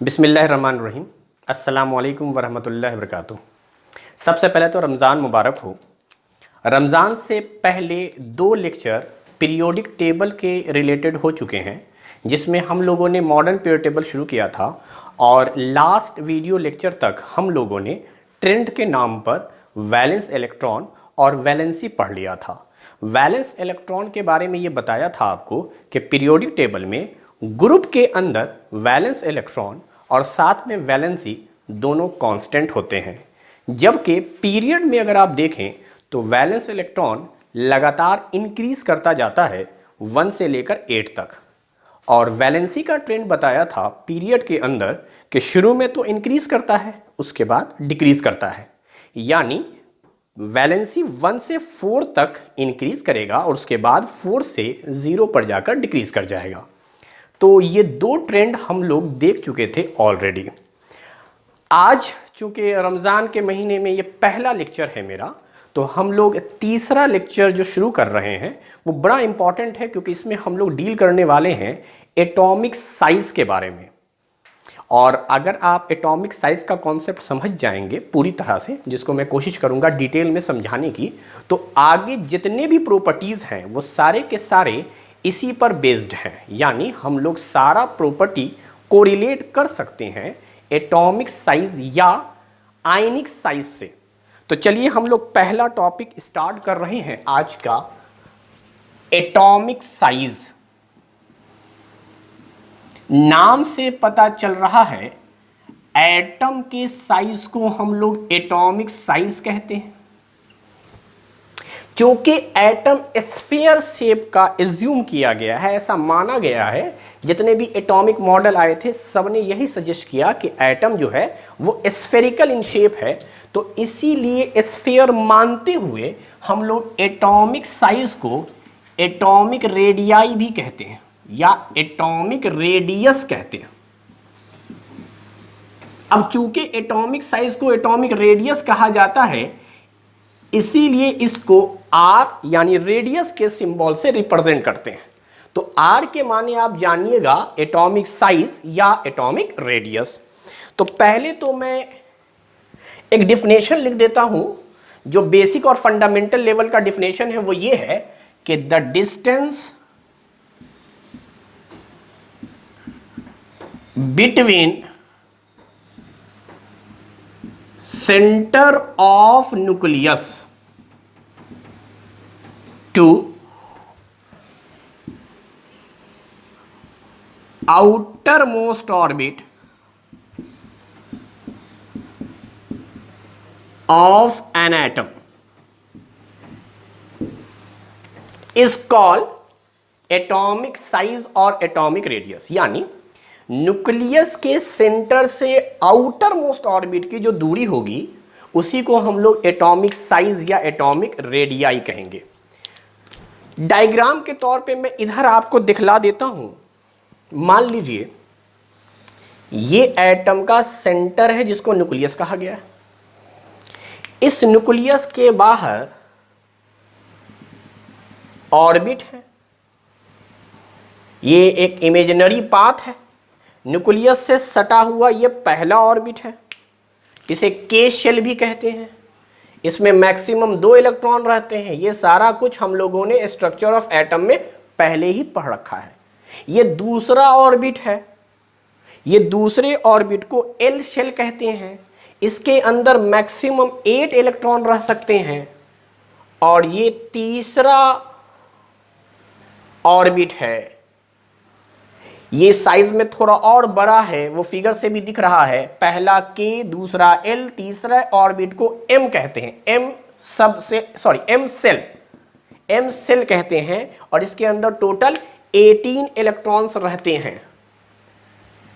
बिस्मिल्लाहिर्रहमानिर्रहीम। अस्सलामुअलैकुम वरहमतुल्लाहि वबरकातुहू। सबसे पहले तो रमज़ान मुबारक हो। रमज़ान से पहले 2 लेक्चर पीरियोडिक टेबल के रिलेटेड हो चुके हैं, जिसमें हम लोगों ने मॉडर्न पीरियड टेबल शुरू किया था और लास्ट वीडियो लेक्चर तक हम लोगों ने ट्रेंड के नाम पर वैलेंस इलेक्ट्रॉन और वैलेंसी पढ़ लिया था। वैलेंस इलेक्ट्रॉन के बारे में ये बताया था आपको कि पीरियोडिक टेबल में ग्रुप के अंदर वैलेंस इलेक्ट्रॉन और साथ में वैलेंसी दोनों कांस्टेंट होते हैं, जबकि पीरियड में अगर आप देखें तो वैलेंस इलेक्ट्रॉन लगातार इंक्रीज करता जाता है 1 से लेकर 8 तक। और वैलेंसी का ट्रेंड बताया था पीरियड के अंदर कि शुरू में तो इंक्रीज करता है, उसके बाद डिक्रीज करता है, यानी वैलेंसी 1 से 4 तक इंक्रीज करेगा और उसके बाद 4 से 0 पर जाकर डिक्रीज कर जाएगा। तो ये 2 ट्रेंड हम लोग देख चुके थे ऑलरेडी। आज चूंकि रमज़ान के महीने में ये पहला लेक्चर है मेरा, तो हम लोग तीसरा लेक्चर जो शुरू कर रहे हैं वो बड़ा इंपॉर्टेंट है, क्योंकि इसमें हम लोग डील करने वाले हैं एटॉमिक साइज के बारे में। और अगर आप एटॉमिक साइज का कॉन्सेप्ट समझ जाएंगे पूरी तरह से, जिसको मैं कोशिश करूंगा डिटेल में समझाने की, तो आगे जितने भी प्रॉपर्टीज़ हैं वो सारे के सारे इसी पर बेस्ड हैं, यानी हम लोग सारा प्रॉपर्टी कोरिलेट कर सकते हैं एटॉमिक साइज या आयनिक साइज से। तो चलिए हम लोग पहला टॉपिक स्टार्ट कर रहे हैं आज का, एटॉमिक साइज। नाम से पता चल रहा है एटम के साइज को हम लोग एटॉमिक साइज कहते हैं। क्योंकि एटम स्फीयर शेप का एज्यूम किया गया है, ऐसा माना गया है, जितने भी एटॉमिक मॉडल आए थे सबने यही सजेस्ट किया कि एटम जो है वो स्फेरिकल इन शेप है। तो इसीलिए स्फीयर मानते हुए हम लोग एटॉमिक साइज को एटॉमिक रेडियाई भी कहते हैं या एटॉमिक रेडियस कहते हैं। अब चूंकि एटॉमिक साइज को एटॉमिक रेडियस कहा जाता है, इसीलिए इसको R यानी रेडियस के सिंबल से रिप्रेजेंट करते हैं। तो R के माने आप जानिएगा एटॉमिक साइज या एटॉमिक रेडियस। तो पहले तो मैं एक डिफिनेशन लिख देता हूं, जो बेसिक और फंडामेंटल लेवल का डिफिनेशन है वो ये है कि the distance between centre of nucleus to outermost orbit of an atom is called atomic size और atomic radius। यानी न्यूक्लियस के सेंटर से आउटर मोस्ट ऑर्बिट की जो दूरी होगी उसी को हम लोग एटॉमिक साइज या एटॉमिक रेडियाई कहेंगे। डायग्राम के तौर पे मैं इधर आपको दिखला देता हूं। मान लीजिए ये एटम का सेंटर है जिसको न्यूक्लियस कहा गया है। इस न्यूक्लियस के बाहर ऑर्बिट है, ये एक इमेजिनरी पाथ है। न्यूक्लियस से सटा हुआ ये पहला ऑर्बिट है, इसे के शेल भी कहते हैं। इसमें मैक्सिमम 2 इलेक्ट्रॉन रहते हैं। ये सारा कुछ हम लोगों ने स्ट्रक्चर ऑफ एटम में पहले ही पढ़ रखा है। ये दूसरा ऑर्बिट है, ये दूसरे ऑर्बिट को एल शेल कहते हैं। इसके अंदर मैक्सिमम 8 इलेक्ट्रॉन रह सकते हैं। और ये तीसरा ऑर्बिट है, ये साइज में थोड़ा और बड़ा है, वो फिगर से भी दिख रहा है। पहला के, दूसरा एल, तीसरा ऑर्बिट को एम कहते हैं। एम सेल कहते हैं। और इसके अंदर टोटल 18 इलेक्ट्रॉन्स रहते हैं।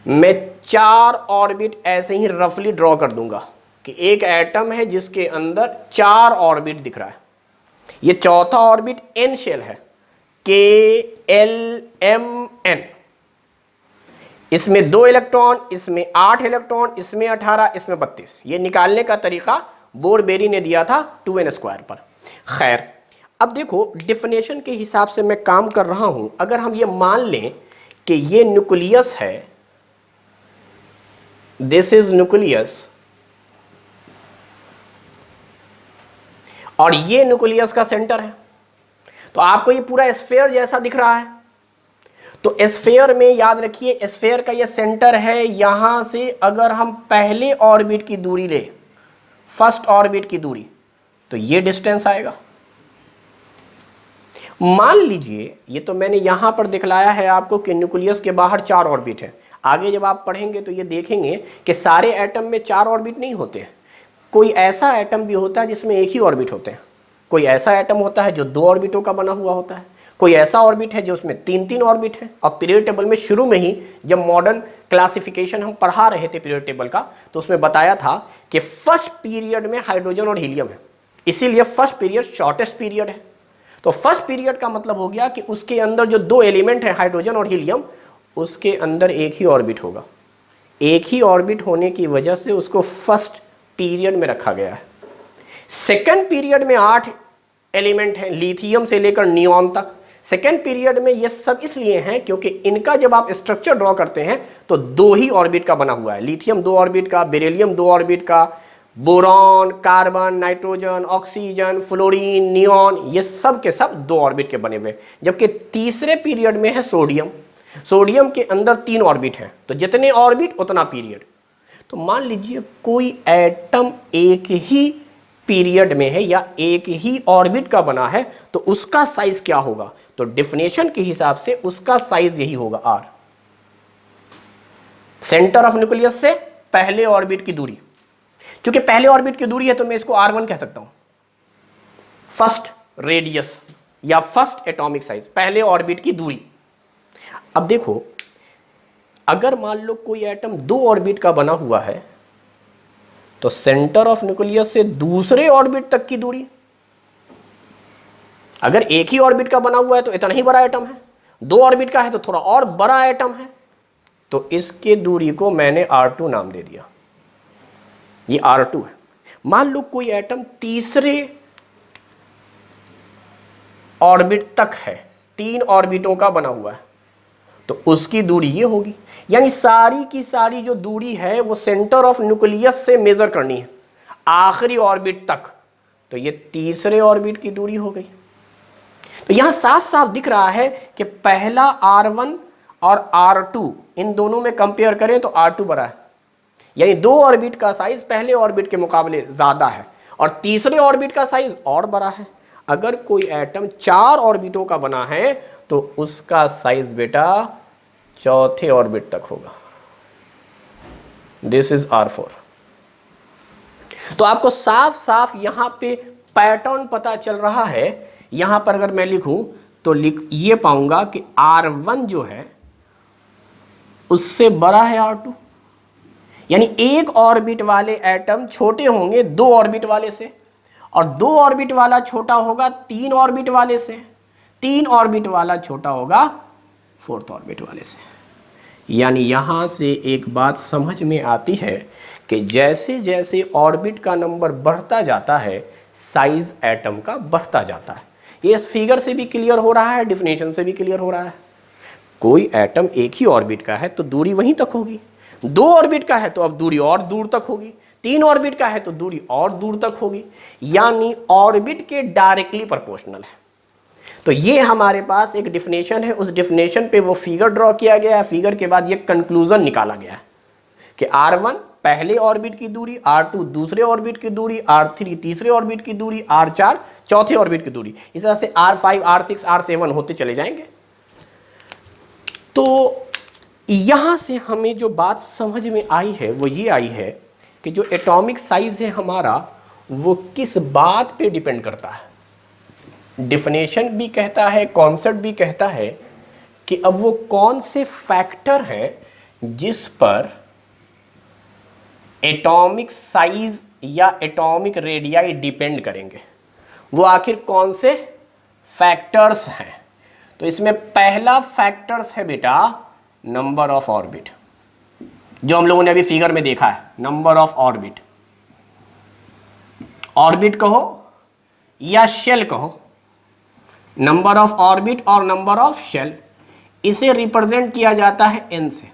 मैं 4 ऑर्बिट ऐसे ही रफली ड्रॉ कर दूंगा कि एक एटम है जिसके अंदर 4 ऑर्बिट दिख रहा है। ये चौथा ऑर्बिट एन शेल है, के एल एम एन। इसमें 2 इलेक्ट्रॉन, इसमें 8 इलेक्ट्रॉन, इसमें 18, इसमें 32। ये निकालने का तरीका बोरबेरी ने दिया था 2n² पर। खैर, अब देखो डिफिनेशन के हिसाब से मैं काम कर रहा हूं। अगर हम ये मान लें कि ये न्यूक्लियस है दिस इज न्यूक्लियस और ये न्यूक्लियस का सेंटर है। तो आपको ये पूरा स्फेयर जैसा दिख रहा है। तो स्फेयर में याद रखिए स्फेयर का ये सेंटर है। यहां से अगर हम पहले ऑर्बिट की दूरी ले, फर्स्ट ऑर्बिट की दूरी, तो ये डिस्टेंस आएगा। मान लीजिए ये तो मैंने यहां पर दिखलाया है आपको कि न्यूक्लियस के बाहर 4 ऑर्बिट है। आगे जब आप पढ़ेंगे तो ये देखेंगे कि सारे एटम में 4 ऑर्बिट नहीं होते हैं। कोई ऐसा एटम भी होता है जिसमें एक ही ऑर्बिट होते हैं। कोई ऐसा एटम होता है जो 2 ऑर्बिटों का बना हुआ होता है। कोई ऐसा ऑर्बिट है जो उसमें 3-3 ऑर्बिट है। और पीरियड टेबल में शुरू में ही जब मॉडर्न क्लासिफिकेशन हम पढ़ा रहे थे पीरियड टेबल का, तो उसमें बताया था कि फर्स्ट पीरियड में हाइड्रोजन और हीलियम है, इसीलिए फर्स्ट पीरियड शॉर्टेस्ट पीरियड है। तो फर्स्ट पीरियड का मतलब हो गया कि उसके अंदर जो 2 एलिमेंट है हाइड्रोजन और हीलियम, उसके अंदर एक ही ऑर्बिट होगा। एक ही ऑर्बिट होने की वजह से उसको फर्स्ट पीरियड में रखा गया है। सेकेंड पीरियड में 8 एलिमेंट हैं, लिथियम से लेकर नियॉन तक। सेकेंड पीरियड में ये सब इसलिए हैं क्योंकि इनका जब आप स्ट्रक्चर ड्रॉ करते हैं तो 2 ही ऑर्बिट का बना हुआ है। लिथियम 2 ऑर्बिट का, बेरिलियम 2 ऑर्बिट का, boron, carbon, nitrogen, oxygen, fluorine, neon, ये सब के सब 2 ऑर्बिट के बने हुए। जबकि तीसरे पीरियड में है सोडियम। सोडियम के अंदर 3 ऑर्बिट हैं, तो जितने ऑर्बिट उतना पीरियड। तो मान लीजिए कोई एटम एक ही पीरियड में है या एक ही ऑर्बिट का बना है, तो उसका साइज क्या होगा? तो डेफिनेशन के हिसाब से उसका साइज यही होगा r, सेंटर ऑफ न्यूक्लियस से पहले ऑर्बिट की दूरी। क्योंकि पहले ऑर्बिट की दूरी है तो मैं इसको r1 कह सकता हूं, फर्स्ट रेडियस या फर्स्ट एटॉमिक साइज, पहले ऑर्बिट की दूरी। अब देखो, अगर मान लो कोई एटम 2 ऑर्बिट का बना हुआ है तो सेंटर ऑफ न्यूक्लियस से दूसरे ऑर्बिट तक की दूरी, अगर एक ही ऑर्बिट का बना हुआ है तो इतना ही बड़ा एटम है, 2 ऑर्बिट का है तो थोड़ा और बड़ा एटम है, तो इसके दूरी को मैंने r2 नाम दे दिया। ये r2 है। मान लो कोई एटम तीसरे ऑर्बिट तक है, 3 ऑर्बिटों का बना हुआ है, तो उसकी दूरी ये होगी। यानी सारी की सारी जो दूरी है वो सेंटर ऑफ न्यूक्लियस से मेजर करनी है आखिरी ऑर्बिट तक, तो ये तीसरे ऑर्बिट की दूरी हो गई। तो यहां साफ साफ दिख रहा है कि पहला r1 और r2 इन दोनों में कंपेयर करें तो r2 बड़ा है, यानी 2 ऑर्बिट का साइज पहले ऑर्बिट के मुकाबले ज्यादा है और तीसरे ऑर्बिट का साइज और बड़ा है। अगर कोई एटम 4 ऑर्बिटों का बना है तो उसका साइज बेटा चौथे ऑर्बिट तक होगा। This is r4। तो आपको साफ साफ यहां पे पैटर्न पता चल रहा है। यहां पर अगर मैं लिखूं तो ये पाऊंगा कि r1 जो है उससे बड़ा है r2, यानी एक ऑर्बिट वाले एटम छोटे होंगे 2 ऑर्बिट वाले से, और 2 ऑर्बिट वाला छोटा होगा 3 ऑर्बिट वाले से, 3 ऑर्बिट वाला छोटा होगा 4th ऑर्बिट वाले से। यानी यहां से एक बात समझ में आती है कि जैसे जैसे ऑर्बिट का नंबर बढ़ता जाता है साइज एटम का बढ़ता जाता है। ये फिगर से भी क्लियर हो रहा है, डेफिनेशन से भी क्लियर हो रहा है। कोई एटम एक ही ऑर्बिट का है तो दूरी वहीं तक होगी, 2 ऑर्बिट का है तो अब दूरी और दूर तक होगी, 3 ऑर्बिट का है तो दूरी और दूर तक होगी, यानी ऑर्बिट के डायरेक्टली प्रोपोर्शनल है। तो ये हमारे पास एक डेफिनेशन है, उस डेफिनेशन पे वो फिगर ड्रॉ किया गया है। फिगर के बाद ये कंक्लूजन निकाला गया है कि r1 पहले ऑर्बिट की दूरी, r2 दूसरे ऑर्बिट की दूरी, r3 तीसरे ऑर्बिट की दूरी, r4 चौथे ऑर्बिट की दूरी, इस तरह से r5 r6 r7 होते चले जाएंगे। तो यहां से हमें जो बात समझ में आई है वो ये आई है कि जो एटॉमिक साइज है हमारा वो किस बात पे डिपेंड करता है। डेफिनेशन भी कहता है, कॉन्सेप्ट भी कहता है कि अब वो कौन से फैक्टर हैं जिस पर एटॉमिक साइज या एटॉमिक रेडियाई डिपेंड करेंगे, वो आखिर कौन से फैक्टर्स हैं। तो इसमें पहला फैक्टर्स है बेटा नंबर ऑफ ऑर्बिट, जो हम लोगों ने अभी फिगर में देखा है, नंबर ऑफ ऑर्बिट। ऑर्बिट कहो या शेल कहो, नंबर ऑफ ऑर्बिट और नंबर ऑफ शेल, इसे रिप्रेजेंट किया जाता है n से।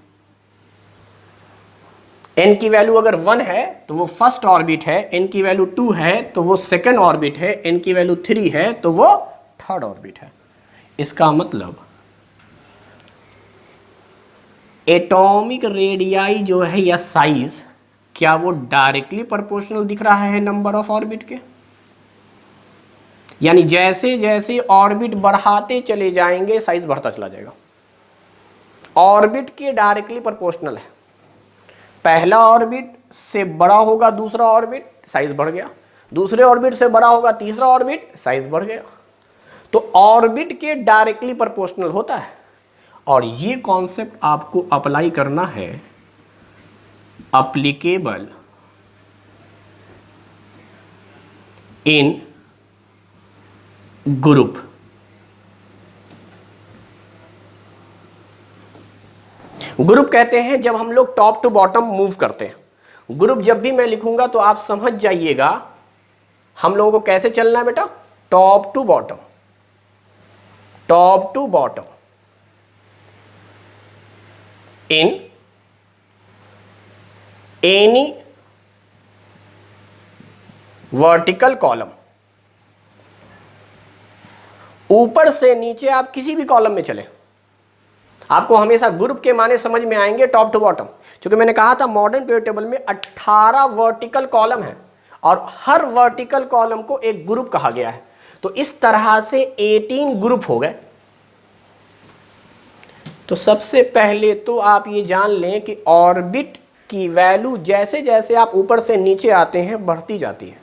n की वैल्यू अगर 1 है तो वो फर्स्ट ऑर्बिट है, n की वैल्यू 2 है तो वो सेकंड ऑर्बिट है, n की वैल्यू 3 है तो वो थर्ड ऑर्बिट है। इसका मतलब एटॉमिक रेडियाई जो है या साइज, क्या वो डायरेक्टली प्रोपोर्शनल दिख रहा है नंबर ऑफ ऑर्बिट के? यानी जैसे जैसे ऑर्बिट बढ़ाते चले जाएंगे साइज बढ़ता चला जाएगा। ऑर्बिट के डायरेक्टली प्रोपोर्शनल है। पहला ऑर्बिट से बड़ा होगा दूसरा ऑर्बिट, साइज बढ़ गया। दूसरे ऑर्बिट से बड़ा होगा तीसरा ऑर्बिट, साइज बढ़ गया। तो ऑर्बिट के डायरेक्टली प्रोपोर्शनल होता है। और ये कॉन्सेप्ट आपको अप्लाई करना है अप्लीकेबल इन ग्रुप। ग्रुप कहते हैं जब हम लोग टॉप टू बॉटम मूव करते हैं। ग्रुप जब भी मैं लिखूंगा तो आप समझ जाइएगा हम लोगों को कैसे चलना है बेटा, top to bottom, top to bottom in any vertical column. ऊपर से नीचे आप किसी भी कॉलम में चले, आपको हमेशा ग्रुप के माने समझ में आएंगे टॉप टू बॉटम। क्योंकि मैंने कहा था मॉडर्न पीरियड टेबल में 18 वर्टिकल कॉलम है और हर वर्टिकल कॉलम को एक ग्रुप कहा गया है। तो इस तरह से 18 ग्रुप हो गए। तो सबसे पहले तो आप ये जान लें कि ऑर्बिट की वैल्यू जैसे जैसे आप ऊपर से नीचे आते हैं बढ़ती जाती है।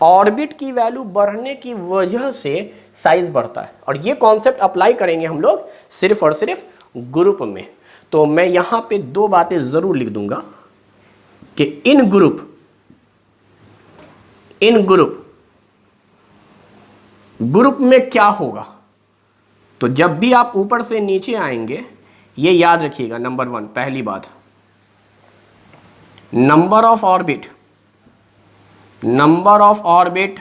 ऑर्बिट की वैल्यू बढ़ने की वजह से साइज बढ़ता है। और ये कॉन्सेप्ट अप्लाई करेंगे हम लोग सिर्फ और सिर्फ ग्रुप में। तो मैं यहां पे दो बातें जरूर लिख दूंगा कि इन ग्रुप में क्या होगा। तो जब भी आप ऊपर से नीचे आएंगे ये याद रखिएगा, नंबर 1 पहली बात, नंबर ऑफ ऑर्बिट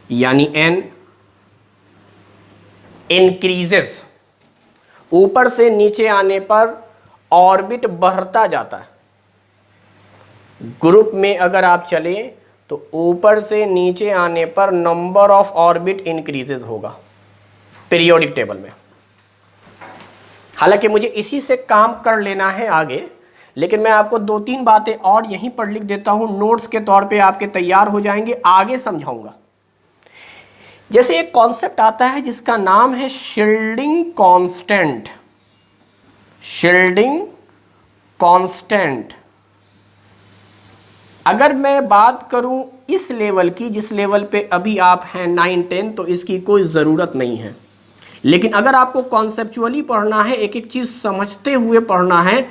यानी n इंक्रीजेस। ऊपर से नीचे आने पर ऑर्बिट बढ़ता जाता है। ग्रुप में अगर आप चले तो ऊपर से नीचे आने पर नंबर ऑफ ऑर्बिट इंक्रीजेस होगा पीरियोडिक टेबल में। हालांकि मुझे इसी से काम कर लेना है आगे, लेकिन मैं आपको 2-3 बातें और यहीं पर लिख देता हूं, नोट्स के तौर पे आपके तैयार हो जाएंगे, आगे समझाऊंगा। जैसे एक कॉन्सेप्ट आता है जिसका नाम है शील्डिंग कांस्टेंट। शील्डिंग कांस्टेंट अगर मैं बात करूं इस लेवल की, जिस लेवल पे अभी आप हैं 9-10, तो इसकी कोई ज़रूरत नहीं है। लेकिन अगर आपको कॉन्सेप्चुअली पढ़ना है, एक एक चीज़ समझते हुए पढ़ना है,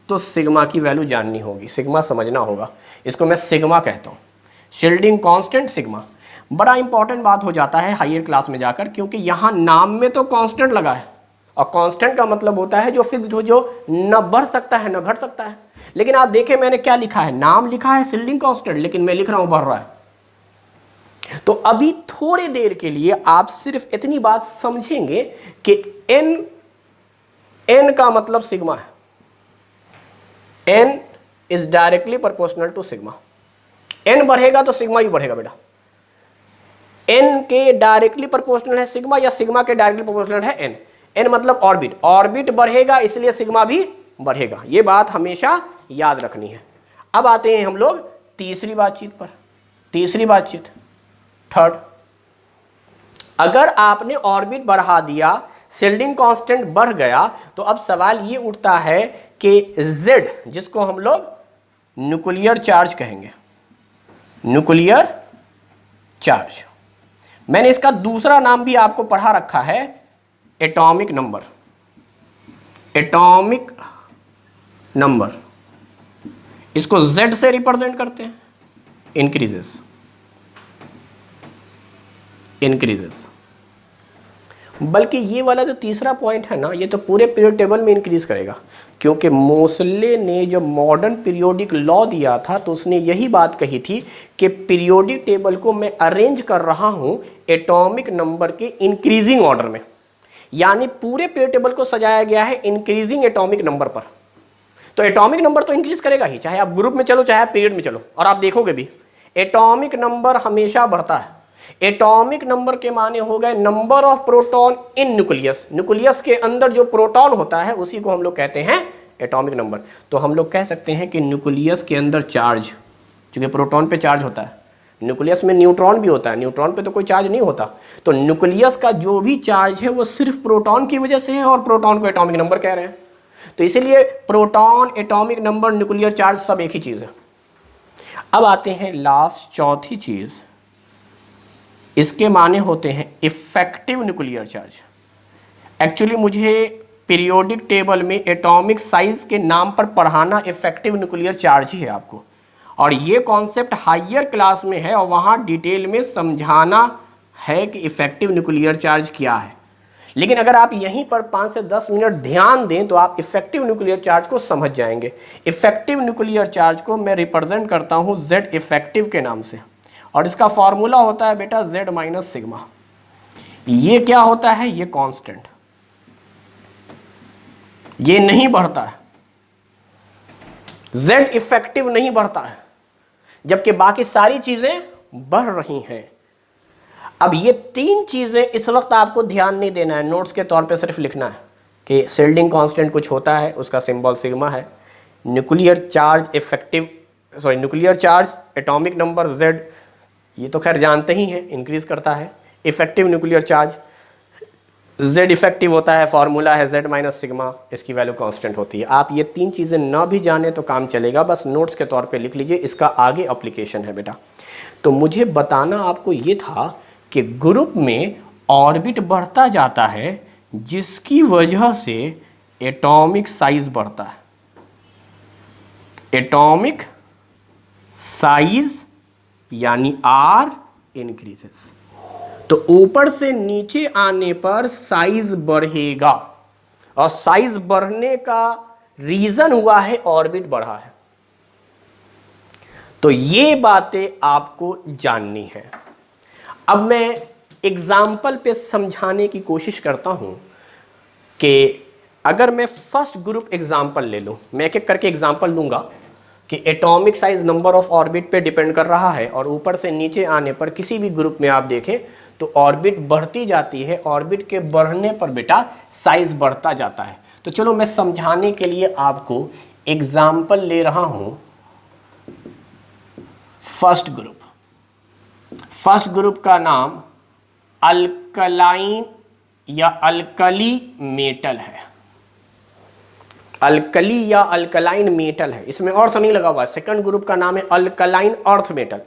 तो सिग्मा की वैल्यू जाननी होगी, सिग्मा समझना होगा। इसको मैं सिग्मा कहता हूँ, शील्डिंग कांस्टेंट सिग्मा। बड़ा इंपॉर्टेंट बात हो जाता है हायर क्लास में जाकर, क्योंकि यहाँ नाम में तो कांस्टेंट लगा है और कांस्टेंट का मतलब होता है जो फिक्स्ड हो, जो न बढ़ सकता है न घट सकता है। लेकिन आप देखें मैंने क्या लिखा है, नाम लिखा है शील्डिंग कांस्टेंट, लेकिन मैं लिख रहा हूं बढ़ रहा है। तो अभी थोड़ी देर के लिए आप सिर्फ इतनी बात समझेंगे कि n का मतलब सिग्मा है। n is directly proportional to sigma. n बढ़ेगा तो सिग्मा भी बढ़ेगा बेटा। n के डायरेक्टली प्रोपोर्शनल है सिग्मा या सिग्मा के डायरेक्टली प्रोपोर्शनल है n। n मतलब ऑर्बिट, ऑर्बिट बढ़ेगा इसलिए सिग्मा भी बढ़ेगा। ये बात हमेशा याद रखनी है। अब आते हैं हम लोग तीसरी बातचीत पर। तीसरी बातचीत, थर्ड, अगर आपने ऑर्बिट बढ़ा दिया, शील्डिंग कांस्टेंट बढ़ गया, तो अब सवाल ये उठता है कि Z, जिसको हम लोग न्यूक्लियर चार्ज कहेंगे, न्यूक्लियर चार्ज, मैंने इसका दूसरा नाम भी आपको पढ़ा रखा है एटॉमिक नंबर। एटॉमिक नंबर, इसको Z से रिप्रेजेंट करते हैं, इंक्रीजेस, इंक्रीजेस। बल्कि ये वाला जो तीसरा पॉइंट है ना, ये तो पूरे पीरियड टेबल में इंक्रीज करेगा। क्योंकि मोसले ने जब मॉडर्न पीरियोडिक लॉ दिया था तो उसने यही बात कही थी कि पीरियोडिक टेबल को मैं अरेंज कर रहा हूं एटॉमिक नंबर के इंक्रीजिंग ऑर्डर में। यानी पूरे पीरियड टेबल को सजाया गया है इंक्रीजिंग एटॉमिक नंबर पर। तो एटॉमिक नंबर तो इंक्रीज करेगा ही, चाहे आप ग्रुप में चलो चाहे आप पीरियड में चलो। और आप देखोगे भी एटॉमिक नंबर हमेशा बढ़ता है। एटॉमिक नंबर के माने हो गए number of proton in nucleus. Nucleus के अंदर जो प्रोटॉन होता है उसी को हम लोग कहते हैं एटॉमिक नंबर। तो हम लोग कह सकते हैं कि न्यूक्लियस के अंदर चार्ज, क्योंकि प्रोटॉन पे चार्ज होता है, न्यूक्लियस में न्यूट्रॉन भी होता है, न्यूट्रॉन पे तो कोई चार्ज नहीं होता। तो न्यूक्लियस का जो भी चार्ज है वो सिर्फ प्रोटॉन की वजह से है, और प्रोटॉन को एटॉमिक नंबर कह रहे हैं। तो इसीलिए proton, atomic number, nuclear charge सब एक ही चीज़ है। अब आते हैं लास्ट चौथी चीज़, इसके माने होते हैं इफेक्टिव न्यूक्लियर चार्ज। एक्चुअली मुझे पीरियोडिक टेबल में एटॉमिक साइज के नाम पर पढ़ाना इफेक्टिव न्यूक्लियर चार्ज ही है आपको, और ये कॉन्सेप्ट हायर क्लास में है और वहाँ डिटेल में समझाना है कि इफेक्टिव न्यूक्लियर चार्ज क्या है। लेकिन अगर आप यहीं पर 5 से 10 मिनट ध्यान दें तो आप इफेक्टिव न्यूक्लियर चार्ज को समझ जाएंगे। इफेक्टिव न्यूक्लियर चार्ज को मैं रिप्रेजेंट करता हूँ Z इफेक्टिव के नाम से, और इसका फॉर्मूला होता है बेटा Z माइनस सिग्मा। ये क्या होता है? ये कांस्टेंट, ये नहीं बढ़ता है। Z इफेक्टिव नहीं बढ़ता है, जबकि बाकी सारी चीजें बढ़ रही हैं। अब ये 3 चीजें इस वक्त आपको ध्यान नहीं देना है, नोट्स के तौर पे सिर्फ लिखना है कि शेल्डिंग कांस्टेंट कुछ होता है, उसका सिंबल सिग्मा है। Nuclear charge effective, sorry nuclear charge atomic number Z, ये तो खैर जानते ही हैं, इंक्रीज करता है। Effective nuclear charge Z effective होता है, फॉर्मूला है Z माइनस सिग्मा, इसकी वैल्यू कांस्टेंट होती है। आप ये 3 चीज़ें ना भी जाने तो काम चलेगा, बस नोट्स के तौर पे लिख लीजिए, इसका आगे एप्लीकेशन है बेटा। तो मुझे बताना आपको ये था कि ग्रुप में ऑर्बिट बढ़ता जाता है जिसकी वजह से एटॉमिक साइज बढ़ता है। एटॉमिक साइज यानी R इंक्रीजेस। तो ऊपर से नीचे आने पर साइज बढ़ेगा, और साइज बढ़ने का रीजन हुआ है ऑर्बिट बढ़ा है। तो ये बातें आपको जाननी है। अब मैं एग्जाम्पल पे समझाने की कोशिश करता हूं कि अगर मैं फर्स्ट ग्रुप एग्जाम्पल ले लूं, मैं एक एक करके एग्जाम्पल लूंगा कि atomic size number of orbit पे डिपेंड कर रहा है, और ऊपर से नीचे आने पर किसी भी ग्रुप में आप देखें तो ऑर्बिट बढ़ती जाती है। ऑर्बिट के बढ़ने पर बेटा साइज बढ़ता जाता है। तो चलो मैं समझाने के लिए आपको एग्जाम्पल ले रहा हूं फर्स्ट ग्रुप। फर्स्ट ग्रुप का नाम अल्कलाइन या अल्कली मेटल है। अल्कली या अल्कलाइन मेटल है, इसमें अर्थ नहीं लगा हुआ। सेकंड ग्रुप का नाम है अल्कलाइन अर्थ मेटल।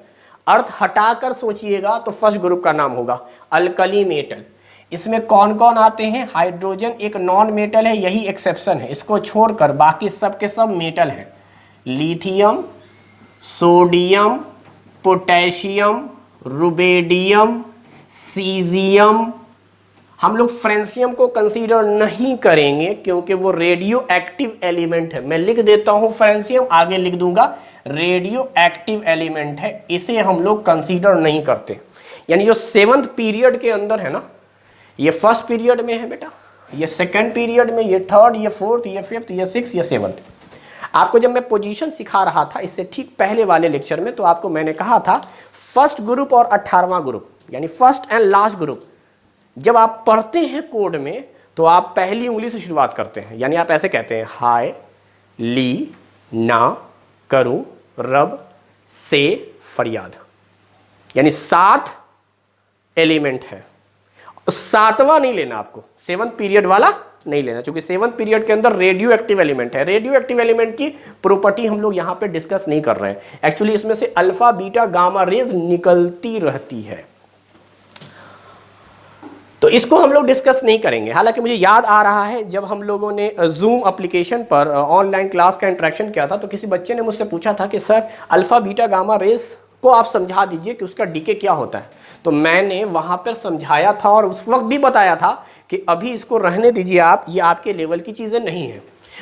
अर्थ हटाकर सोचिएगा तो फर्स्ट ग्रुप का नाम होगा अल्कली मेटल। इसमें कौन कौन आते हैं? हाइड्रोजन एक नॉन मेटल है, यही एक्सेप्शन है, इसको छोड़कर बाकी सब के सब मेटल हैं। Lithium, sodium, potassium, rubidium, caesium. हम लोग फ्रेंसियम को कंसीडर नहीं करेंगे क्योंकि वो रेडियो एक्टिव एलिमेंट है। मैं लिख देता हूं फ्रेंसियम, आगे लिख दूंगा रेडियो एक्टिव एलिमेंट है, इसे हम लोग कंसीडर नहीं करते। यानी जो 7th पीरियड के अंदर है ना, ये फर्स्ट पीरियड में है बेटा, ये सेकंड पीरियड में, ये थर्ड, ये फोर्थ, ये फिफ्थ, ये 6th, ये 7th। आपको जब मैं पोजीशन सिखा रहा था इससे ठीक पहले वाले लेक्चर में, तो आपको मैंने कहा था फर्स्ट ग्रुप और 18वां ग्रुप यानी फर्स्ट एंड लास्ट ग्रुप जब आप पढ़ते हैं कोड में तो आप पहली उंगली से शुरुआत करते हैं। यानी आप ऐसे कहते हैं हाय, ली, ना, करूं, रब, से, फरियाद। यानी 7 एलिमेंट है। 7वां नहीं लेना आपको, 7th पीरियड वाला नहीं लेना, क्योंकि 7th पीरियड के अंदर रेडियो एक्टिव एलिमेंट है। रेडियो एक्टिव एलिमेंट की प्रॉपर्टी हम लोग यहां पे डिस्कस नहीं कर रहे हैं। एक्चुअली इसमें से अल्फा, बीटा, गामा रेज निकलती रहती है, तो इसको हम लोग डिस्कस नहीं करेंगे। हालांकि मुझे याद आ रहा है जब हम लोगों ने जूम एप्लीकेशन पर ऑनलाइन क्लास का इंटरेक्शन किया था तो किसी बच्चे ने मुझसे पूछा था कि sir alpha, beta, gamma rays को आप समझा दीजिए कि उसका डीके क्या होता है। तो मैंने वहां पर समझाया था और उस वक्त भी बताया था कि अभी इसको रहने दीजिए आप, ये आपके लेवल की चीज़ें नहीं है।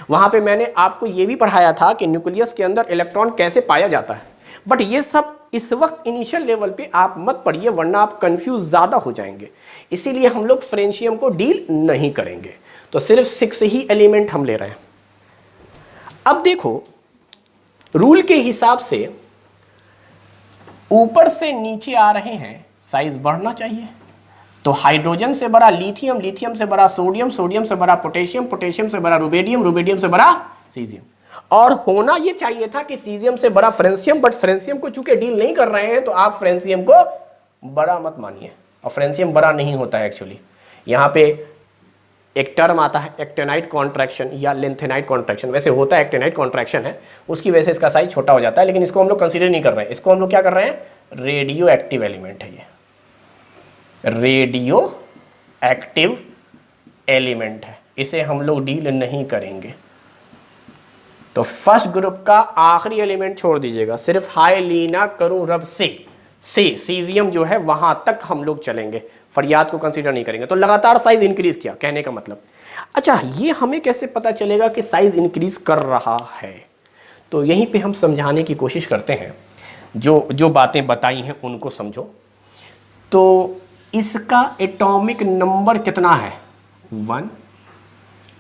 वहाँ पे मैंने आपको ये भी पढ़ाया था कि न्यूक्लियस के अंदर इलेक्ट्रॉन कैसे पाया जाता है। बट ये सब इस वक्त इनिशियल लेवल पे आप मत पढ़िए, वरना आप कंफ्यूज ज़्यादा हो जाएंगे। इसीलिए हम लोग फ्रेंशियम को डील नहीं करेंगे। तो सिर्फ 6 ही एलिमेंट हम ले रहे हैं। अब देखो, रूल के हिसाब से ऊपर से नीचे आ रहे हैं, साइज बढ़ना चाहिए। तो हाइड्रोजन से बड़ा लिथियम, लिथियम से बड़ा सोडियम, सोडियम से बड़ा पोटेशियम, पोटेशियम से बड़ा रुबेडियम, रुबेडियम से बड़ा सीजियम। और होना यह चाहिए था कि सीजियम से बड़ा फ्रेंसियम, बट फ्रेंसियम को चूंकि डील नहीं कर रहे हैं तो आप फ्रेंसियम को बड़ा मत मानिए, और फ्रेंसियम बड़ा नहीं होता है एक्चुअली। यहां पे एक टर्म आता है एक्टेनाइट कॉन्ट्रैक्शन या लेंथेनाइट कॉन्ट्रैक्शन, वैसे होता है एक्टेनाइट कॉन्ट्रैक्शन है, उसकी वजह से इसका साइज छोटा हो जाता है, लेकिन इसको हम लोग कंसीडर नहीं कर रहे हैं। इसको हम लोग क्या कर रहे हैं, रेडियो एक्टिव एलिमेंट है, ये रेडियो एक्टिव एलिमेंट है, इसे हम लोग डील नहीं करेंगे। तो फर्स्ट ग्रुप का आखिरी एलिमेंट छोड़ दीजिएगा, सिर्फ हाइलीना करूं से सीजियम जो है वहां तक हम लोग चलेंगे, फरियाद को कंसीडर नहीं करेंगे। तो लगातार साइज इंक्रीज किया, कहने का मतलब। अच्छा, ये हमें कैसे पता चलेगा कि साइज इंक्रीज कर रहा है? तो यहीं पे हम समझाने की कोशिश करते हैं, जो बातें बताई हैं उनको समझो। तो इसका एटॉमिक नंबर कितना है? 1।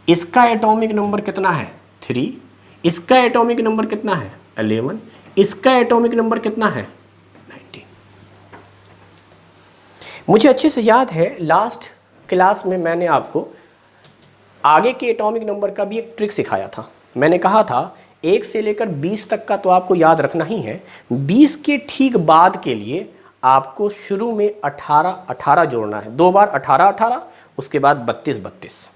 इसका एटॉमिक नंबर कितना है? 3। इसका एटॉमिक नंबर कितना है? 11। इसका एटॉमिक नंबर कितना है? 19। मुझे अच्छे से याद है, लास्ट क्लास में मैंने आपको आगे के एटॉमिक नंबर का भी एक ट्रिक सिखाया था। मैंने कहा था 1 से लेकर 20 तक का तो आपको याद रखना ही है, 20 के ठीक बाद के लिए आपको शुरू में 18 जोड़ना है, 2 बार 18, उसके बाद 32।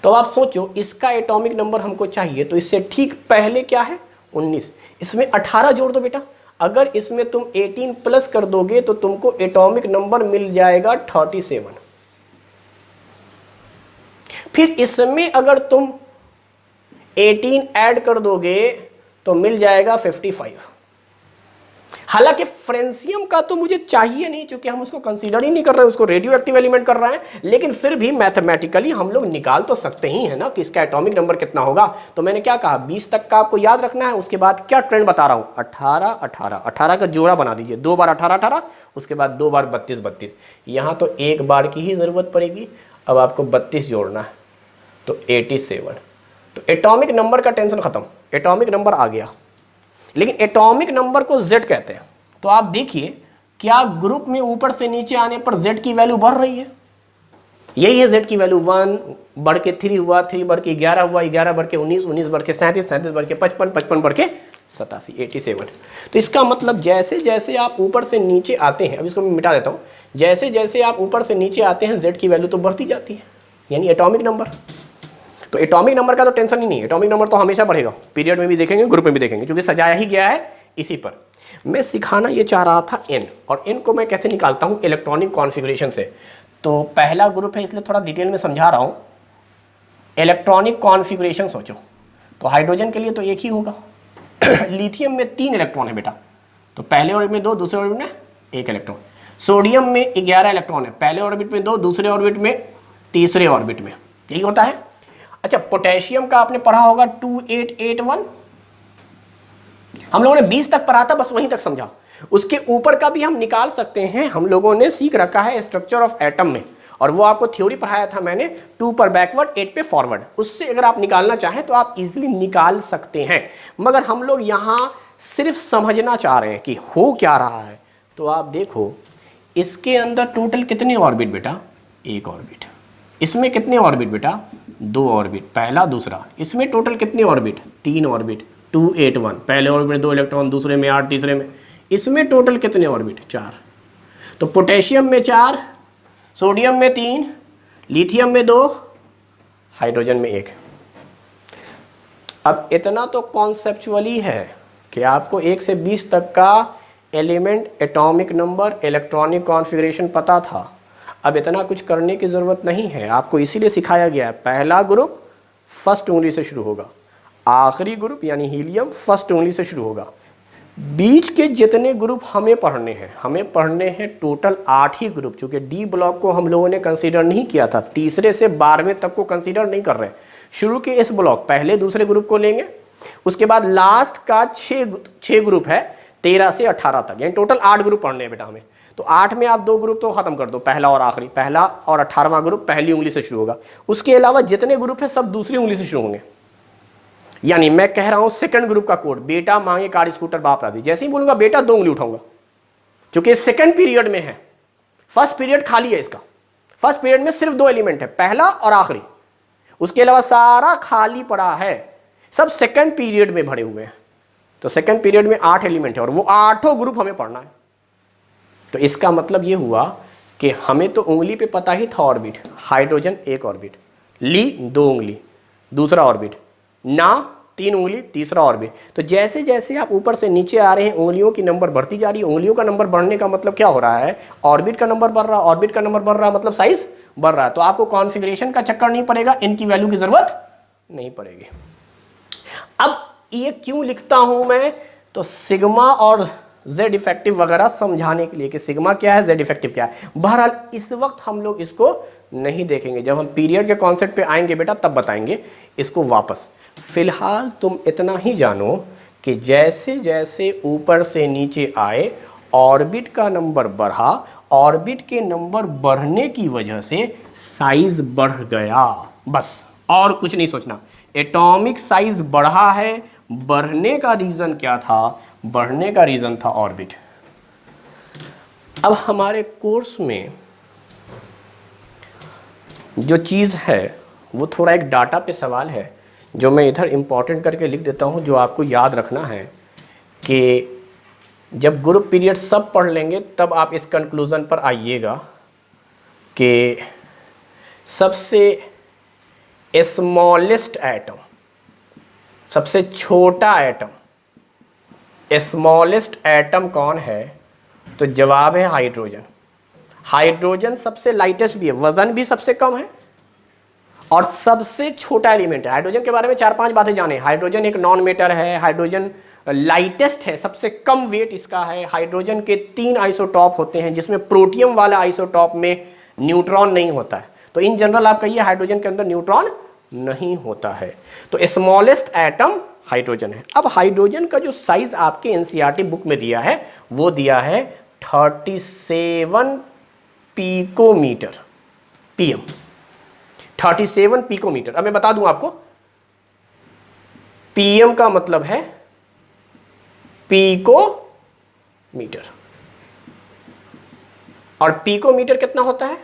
तो आप सोचो, इसका एटॉमिक नंबर हमको चाहिए, तो इससे ठीक पहले क्या है? 19। इसमें 18 जोड़ दो बेटा। अगर इसमें तुम 18 प्लस कर दोगे तो तुमको एटॉमिक नंबर मिल जाएगा 37। फिर इसमें अगर तुम 18 ऐड कर दोगे तो मिल जाएगा 55। हालांकि फ्रेंसियम का तो मुझे चाहिए नहीं, क्योंकि हम उसको कंसीडर ही नहीं कर रहे हैं, उसको रेडियो एक्टिव एलिमेंट कर रहे हैं, लेकिन फिर भी मैथमेटिकली हम लोग निकाल तो सकते ही है ना कि इसका एटॉमिक नंबर कितना होगा। तो मैंने क्या कहा, 20 तक का आपको याद रखना है। उसके बाद क्या ट्रेंड बता रहा हूं, 18 का जोड़ा बना दीजिए, 2 बार 18, उसके बाद 2 बार 32। यहां तो एक बार की ही जरूरत पड़ेगी, अब आपको 32 जोड़ना है, तो 87। तो एटॉमिक नंबर का टेंशन खत्म, एटॉमिक नंबर आ गया। लेकिन एटॉमिक नंबर को Z कहते हैं। तो आप देखिए, क्या ग्रुप में ऊपर से नीचे आने पर Z की वैल्यू बढ़ रही है? यही है Z की वैल्यू। 1 बढ़ के 3 हुआ, 3 बढ़ के 11 हुआ, 11 बढ़ के 19, 19 बढ़ के 37, 37 बढ़ के 55, 55 बढ़ के 87, 87। तो इसका मतलब जैसे जैसे आप ऊपर से नीचे आते हैं, अब इसको मैं मिटा देता हूँ, जैसे जैसे आप ऊपर से नीचे आते हैं Z की वैल्यू तो बढ़ती जाती है, यानी एटॉमिक नंबर। तो एटॉमिक नंबर का तो टेंशन ही नहीं है, एटॉमिक नंबर तो हमेशा बढ़ेगा, पीरियड में भी देखेंगे, ग्रुप में भी देखेंगे, क्योंकि सजाया ही गया है इसी पर। मैं सिखाना ये चाह रहा था n, और n को मैं कैसे निकालता हूँ, इलेक्ट्रॉनिक कॉन्फ़िगरेशन से। तो पहला ग्रुप है, इसलिए थोड़ा डिटेल में समझा रहा हूँ। इलेक्ट्रॉनिक कॉन्फ़िगरेशन सोचो, तो हाइड्रोजन के लिए तो एक ही होगा। लिथियम में 3 इलेक्ट्रॉन है बेटा, तो पहले ऑर्बिट में 2, दूसरे ऑर्बिट में 1 इलेक्ट्रॉन। सोडियम में 11 इलेक्ट्रॉन है, पहले ऑर्बिट में 2, दूसरे ऑर्बिट में, तीसरे ऑर्बिट में, यही होता है। अच्छा, पोटेशियम का आपने पढ़ा होगा 2881, हम लोगों ने 20 तक पढ़ा था, बस वहीं तक समझा। उसके ऊपर का भी हम निकाल सकते हैं, हम लोगों ने सीख रखा है स्ट्रक्चर ऑफ एटम में, और वो आपको थ्योरी पढ़ाया था मैंने, 2 पर बैकवर्ड 8 पे फॉरवर्ड। उससे अगर आप निकालना चाहें तो आप इजीली निकाल सकते हैं, मगर हम लोग यहाँ सिर्फ समझना चाह रहे हैं कि हो क्या रहा है। तो आप देखो, इसके अंदर टोटल कितने ऑर्बिट बेटा? 1 ऑर्बिट। इसमें कितने ऑर्बिट बेटा? 2 ऑर्बिट, पहला दूसरा। इसमें टोटल कितने ऑर्बिट? 3 ऑर्बिट, 281, पहले ऑर्बिट में 2 इलेक्ट्रॉन, दूसरे में 8, तीसरे में। इसमें टोटल कितने ऑर्बिट? 4। तो पोटेशियम में 4, सोडियम में 3, लिथियम में 2, हाइड्रोजन में 1। अब इतना तो कॉन्सेप्चुअली है कि आपको 1 से 20 तक का element, atomic number, electronic configuration पता था। अब इतना कुछ करने की ज़रूरत नहीं है, आपको इसीलिए सिखाया गया है। पहला ग्रुप फर्स्ट उंगली से शुरू होगा, आखिरी ग्रुप यानी हीलियम फर्स्ट उंगली से शुरू होगा। बीच के जितने ग्रुप हमें पढ़ने हैं टोटल 8 ही ग्रुप, चूँकि डी ब्लॉक को हम लोगों ने कंसीडर नहीं किया था, तीसरे से 12वें तक को कंसीडर नहीं कर रहे। शुरू के इस ब्लॉक पहले दूसरे ग्रुप को लेंगे, उसके बाद लास्ट का 6 ग्रुप है 13 से 18 तक, यानी टोटल 8 ग्रुप पढ़ने हैं बेटा हमें। तो 8 में आप 2 ग्रुप तो खत्म कर दो, पहला और आखिरी। पहला और 18वां ग्रुप पहली उंगली से शुरू होगा, उसके अलावा जितने ग्रुप है सब दूसरी उंगली से शुरू होंगे। यानी मैं कह रहा हूं सेकंड ग्रुप का कोड, बेटा मांगे कार स्कूटर बाप राजी, जैसे ही बोलूंगा बेटा 2 उंगली उठाऊंगा, क्योंकि सेकंड पीरियड में है, फर्स्ट पीरियड खाली है इसका। फर्स्ट पीरियड में सिर्फ 2 एलिमेंट है, पहला और आखिरी, उसके अलावा सारा खाली पड़ा है, सब सेकंड पीरियड में भरे हुए हैं। तो सेकंड पीरियड में 8 एलिमेंट है और वो 8 ग्रुप हमें पढ़ना है। तो इसका मतलब ये हुआ कि हमें तो उंगली पे पता ही था ऑर्बिट, हाइड्रोजन 1 ऑर्बिट, ली 2 उंगली दूसरा ऑर्बिट, ना 3 उंगली तीसरा ऑर्बिट। तो जैसे जैसे आप ऊपर से नीचे आ रहे हैं उंगलियों की नंबर बढ़ती जा रही है। उंगलियों का नंबर बढ़ने का मतलब क्या हो रहा है, ऑर्बिट का नंबर बढ़ रहा है, ऑर्बिट का नंबर बढ़ रहा है मतलब साइज बढ़ रहा है। तो आपको कॉन्फ़िगरेशन का चक्कर नहीं पड़ेगा, इनकी वैल्यू की जरूरत नहीं पड़ेगी। अब ये क्यों लिखता हूं मैं, तो सिग्मा और जेड इफेक्टिव वगैरह समझाने के लिए कि सिग्मा क्या है, जेड इफेक्टिव क्या है। बहरहाल इस वक्त हम लोग इसको नहीं देखेंगे, जब हम पीरियड के कॉन्सेप्ट पे आएंगे बेटा तब बताएंगे इसको वापस। फिलहाल तुम इतना ही जानो कि जैसे जैसे ऊपर से नीचे आए ऑर्बिट का नंबर बढ़ा, ऑर्बिट के नंबर बढ़ने की वजह से साइज बढ़ गया, बस और कुछ नहीं सोचना। एटॉमिक साइज बढ़ा है, बढ़ने का रीजन क्या था, बढ़ने का रीजन था ऑर्बिट। अब हमारे कोर्स में जो चीज़ है वो थोड़ा एक डाटा पे सवाल है, जो मैं इधर इंपॉर्टेंट करके लिख देता हूँ, जो आपको याद रखना है कि जब ग्रुप पीरियड सब पढ़ लेंगे तब आप इस कंक्लूज़न पर आइएगा कि सबसे स्मॉलेस्ट एटम, सबसे छोटा एटम, स्मॉलेस्ट एटम कौन है, तो जवाब है हाइड्रोजन। हाइड्रोजन सबसे लाइटेस्ट भी है, वजन भी सबसे कम है और सबसे छोटा एलिमेंट है। हाइड्रोजन के बारे में 4-5 बातें जाने। हाइड्रोजन एक नॉन मेटर है, हाइड्रोजन लाइटेस्ट है, सबसे कम वेट इसका है। हाइड्रोजन के 3 आइसोटॉप होते हैं, जिसमें प्रोटियम वाला आइसोटॉप में न्यूट्रॉन नहीं होता है। तो इन जनरल आप कहिए हाइड्रोजन के अंदर न्यूट्रॉन नहीं होता है। तो स्मॉलेस्ट एटम हाइड्रोजन है। अब हाइड्रोजन का जो साइज आपके एनसीईआरटी बुक में दिया है वो दिया है 37 पिकोमीटर, पीएम 37 पिकोमीटर। अब मैं बता दूं आपको, पीएम का मतलब है पिकोमीटर, और पिकोमीटर कितना होता है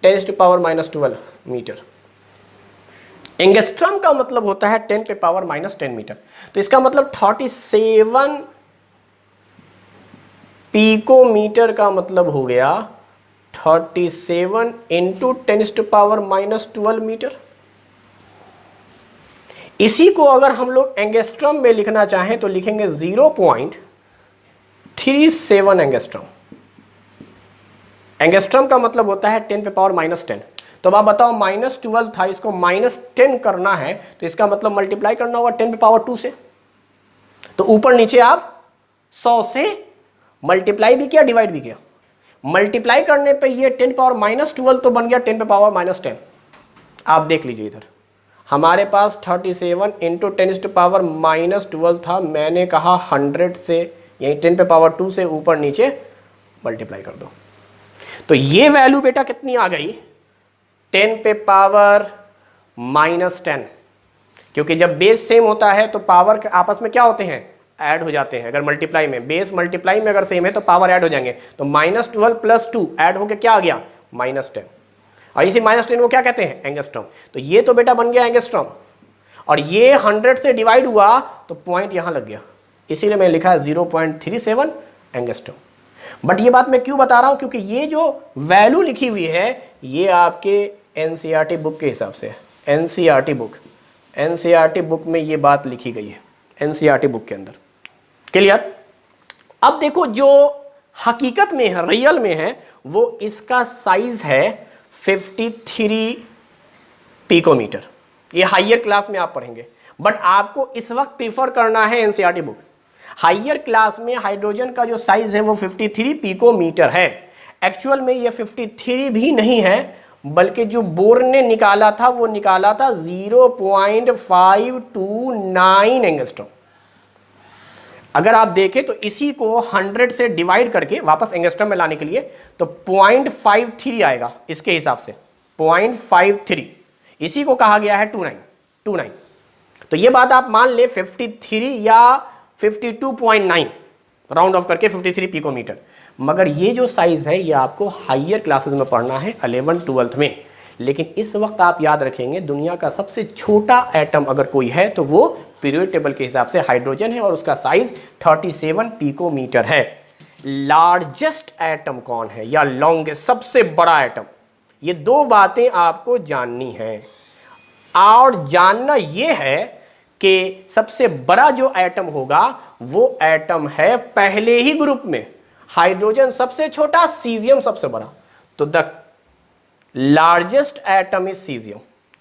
10⁻⁻12 मीटर। एंगस्ट्रम का मतलब होता है 10⁻⁻10 मीटर। तो इसका मतलब 37 पिकोमीटर का मतलब हो गया 37 इंटू 10⁻⁻12 मीटर। इसी को अगर हम लोग एंगस्ट्रम में लिखना चाहें तो लिखेंगे 0.37 एंगस्ट्रम। एंगस्ट्रम का मतलब होता है 10⁻⁻10। तो अब आप बताओ -12 था, इसको -10 करना है तो इसका मतलब मल्टीप्लाई करना होगा 10⁻2 से। तो ऊपर नीचे आप 100 से मल्टीप्लाई भी किया, डिवाइड भी किया। मल्टीप्लाई करने पे ये 10⁻−12 तो बन गया 10⁻10। आप देख लीजिए इधर हमारे पास 37 इंटू 10⁻−12 था, मैंने कहा 100 से, यही 10⁻2 से ऊपर नीचे मल्टीप्लाई कर दो। तो ये वैल्यू बेटा कितनी आ गई 10⁻−10, क्योंकि जब बेस सेम होता है तो पावर आपस में क्या होते हैं, ऐड हो जाते हैं। अगर मल्टीप्लाई में, बेस मल्टीप्लाई में अगर सेम है तो पावर ऐड हो जाएंगे। तो -12 + 2 ऐड होके क्या आ गया -10, और इसी -10 को क्या कहते हैं एंगस्ट्रॉम। तो ये तो बेटा बन गया एंगस्ट्रॉम, और ये 100 से डिवाइड हुआ तो पॉइंट यहां लग गया, इसीलिए मैं लिखा है 0.37 एंगस्ट्रॉम। बट ये बात मैं क्यों बता रहा हूं, क्योंकि ये जो वैल्यू लिखी हुई है ये आपके एनसीईआरटी बुक के हिसाब से है। एनसीईआरटी बुक में ये बात लिखी गई है, एनसीईआरटी बुक के अंदर। क्लियर। अब देखो जो हकीकत में है, रियल में है, वो इसका साइज है 53 पिकोमीटर। ये हायर क्लास में आप पढ़ेंगे, बट आपको इस वक्त प्रीफर करना है एनसीईआरटी बुक। हायर क्लास में हाइड्रोजन का जो साइज है वो 53 पिकोमीटर है। एक्चुअल में ये 53 भी नहीं है, बल्कि जो बोर ने निकाला था वो निकाला था 0.529 एंगस्ट्रॉम। अगर आप देखें तो इसी को 100 से डिवाइड करके वापस एंगस्ट्रॉम में लाने के लिए तो 0.53 आएगा इसके हिसाब से, 0.53। इसी को कहा गया है 29। तो ये बात आप मान ले 53 या 52.9 राउंड ऑफ करके 53 पिकोमीटर। मगर ये जो साइज है ये आपको हायर क्लासेस में पढ़ना है 11 12th में। लेकिन इस वक्त आप याद रखेंगे दुनिया का सबसे छोटा एटम अगर कोई है तो वो पीरियोडिक टेबल के हिसाब से हाइड्रोजन है और उसका साइज 37 पिकोमीटर है। लार्जेस्ट एटम कौन है या लॉन्गेस्ट सबसे बड़ा एटम, ये दो बातें आपको जाननी है। और जानना ये है कि सबसे बड़ा जो एटम होगा वो एटम है पहले ही ग्रुप में, हाइड्रोजन सबसे छोटा, सीजियम सबसे बड़ा। तो the largest atom is caesium,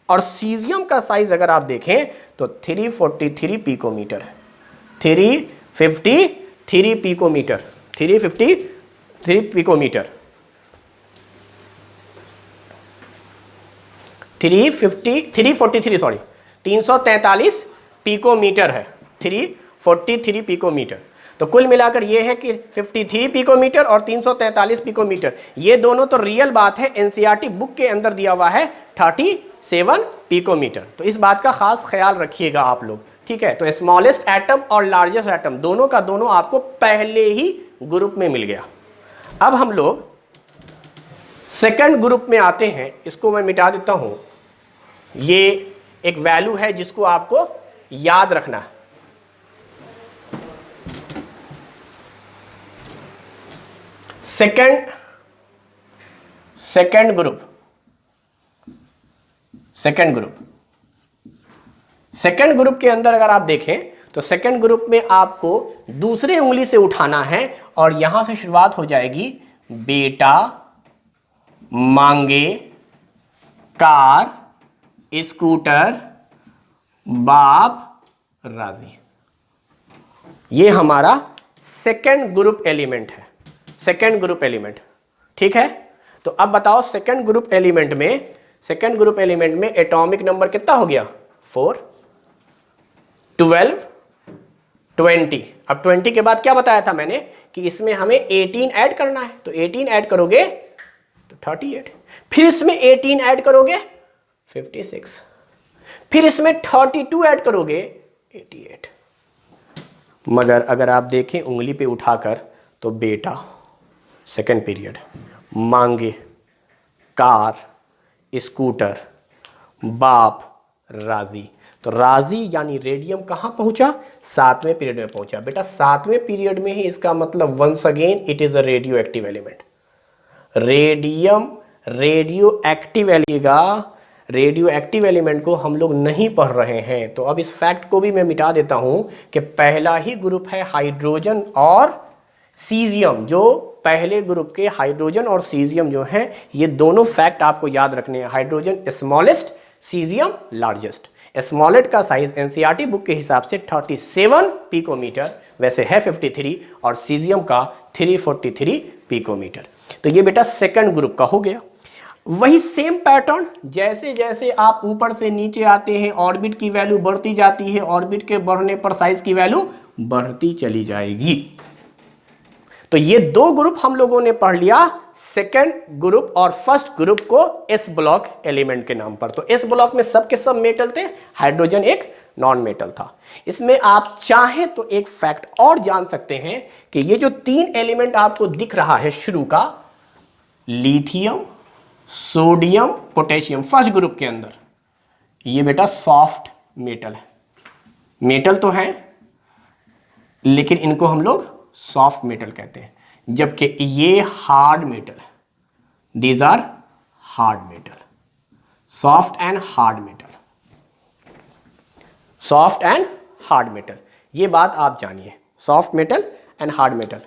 और सीजियम का साइज अगर आप देखें तो 343 पिकोमीटर है। 353 पिकोमीटर, 353 पिकोमीटर, 343 पिकोमीटर है, 343 पिकोमीटर। तो कुल मिलाकर ये है कि 53 पिकोमीटर और 343 पिकोमीटर, ये दोनों तो रियल बात है, एनसीईआरटी बुक के अंदर दिया हुआ है 37 पिकोमीटर। तो इस बात का खास ख्याल रखिएगा आप लोग, ठीक है। तो स्मॉलेस्ट एटम और लार्जेस्ट एटम दोनों का दोनों आपको पहले ही ग्रुप में मिल गया। अब हम लोग सेकंड ग्रुप में आते हैं, इसको मैं मिटा देता हूं। ये एक वैल्यू है जिसको आपको याद रखना है। सेकंड ग्रुप, सेकंड ग्रुप के अंदर अगर आप देखें तो सेकंड ग्रुप में आपको दूसरे उंगली से उठाना है और यहां से शुरुआत हो जाएगी बेटा, मांगे, कार, स्कूटर, बाप, राजी। ये हमारा सेकंड ग्रुप एलिमेंट है, सेकंड ग्रुप एलिमेंट, ठीक है। तो अब बताओ सेकंड ग्रुप एलिमेंट में एटॉमिक नंबर कितना हो गया? 4, 12, 20। अब 20 के बाद क्या बताया था मैंने कि इसमें हमें 18 ऐड करना है, तो 18 ऐड करोगे तो 38, फिर इसमें 18 ऐड करोगे 56, फिर इसमें 32 ऐड करोगे 88। मगर अगर आप देखें उंगली पे उठाकर तो बेटा सेकंड पीरियड, मांगे, कार, स्कूटर, बाप, राजी। तो राजी यानी रेडियम कहां पहुंचा? 7वें पीरियड में पहुंचा। बेटा 7वें पीरियड में ही, इसका मतलब once again it is a radioactive element. Radium radioactive radioactive element को हम लोग नहीं पढ़ रहे हैं। तो अब इस फैक्ट को भी मैं मिटा देता हूं कि पहला ही ग्रुप है हाइड्रोजन और सीजियम। जो पहले ग्रुप के हाइड्रोजन और सीजियम जो हैं, ये दोनों फैक्ट आपको याद रखने हैं। Hydrogen smallest, caesium largest. Smallest का साइज एनसीईआरटी बुक के हिसाब से 37 पिकोमीटर, वैसे है 53, और सीजियम का 343 पिकोमीटर। तो ये बेटा सेकंड ग्रुप का हो गया। वही सेम पैटर्न, जैसे जैसे आप ऊपर से नीचे आते हैं ऑर्बिट की वैल्यू बढ़ती जाती है, ऑर्बिट के बढ़ने पर साइज की वैल्यू बढ़ती चली जाएगी। तो ये दो ग्रुप हम लोगों ने पढ़ लिया, सेकंड ग्रुप और फर्स्ट ग्रुप को एस ब्लॉक एलिमेंट के नाम पर। तो एस ब्लॉक में सब के सब मेटल थे, हाइड्रोजन एक नॉन मेटल था। इसमें आप चाहे तो एक फैक्ट और जान सकते हैं कि ये जो 3 एलिमेंट आपको दिख रहा है शुरू का, lithium, sodium, potassium, first group के अंदर, ये बेटा सॉफ्ट मेटल है। मेटल तो है लेकिन इनको हम लोग सॉफ्ट मेटल कहते हैं, जबकि ये हार्ड मेटल है। These are hard metal, soft and hard metal, soft and hard metal. ये बात आप जानिए, soft metal and hard metal,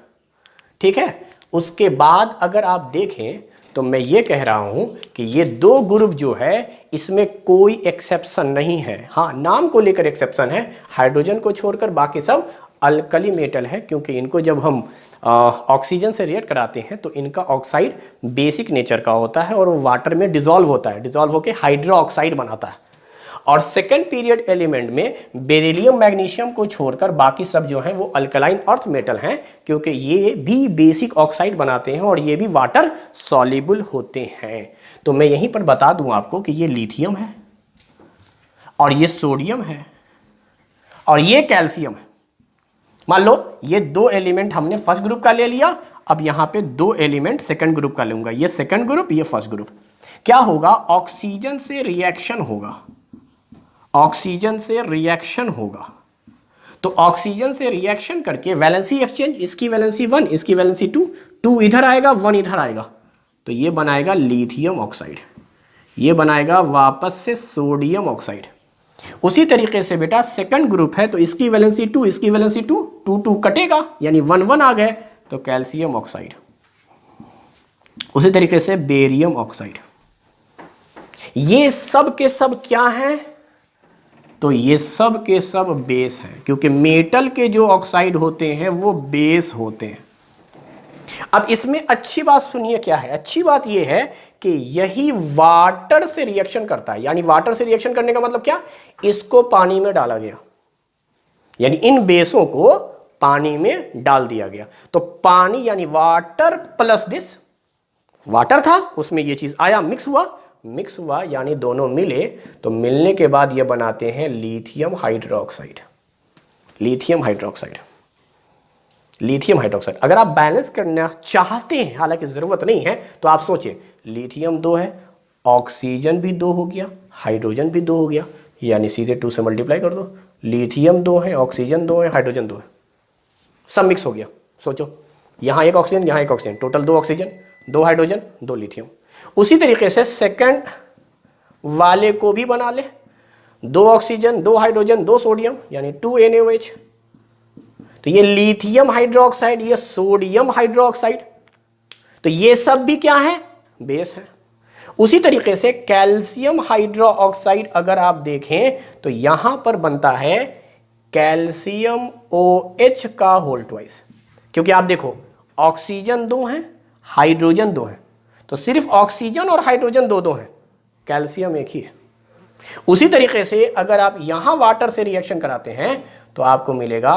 ठीक है। उसके बाद अगर आप देखें तो मैं ये कह रहा हूं कि ये दो ग्रुप जो है इसमें कोई एक्सेप्शन नहीं है। हाँ, नाम को लेकर एक्सेप्शन है, हाइड्रोजन को छोड़कर बाकी सब अल्कली मेटल है, क्योंकि इनको जब हम ऑक्सीजन से रिएक्ट कराते हैं तो इनका ऑक्साइड बेसिक नेचर का होता है और वो वाटर में डिसॉल्व होता है, डिसॉल्व होकर हाइड्रो ऑक्साइड बनाता है। और सेकेंड पीरियड एलिमेंट में बेरिलियम, मैग्नीशियम को छोड़कर बाकी सब जो है वो अल्कलाइन अर्थ मेटल हैं, क्योंकि ये भी बेसिक ऑक्साइड बनाते हैं और ये भी वाटर सॉल्युबल होते हैं। तो मैं यहीं पर बता दूं आपको कि ये लिथियम है और ये सोडियम है, और ये कैल्शियम है। मान लो ये दो एलिमेंट हमने फर्स्ट ग्रुप का ले लिया, अब यहां पे दो एलिमेंट सेकंड ग्रुप का लूंगा, ये सेकंड ग्रुप ये फर्स्ट ग्रुप। क्या होगा, ऑक्सीजन से रिएक्शन होगा, ऑक्सीजन से रिएक्शन होगा। तो ऑक्सीजन से रिएक्शन करके वैलेंसी एक्सचेंज, इसकी वैलेंसी 1 इसकी वैलेंसी 2, 2 इधर आएगा 1 इधर आएगा, तो ये बनाएगा लिथियम ऑक्साइड, ये बनाएगा वापस से सोडियम ऑक्साइड। उसी तरीके से बेटा सेकंड ग्रुप है तो इसकी वैलेंसी 2 इसकी वैलेंसी 2, 2 2 कटेगा यानी 1 1 आ गए तो कैल्शियम ऑक्साइड। उसी तरीके से बेरियम ऑक्साइड। ये सब के सब क्या हैं, तो ये सब के सब बेस हैं, क्योंकि मेटल के जो ऑक्साइड होते हैं वो बेस होते हैं। अब इसमें अच्छी बात सुनिए क्या है, अच्छी बात ये है कि यही वाटर से रिएक्शन करता है। यानी वाटर से रिएक्शन करने का मतलब क्या, इसको पानी में डाला गया, यानी इन बेसों को पानी में डाल दिया गया, तो पानी यानी वाटर प्लस दिस, वाटर था उसमें ये चीज आया, मिक्स हुआ यानी दोनों मिले, तो मिलने के बाद ये बनाते हैं lithium hydroxide. Lithium hydroxide, lithium hydroxide. अगर आप बैलेंस करना चाहते हैं, हालांकि जरूरत नहीं है, तो आप सोचिए लिथियम 2 है, ऑक्सीजन भी 2 हो गया, हाइड्रोजन भी 2 हो गया, यानी सीधे 2 से मल्टीप्लाई कर दो, लिथियम 2 है, ऑक्सीजन 2 है, हाइड्रोजन 2 है, सब मिक्स हो गया। सोचो यहां एक ऑक्सीजन यहां एक oxygen, total 2 oxygen 2 hydrogen 2 lithium. उसी तरीके से सेकंड वाले को भी बना ले, 2 ऑक्सीजन 2 हाइड्रोजन 2 सोडियम यानी 2 NaOH, तो ये लिथियम हाइड्रोक्साइड ये सोडियम हाइड्रोक्साइड, तो ये सब भी क्या है, बेस है। उसी तरीके से कैल्शियम हाइड्रोक्साइड अगर आप देखें तो यहां पर बनता है कैल्शियम OH का होल ट्वाइस, क्योंकि आप देखो ऑक्सीजन 2 है, हाइड्रोजन 2 है, तो सिर्फ ऑक्सीजन और हाइड्रोजन 2 है, कैल्शियम एक ही है। उसी तरीके से अगर आप यहां वाटर से रिएक्शन कराते हैं तो आपको मिलेगा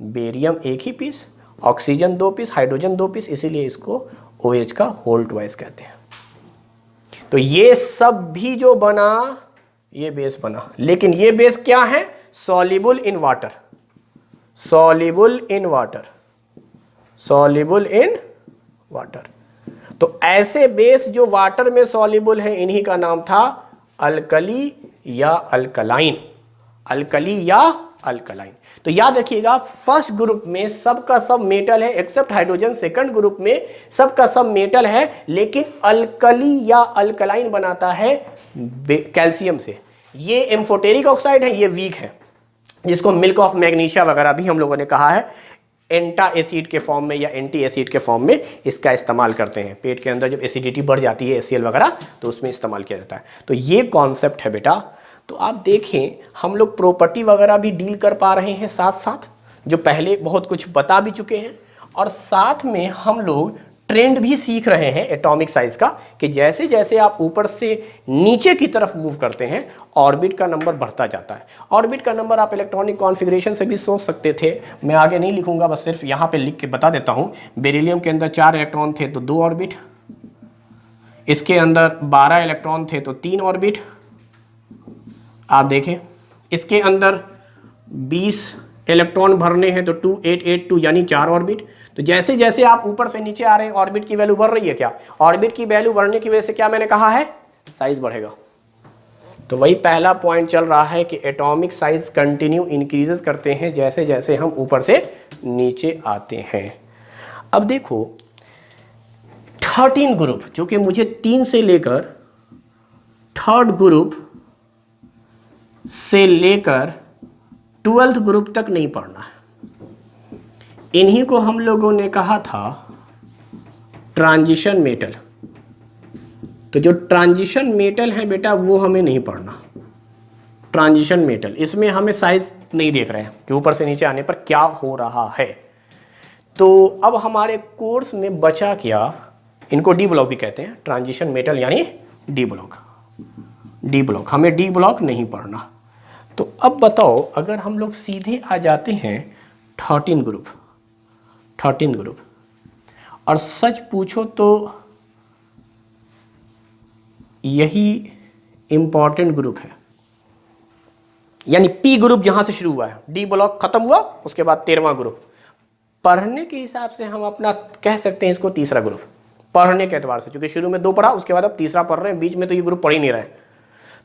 बेरियम एक ही piece, oxygen 2 piece, hydrogen 2 piece, इसीलिए इसको OH का होल ट्वाइस कहते हैं। तो ये सब भी जो बना ये बेस बना, लेकिन ये बेस क्या है, soluble in water, soluble in water, soluble in water. तो ऐसे बेस जो वाटर में सॉल्युबल है इन्हीं का नाम था अल्कली या अल्कलाइन, अल्कली या अल्कलाइन। तो याद रखिएगा फर्स्ट ग्रुप में सबका सब मेटल है एक्सेप्ट हाइड्रोजन, सेकंड ग्रुप में सबका सब मेटल है, लेकिन अल्कली या अल्कलाइन बनाता है कैल्शियम से। ये एम्फोटेरिक ऑक्साइड है, ये वीक है, जिसको मिल्क ऑफ मैग्नीशिया वगैरह भी हम लोगों ने कहा है, एंटा एसिड के फॉर्म में या एंटी एसिड के फॉर्म में इसका इस्तेमाल करते हैं। पेट के अंदर जब एसिडिटी बढ़ जाती है HCl वगैरह तो उसमें इस्तेमाल किया जाता है। तो ये कॉन्सेप्ट है बेटा। तो आप देखें हम लोग प्रॉपर्टी वगैरह भी डील कर पा रहे हैं साथ साथ, जो पहले बहुत कुछ बता भी चुके हैं, और साथ में हम लोग ट्रेंड भी सीख रहे हैं एटॉमिक साइज का, कि जैसे जैसे आप ऊपर से नीचे की तरफ मूव करते हैं ऑर्बिट का नंबर बढ़ता जाता है। ऑर्बिट का नंबर आप इलेक्ट्रॉनिक कॉन्फ़िगरेशन से भी सोच सकते थे, मैं आगे नहीं लिखूंगा, बस सिर्फ यहाँ पे लिख के बता देता हूँ। बेरिलियम के अंदर 4 इलेक्ट्रॉन थे तो 2 ऑर्बिट, इसके अंदर 12 इलेक्ट्रॉन थे तो 3 ऑर्बिट, आप देखें इसके अंदर 20 इलेक्ट्रॉन भरने हैं तो 2882 यानी 4 ऑर्बिट। तो जैसे जैसे आप ऊपर से नीचे आ रहे हैं ऑर्बिट की वैल्यू बढ़ रही है। क्या ऑर्बिट की वैल्यू बढ़ने की वजह से क्या मैंने कहा है, साइज बढ़ेगा। तो वही पहला पॉइंट चल रहा है कि एटॉमिक साइज कंटिन्यू इंक्रीजेस करते हैं जैसे जैसे हम ऊपर से नीचे आते हैं। अब देखो 13 ग्रुप, जो कि मुझे 3 से लेकर 3rd ग्रुप से लेकर 12th ग्रुप तक नहीं पढ़ना है। इन्हीं को हम लोगों ने कहा था ट्रांजिशन मेटल। तो जो ट्रांजिशन मेटल है बेटा वो हमें नहीं पढ़ना। ट्रांजिशन मेटल इसमें हमें साइज नहीं देख रहे हैं कि ऊपर से नीचे आने पर क्या हो रहा है। तो अब हमारे कोर्स में बचा क्या, इनको डी ब्लॉक भी कहते हैं, ट्रांजिशन मेटल यानी डी ब्लॉक। डी ब्लॉक हमें डी ब्लॉक नहीं पढ़ना। तो अब बताओ अगर हम लोग सीधे आ जाते हैं 13 ग्रुप, 13 ग्रुप, और सच पूछो तो यही इंपॉर्टेंट ग्रुप है। यानी पी ग्रुप जहां से शुरू हुआ है, डी ब्लॉक खत्म हुआ, उसके बाद 13वां ग्रुप। पढ़ने के हिसाब से हम अपना कह सकते हैं इसको तीसरा ग्रुप, पढ़ने के एतबार से, क्योंकि शुरू में 2 पढ़ा, उसके बाद अब तीसरा पढ़ रहे हैं, बीच में तो ये ग्रुप पढ़ ही नहीं रहे।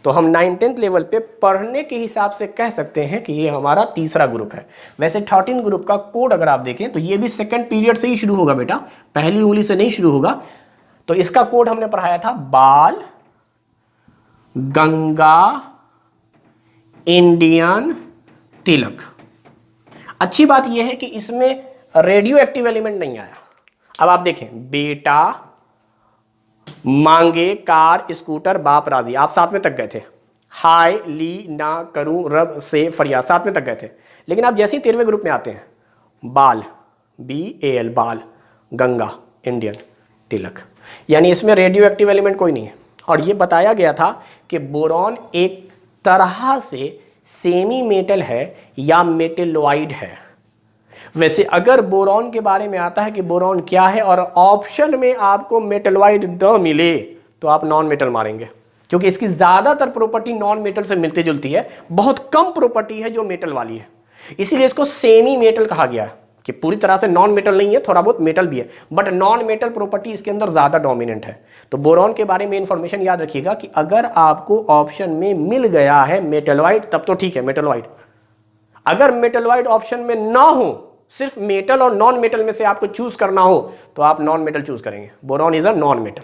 तो हम 9th-10th लेवल पे पढ़ने के हिसाब से कह सकते हैं कि ये हमारा तीसरा ग्रुप है। वैसे 13 ग्रुप का कोड अगर आप देखें तो ये भी सेकंड पीरियड से ही शुरू होगा बेटा, पहली उंगली से नहीं शुरू होगा। तो इसका कोड हमने पढ़ाया था बाल गंगा इंडियन तिलक। अच्छी बात यह है कि इसमें रेडियो एक्टिव एलिमेंट नहीं आया। अब आप देखें, बेटा मांगे कार स्कूटर बाप राजी, आप 7वें तक गए थे। हाय ली ना करूं रब से फरियाद, 7वें तक गए थे। लेकिन आप जैसे ही 13वें ग्रुप में आते हैं, बाल BAL बाल गंगा इंडियन तिलक, यानी इसमें रेडियो एक्टिव एलिमेंट कोई नहीं है। और ये बताया गया था कि बोरॉन एक तरह से सेमी मेटल है या मेटेलॉइड है। वैसे अगर बोरॉन के बारे में आता है कि बोरॉन क्या है और ऑप्शन में आपको मेटलॉइड न मिले तो आप नॉन मेटल मारेंगे, क्योंकि इसकी ज्यादातर प्रॉपर्टी नॉन मेटल से मिलती जुलती है, बहुत कम प्रॉपर्टी है जो मेटल वाली है। इसीलिए इसको सेमी मेटल कहा गया है कि पूरी तरह से नॉन मेटल नहीं है, थोड़ा बहुत मेटल भी है, बट नॉन मेटल प्रॉपर्टी इसके अंदर ज्यादा डोमिनेंट है। तो बोरॉन के बारे में इंफॉर्मेशन याद रखिएगा कि अगर आपको ऑप्शन में मिल गया है मेटलॉइड तब तो ठीक है, मेटलॉइड। अगर मेटलॉइड ऑप्शन में ना हो, सिर्फ मेटल और नॉन मेटल में से आपको चूज करना हो, तो आप नॉन मेटल चूज करेंगे। Boron is a non metal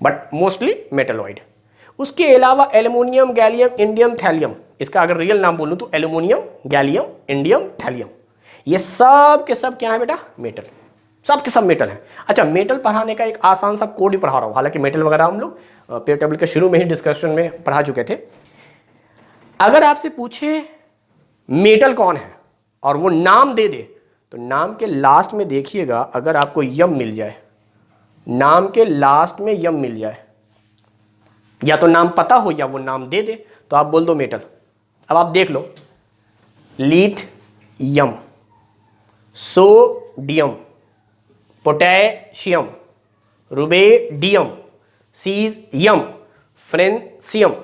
but mostly metalloid. उसके अलावा एल्युमिनियम, गैलियम, इंडियम, थैलियम, इसका अगर रियल नाम बोलूं तो एल्युमिनियम, गैलियम, इंडियम, थैलियम, ये सब के सब क्या है बेटा? मेटल, सब के सब मेटल है। अच्छा, मेटल पढ़ाने का एक आसान सा कोड ही पढ़ा रहा हूं, हालांकि मेटल वगैरह हम लोग पीरियड टेबल के शुरू में ही डिस्कशन में पढ़ा चुके थे। अगर आपसे पूछे मेटल कौन है और वो नाम दे दे, तो नाम के लास्ट में देखिएगा, अगर आपको यम मिल जाए, नाम के लास्ट में यम मिल जाए, या तो नाम पता हो या वो नाम दे दे, तो आप बोल दो मेटल। अब आप देख लो, lithium, sodium, potassium, rubidium, caesium, francium,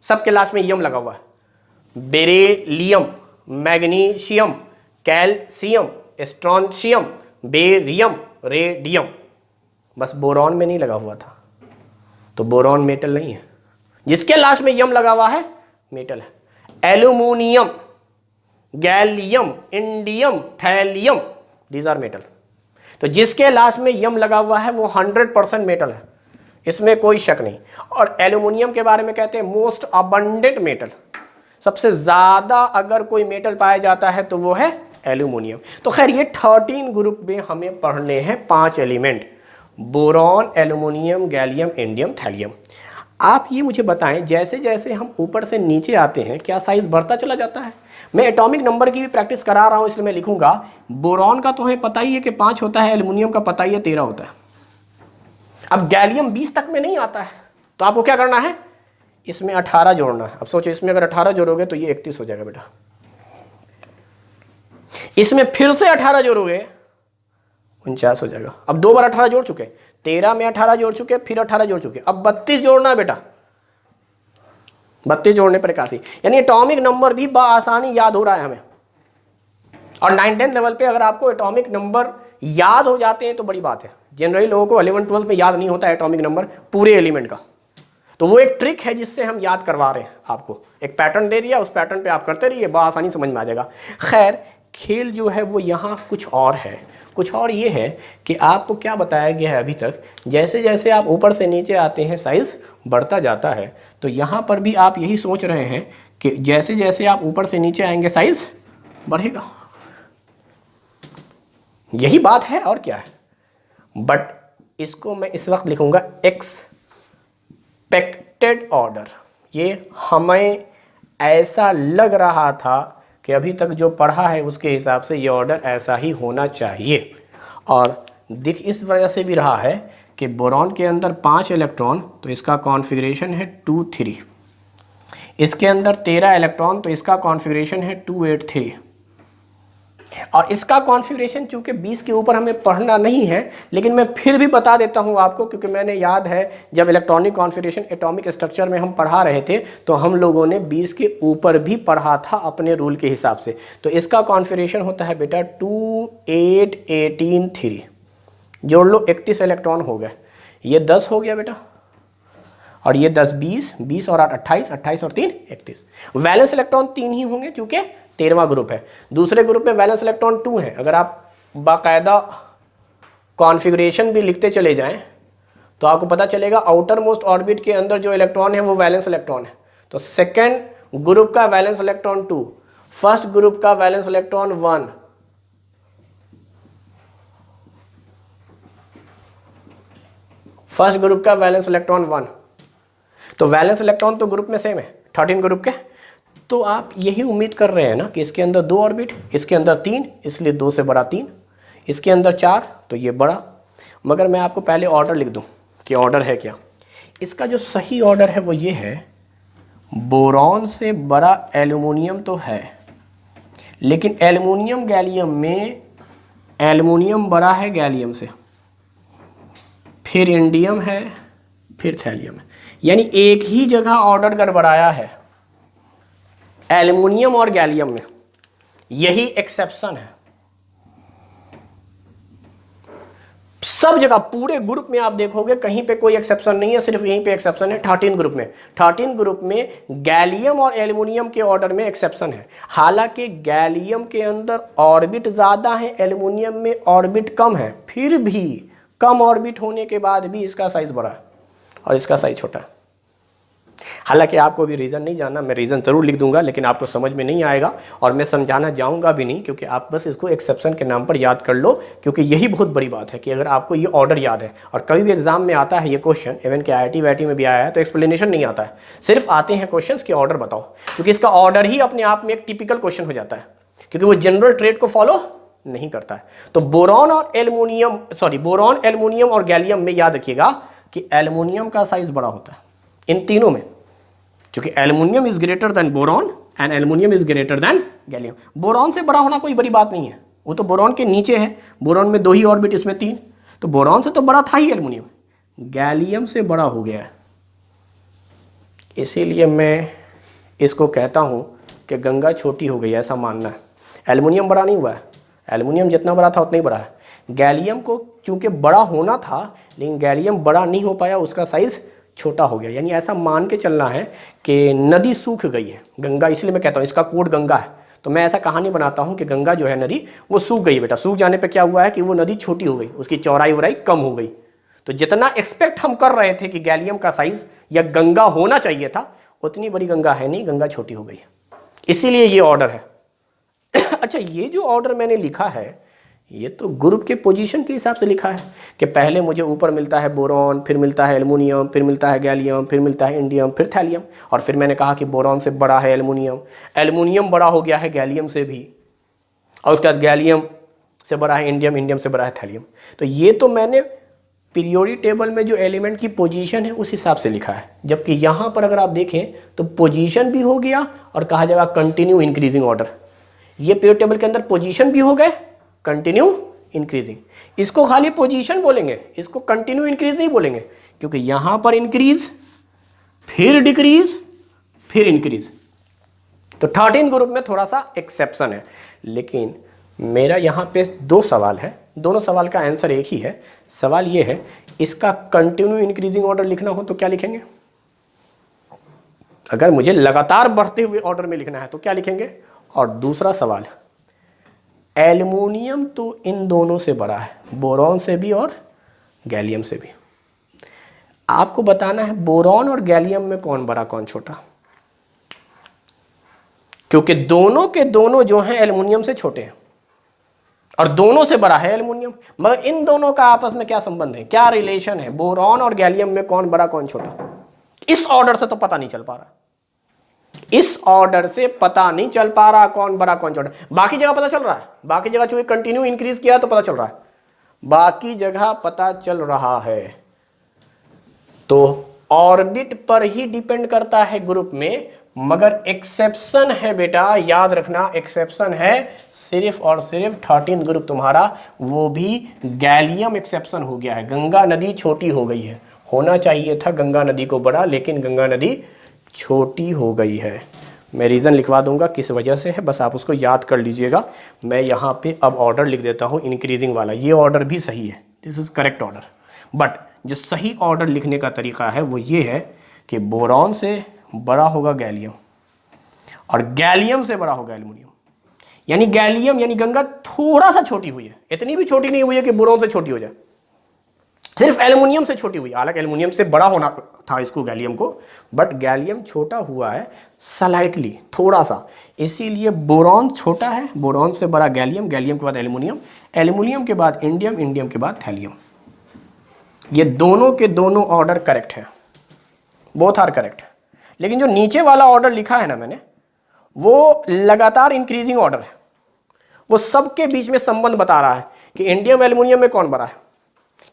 सबके लास्ट में यम लगा हुआ है। Beryllium, magnesium, calcium, strontium, barium, radium, बस बोरॉन में नहीं लगा हुआ था, तो बोरॉन मेटल नहीं है। जिसके लास्ट में यम लगा हुआ है मेटल है। Aluminium, gallium, indium, thallium, these are metal. तो जिसके लास्ट में यम लगा हुआ है वो 100% मेटल है, इसमें कोई शक नहीं। और एल्युमिनियम के बारे में कहते हैं मोस्ट अबंडेंट मेटल, सबसे ज्यादा अगर कोई मेटल पाया जाता है तो वो है एल्युमिनियम। तो खैर ये 13 ग्रुप में हमें पढ़ने हैं 5 element, boron, aluminium, gallium, indium, thallium. आप ये मुझे बताएं, जैसे जैसे हम ऊपर से नीचे आते हैं क्या साइज बढ़ता चला जाता है? मैं एटॉमिक नंबर की भी प्रैक्टिस करा रहा हूं, इसलिए मैं लिखूंगा बोरॉन का तो हमें पता ही है कि 5 होता है, एल्युमिनियम का पता ही है 13 होता है। अब गैलियम 20 तक में नहीं आता है, तो आपको क्या करना है? इसमें 18 जोड़ना है। अब सोचो, इसमें अगर 18 जोड़ोगे तो ये 31 हो जाएगा बेटा। इसमें फिर से 18 जोड़ोगे 49 हो जाएगा। अब 2 बार 18 जोड़ चुके, 13 में 18 जोड़ चुके, फिर 18 जोड़ चुके, अब 32 जोड़ना है बेटा। 32 जोड़ने पर 81, यानी एटॉमिक नंबर भी बआसानी याद हो रहा है हमें। और 9th-10th लेवल पे अगर आपको एटॉमिक नंबर याद हो जाते हैं तो बड़ी बात है। जनरली लोगों को 11th-12th में याद नहीं होता एटॉमिक नंबर पूरे एलिमेंट का, तो वो एक ट्रिक है जिससे हम याद करवा रहे हैं आपको। एक पैटर्न दे दिया, उस पैटर्न पे आप करते रहिए, बआसानी समझ में आ जाएगा। खैर, खेल जो है वो यहाँ कुछ और है। कुछ और ये है कि आपको क्या बताया गया है अभी तक, जैसे जैसे आप ऊपर से नीचे आते हैं साइज बढ़ता जाता है। तो यहाँ पर भी आप यही सोच रहे हैं कि जैसे जैसे आप ऊपर से नीचे आएंगे साइज बढ़ेगा, यही बात है और क्या है। बट इसको मैं इस वक्त लिखूंगा एक्सपेक्टेड ऑर्डर। ये हमें ऐसा लग रहा था कि अभी तक जो पढ़ा है उसके हिसाब से ये ऑर्डर ऐसा ही होना चाहिए। और दिख इस वजह से भी रहा है कि बोरॉन के अंदर 5 इलेक्ट्रॉन, तो इसका कॉन्फ़िगरेशन है 2 3। इसके अंदर 13 इलेक्ट्रॉन, तो इसका कॉन्फ़िगरेशन है 2 8 3। और इसका कॉन्फ़िगरेशन चूंकि 20 के ऊपर हमें पढ़ना नहीं है, लेकिन मैं फिर भी बता देता हूं आपको, क्योंकि मैंने याद है जब इलेक्ट्रॉनिक कॉन्फ़िगरेशन एटॉमिक स्ट्रक्चर में हम पढ़ा रहे थे तो हम लोगों ने 20 के ऊपर भी पढ़ा था अपने रूल के हिसाब से। तो इसका कॉन्फ़िगरेशन होता है बेटा 2 8 18 3, जोड़ लो 31 इलेक्ट्रॉन हो गए, ये 10 हो गया बेटा, और ये 10 20, 20 और 8 28, 28 और 3 31। वैलेंस इलेक्ट्रॉन 3 ही होंगे चूंकि 13वां ग्रुप है। दूसरे ग्रुप में वैलेंस इलेक्ट्रॉन 2 है। अगर आप बाकायदा कॉन्फ़िगरेशन भी लिखते चले जाएं तो आपको पता चलेगा आउटर मोस्ट ऑर्बिट के अंदर जो इलेक्ट्रॉन है वो वैलेंस इलेक्ट्रॉन है। तो सेकेंड ग्रुप का वैलेंस इलेक्ट्रॉन 2, फर्स्ट ग्रुप का वैलेंस इलेक्ट्रॉन 1, फर्स्ट ग्रुप का वैलेंस इलेक्ट्रॉन 1। तो वैलेंस इलेक्ट्रॉन तो ग्रुप में सेम है 13 ग्रुप के। तो आप यही उम्मीद कर रहे हैं ना कि इसके अंदर 2 ऑर्बिट, इसके अंदर 3, इसलिए 2 से बड़ा 3, इसके अंदर 4 तो ये बड़ा। मगर मैं आपको पहले ऑर्डर लिख दूं कि ऑर्डर है क्या। इसका जो सही ऑर्डर है वो ये है, बोरॉन से बड़ा एल्युमिनियम तो है, लेकिन एल्युमिनियम गैलियम में एल्युमिनियम बड़ा है गैलियम से, फिर इंडियम है, फिर थैलियम है। यानी एक ही जगह ऑर्डर गड़बड़ाया है एल्युमिनियम और गैलियम में, यही एक्सेप्शन है। सब जगह पूरे ग्रुप में आप देखोगे कहीं पे कोई एक्सेप्शन नहीं है, सिर्फ यहीं पे एक्सेप्शन है 13 ग्रुप में। 13 ग्रुप में गैलियम और एल्युमिनियम के ऑर्डर में एक्सेप्शन है। हालांकि गैलियम के अंदर ऑर्बिट ज्यादा है, एल्युमिनियम में ऑर्बिट कम है, फिर भी कम ऑर्बिट होने के बाद भी इसका साइज बड़ा है और इसका साइज छोटा है। हालांकि आपको भी रीज़न नहीं जानना, मैं रीज़न ज़रूर लिख दूंगा, लेकिन आपको समझ में नहीं आएगा और मैं समझाना जाऊंगा भी नहीं, क्योंकि आप बस इसको एक्सेप्शन के नाम पर याद कर लो। क्योंकि यही बहुत बड़ी बात है कि अगर आपको ये ऑर्डर याद है, और कभी भी एग्जाम में आता है ये क्वेश्चन, इवन कि IIT वाईटी में भी आया है, तो एक्सप्लेनेशन नहीं आता है, सिर्फ आते हैं क्वेश्चन के ऑर्डर बताओ, क्योंकि इसका ऑर्डर ही अपने आप में एक टिपिकल क्वेश्चन हो जाता है, क्योंकि वो जनरल ट्रेड को फॉलो नहीं करता है। तो बोरॉन और एल्युमिनियम, बोरॉन, एल्युमिनियम और गैलियम में याद रखिएगा कि एल्युमिनियम का साइज बड़ा होता है इन तीनों में, क्योंकि aluminium is greater than boron and aluminium is greater than gallium. Boron से बड़ा होना कोई बड़ी बात नहीं है, वो तो बोरॉन के नीचे है, बोरॉन में 2 ही ऑर्बिट, इसमें 3, तो बोरॉन से तो बड़ा था ही एल्युमिनियम, गैलियम से बड़ा हो गया है। इसीलिए मैं इसको कहता हूं कि गंगा छोटी हो गई है, ऐसा मानना है। एल्युमिनियम बड़ा नहीं हुआ है, एल्युमिनियम जितना बड़ा था उतना ही बड़ा है। गैलियम को चूंकि बड़ा होना था, लेकिन गैलियम बड़ा नहीं हो पाया, उसका साइज छोटा हो गया। यानी ऐसा मान के चलना है कि नदी सूख गई है, गंगा, इसलिए मैं कहता हूँ इसका कोड गंगा है। तो मैं ऐसा कहानी बनाता हूँ कि गंगा जो है नदी वो सूख गई बेटा, सूख जाने पे क्या हुआ है कि वो नदी छोटी हो गई, उसकी चौड़ाई वराई कम हो गई। तो जितना एक्सपेक्ट हम कर रहे थे कि गैलियम का साइज या गंगा होना चाहिए था, उतनी बड़ी गंगा है नहीं, गंगा छोटी हो गई, इसीलिए ये ऑर्डर है। अच्छा, ये जो ऑर्डर मैंने लिखा है ये तो ग्रुप के पोजीशन के हिसाब से लिखा है कि पहले मुझे ऊपर मिलता है बोरॉन, फिर मिलता है एल्युमिनियम, फिर मिलता है गैलियम, फिर मिलता है इंडियम, फिर थैलियम, और फिर मैंने कहा कि बोरॉन से बड़ा है एल्युमिनियम, एल्युमिनियम बड़ा हो गया है गैलियम से भी, और उसके बाद गैलियम से बड़ा है इंडियम, इंडियम से बड़ा है थैलियम। तो ये तो मैंने पीरियोडिक टेबल में जो एलिमेंट की पोजीशन है उस हिसाब से लिखा है, जबकि यहाँ पर अगर आप देखें तो पोजीशन भी हो गया और कहा जाएगा कंटिन्यू इंक्रीजिंग ऑर्डर। ये पीरियोडिक टेबल के अंदर पोजीशन भी हो गए, कंटिन्यू इंक्रीजिंग। इसको खाली पोजीशन बोलेंगे, इसको कंटिन्यू इंक्रीज नहीं बोलेंगे, क्योंकि यहां पर इंक्रीज, फिर डिक्रीज, फिर इंक्रीज। तो 13 ग्रुप में थोड़ा सा एक्सेप्शन है। लेकिन मेरा यहां पे 2 सवाल है, दोनों सवाल का आंसर एक ही है। सवाल ये है, इसका कंटिन्यू इंक्रीजिंग ऑर्डर लिखना हो तो क्या लिखेंगे? अगर मुझे लगातार बढ़ते हुए ऑर्डर में लिखना है तो क्या लिखेंगे? और दूसरा सवाल, एल्युमिनियम तो इन दोनों से बड़ा है, बोरॉन से भी और गैलियम से भी। आपको बताना है बोरॉन और गैलियम में कौन बड़ा कौन छोटा, क्योंकि दोनों के दोनों जो हैं एल्युमिनियम से छोटे हैं और दोनों से बड़ा है एल्युमिनियम। मगर इन दोनों का आपस में क्या संबंध है, क्या रिलेशन है? बोरॉन और गैलियम में कौन बड़ा कौन छोटा, इस ऑर्डर से तो पता नहीं चल पा रहा, इस ऑर्डर से पता नहीं चल पा रहा कौन बड़ा कौन छोटा। बाकी जगह पता चल रहा है, बाकी जगह चूंकि कंटिन्यू इंक्रीज किया तो पता चल रहा है, बाकी जगह पता चल रहा है। तो ऑर्बिट पर ही डिपेंड करता है ग्रुप में मगर एक्सेप्शन है बेटा, याद रखना एक्सेप्शन है सिर्फ और सिर्फ 13 ग्रुप तुम्हारा, वो भी गैलियम एक्सेप्शन हो गया है। गंगा नदी छोटी हो गई है, होना चाहिए था गंगा नदी को बड़ा, लेकिन गंगा नदी छोटी हो गई है। मैं रीज़न लिखवा दूंगा किस वजह से है, बस आप उसको याद कर लीजिएगा। मैं यहाँ पे अब ऑर्डर लिख देता हूँ इंक्रीजिंग वाला, ये ऑर्डर भी सही है, this is correct order. But जो सही ऑर्डर लिखने का तरीका है वो ये है कि बोरॉन से बड़ा होगा गैलियम और गैलियम से बड़ा होगा एल्युमिनियम। यानी गैलियम यानी गंगा थोड़ा सा छोटी हुई है, इतनी भी छोटी नहीं हुई है कि बोरॉन से छोटी हो जाए, सिर्फ एल्युमिनियम से छोटी हुई। हालांकि एल्युमिनियम से बड़ा होना था इसको, गैलियम को, बट गैलियम छोटा हुआ है स्लाइटली, थोड़ा सा, इसीलिए बोरॉन छोटा है, बोरॉन से बड़ा गैलियम, गैलियम के बाद एल्युमिनियम, एल्युमिनियम के बाद इंडियम, इंडियम के बाद थैलियम। ये दोनों के दोनों ऑर्डर करेक्ट है, बोथ आर करेक्ट। लेकिन जो नीचे वाला ऑर्डर लिखा है ना मैंने, वो लगातार इंक्रीजिंग ऑर्डर है, वो सबके बीच में संबंध बता रहा है कि इंडियम एल्युमिनियम में कौन बड़ा है।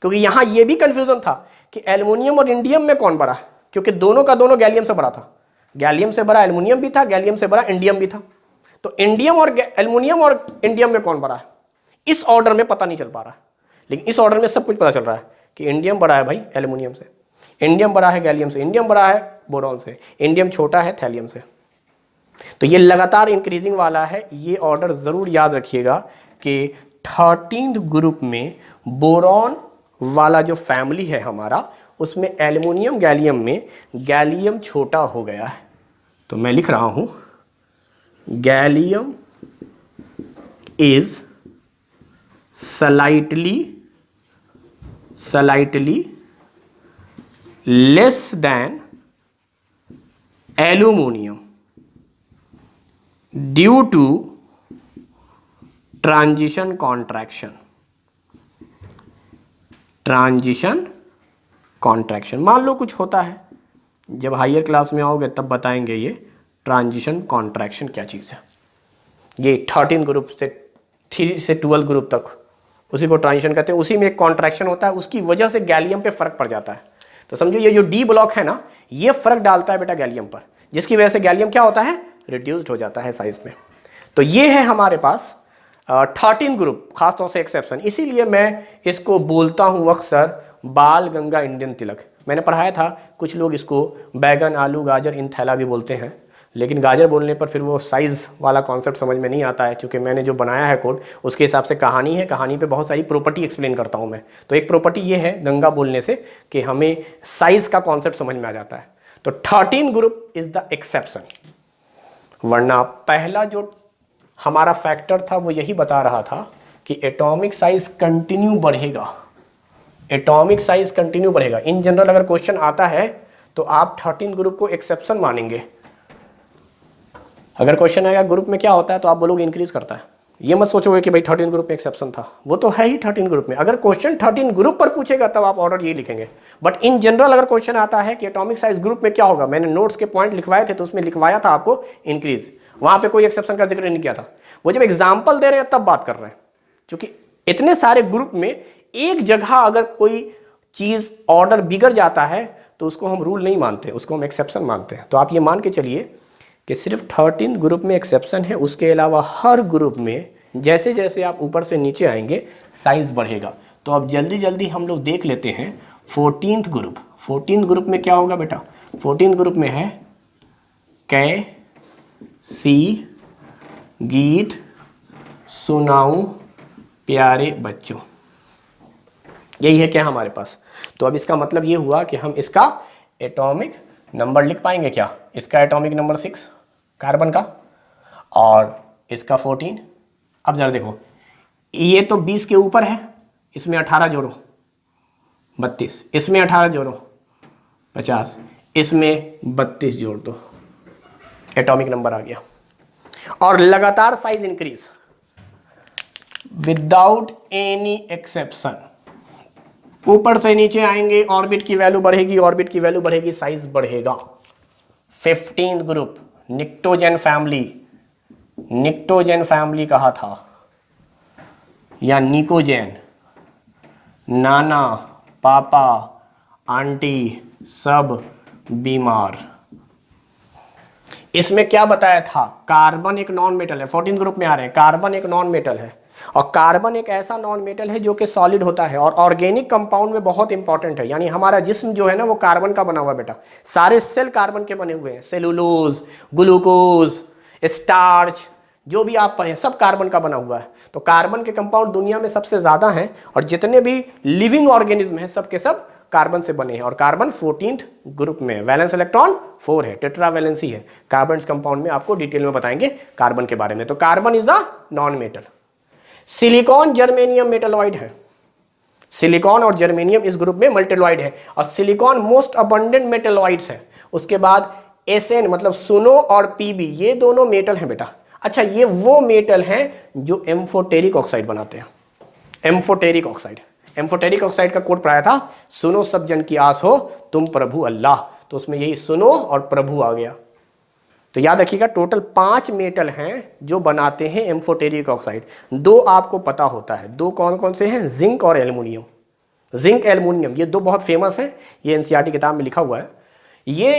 क्योंकि यहां यह भी कंफ्यूजन था कि एल्युमिनियम और इंडियम में कौन बड़ा है, क्योंकि दोनों का दोनों गैलियम से बड़ा था, गैलियम से बड़ा एल्युमिनियम भी था, गैलियम से बड़ा इंडियम भी था। तो इंडियम और एल्युमिनियम और इंडियम में कौन बड़ा है, इस ऑर्डर में पता नहीं चल पा रहा है। लेकिन इस ऑर्डर में सब कुछ पता चल रहा है कि इंडियम बड़ा है भाई एल्युमिनियम से, इंडियम बड़ा है गैलियम से, इंडियम बड़ा है बोरॉन से, इंडियम छोटा है थैलियम से। तो ये लगातार इंक्रीजिंग वाला है, ये ऑर्डर जरूर याद रखिएगा कि 13th ग्रुप में बोरॉन वाला जो फैमिली है हमारा, उसमें एल्युमिनियम गैलियम में गैलियम छोटा हो गया है। तो मैं लिख रहा हूं gallium is slightly less than aluminum due to transition contraction। मान लो कुछ होता है, जब हायर क्लास में आओगे तब बताएंगे ये ट्रांजिशन कॉन्ट्रैक्शन क्या चीज़ है। ये 13 ग्रुप से 3 से 12 ग्रुप तक उसी को ट्रांजिशन कहते हैं, उसी में एक कॉन्ट्रैक्शन होता है, उसकी वजह से गैलियम पे फर्क पड़ जाता है। तो समझो ये जो डी ब्लॉक है ना, ये फर्क डालता है बेटा गैलियम पर, जिसकी वजह से गैलियम क्या होता है, रिड्यूस्ड हो जाता है साइज में। तो ये है हमारे पास 13 ग्रुप, खासतौर से एक्सेप्शन। इसीलिए मैं इसको बोलता हूँ अक्सर बाल गंगा इंडियन तिलक। मैंने पढ़ाया था, कुछ लोग इसको बैगन आलू गाजर इन थैला भी बोलते हैं, लेकिन गाजर बोलने पर फिर वो साइज़ वाला कॉन्सेप्ट समझ में नहीं आता है, क्योंकि मैंने जो बनाया है कोड उसके हिसाब से कहानी है, कहानी पे बहुत सारी प्रॉपर्टी एक्सप्लेन करता हूँ मैं। तो एक प्रॉपर्टी ये है गंगा बोलने से कि हमें साइज़ का कॉन्सेप्ट समझ में आ जाता है। तो 13 ग्रुप इज द एक्सेप्शन, वरना पहला जो हमारा फैक्टर था वो यही बता रहा था कि एटॉमिक साइज कंटिन्यू बढ़ेगा, एटॉमिक साइज कंटिन्यू बढ़ेगा। इन जनरल अगर क्वेश्चन आता है तो आप 13 ग्रुप को एक्सेप्शन मानेंगे। अगर क्वेश्चन आएगा ग्रुप में क्या होता है तो आप बोलोगे इंक्रीज करता है। ये मत सोचोगे कि भाई 13 ग्रुप में एक्सेप्शन था, वो तो है ही 13 ग्रुप में। अगर क्वेश्चन 13 ग्रुप पर पूछेगा तब आप ऑर्डर ये लिखेंगे। बट इन जनरल अगर क्वेश्चन आता है कि एटॉमिक साइज ग्रुप में क्या होगा, मैंने नोट्स के पॉइंट लिखवाए थे तो उसमें लिखवाया था आपको इंक्रीज, वहां पे कोई एक्सेप्शन का जिक्र नहीं किया था। वो जब एग्जाम्पल दे रहे हैं तब बात कर रहे हैं, क्योंकि इतने सारे ग्रुप में एक जगह अगर कोई चीज ऑर्डर बिगड़ जाता है तो उसको हम रूल नहीं मानते, उसको हम एक्सेप्शन मानते हैं। तो आप ये मान के चलिए कि सिर्फ 13 ग्रुप में एक्सेप्शन है, उसके अलावा हर ग्रुप में जैसे जैसे आप ऊपर से नीचे आएंगे साइज बढ़ेगा। तो अब जल्दी जल्दी हम लोग देख लेते हैं 14th ग्रुप। 14 ग्रुप में क्या होगा बेटा, 14 ग्रुप में है कै सी गीत सुनाऊं प्यारे बच्चों, यही है क्या हमारे पास। तो अब इसका मतलब ये हुआ कि हम इसका एटॉमिक नंबर लिख पाएंगे क्या, इसका एटॉमिक नंबर 6 कार्बन का और इसका 14। अब जरा देखो, ये तो 20 के ऊपर है, इसमें 18 जोड़ो 32, इसमें 18 जोड़ो 50, इसमें 32 जोड़ दो, एटॉमिक नंबर आ गया। और लगातार size increase without any exception, ऊपर से नीचे आएंगे ऑर्बिट की वैल्यू बढ़ेगी, ऑर्बिट की वैल्यू बढ़ेगी, साइज बढ़ेगा। 15th ग्रुप निक्टोजेन फैमिली, निक्टोजेन फैमिली कहा था या निकोजेन, नाना पापा आंटी सब बीमार। इसमें क्या बताया था, कार्बन एक नॉन मेटल है, 14 ग्रुप में आ रहे हैं, कार्बन एक नॉन मेटल है और कार्बन एक ऐसा नॉन मेटल है जो कि सॉलिड होता है और ऑर्गेनिक कंपाउंड में बहुत इंपॉर्टेंट है। यानी हमारा जिस्म जो है ना वो कार्बन का बना हुआ है बेटा, सारे सेल कार्बन के बने हुए हैं, सेलुलोज, ग्लूकोज, स्टार्च, जो भी आप पढ़ें सब कार्बन का बना हुआ है। तो कार्बन के कंपाउंड दुनिया में सबसे ज्यादा हैं और जितने भी लिविंग ऑर्गेनिज्म हैं सब के सब कार्बन से बने हैं और कार्बन 14th ग्रुप में, वैलेंस इलेक्ट्रॉन 4 है, टेट्रावैलेंसी है। कार्बन कंपाउंड में आपको डिटेल में बताएंगे कार्बन के बारे में। तो carbon is the non metal. Silicon germanium metalloid है, सिलिकॉन और जर्मेनियम इस ग्रुप में मेटलॉइड है और सिलिकॉन मोस्ट अबंडेंट मेटलॉइड्स है। उसके बाद एसएन मतलब सुनो और पीबी, ये दोनों मेटल हैं बेटा। अच्छा, ये वो मेटल हैं जो एम्फोटेरिक ऑक्साइड बनाते हैं, एम्फोटेरिक ऑक्साइड। एम्फोटेरिक ऑक्साइड का कोड पढ़ाया था, सुनो सब जन की आस हो तुम प्रभु अल्लाह, तो उसमें यही सुनो और प्रभु आ गया। तो याद रखिएगा टोटल 5 मेटल हैं जो बनाते हैं एम्फोटेरिक ऑक्साइड। 2 आपको पता होता है, 2 कौन कौन से हैं, जिंक और एल्युमिनियम। जिंक एल्युमिनियम ये 2 बहुत फेमस हैं, ये एनसीईआरटी किताब में लिखा हुआ है। ये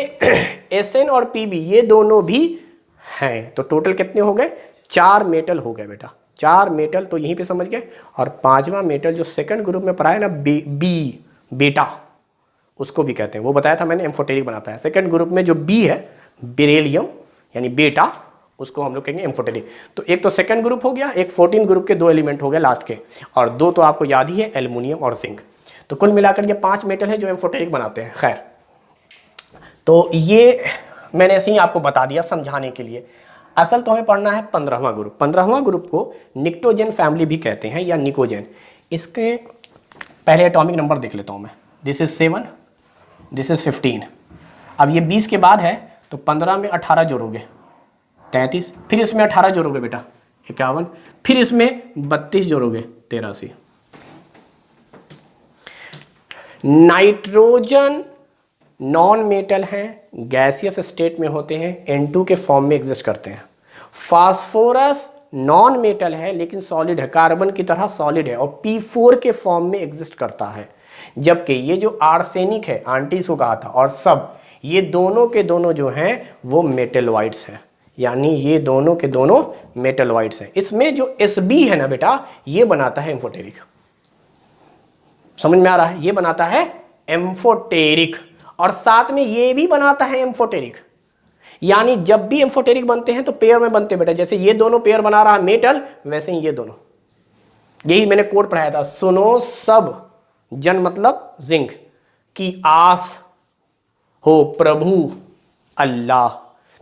एसएन और पीबी ये दोनों भी हैं। तो टोटल कितने हो गए, 4 मेटल हो गए बेटा, 4 मेटल तो यहीं पे समझ गए। और 5वां मेटल जो सेकंड ग्रुप में पढ़ा है ना, बी बेटा, उसको भी कहते हैं, वो बताया था मैंने, एम्फोटेरिक बनाता है। सेकंड ग्रुप में जो बी है, बेरिलियम यानी बेटा, उसको हम लोग कहेंगे एम्फोटेरिक। तो एक तो सेकंड ग्रुप हो गया, एक 14 ग्रुप के 2 एलिमेंट हो गए लास्ट के, और 2 तो आपको याद ही है, एल्युमिनियम और जिंक। तो कुल मिलाकर ये 5 मेटल है जो एम्फोटेरिक बनाते हैं। खैर, तो ये मैंने ऐसे ही आपको बता दिया समझाने के लिए। असल तो हमें पढ़ना है 15वां ग्रुप। 15वां ग्रुप को निक्टोजेन फैमिली भी कहते हैं या निकोजेन। इसके पहले एटॉमिक नंबर देख लेता हूं मैं। This is 7, this is 15। अब ये 20 के बाद है तो 15 में 18 जोड़ोगे 33, फिर इसमें 18 जोड़ोगे बेटा 51, फिर इसमें 32 जोड़ोगे 83। नाइट्रोजन नॉन मेटल हैं, गैसियस स्टेट में होते हैं, N2 के फॉर्म में एग्जिस्ट करते हैं। फास्फोरस नॉन मेटल है लेकिन सॉलिड है, कार्बन की तरह सॉलिड है और P4 के फॉर्म में एग्जिस्ट करता है। जबकि ये जो आर्सेनिक है, आंटीज को कहा था, और सब ये दोनों के दोनों जो हैं वो मेटलॉइड्स हैं, यानी ये दोनों के दोनों मेटलॉइड्स हैं। इसमें जो Sb है ना बेटा, ये बनाता है एम्फोटेरिक। समझ में आ रहा है, ये बनाता है एम्फोटेरिक और साथ में ये भी बनाता है एम्फोटेरिक। यानी जब भी एम्फोटेरिक बनते हैं तो पेयर में बनते बेटा, जैसे ये दोनों पेयर बना रहा है मेटल, वैसे ही ये दोनों। यही मैंने कोड पढ़ाया था, सुनो सब जन मतलब जिंक की आस हो प्रभु अल्लाह।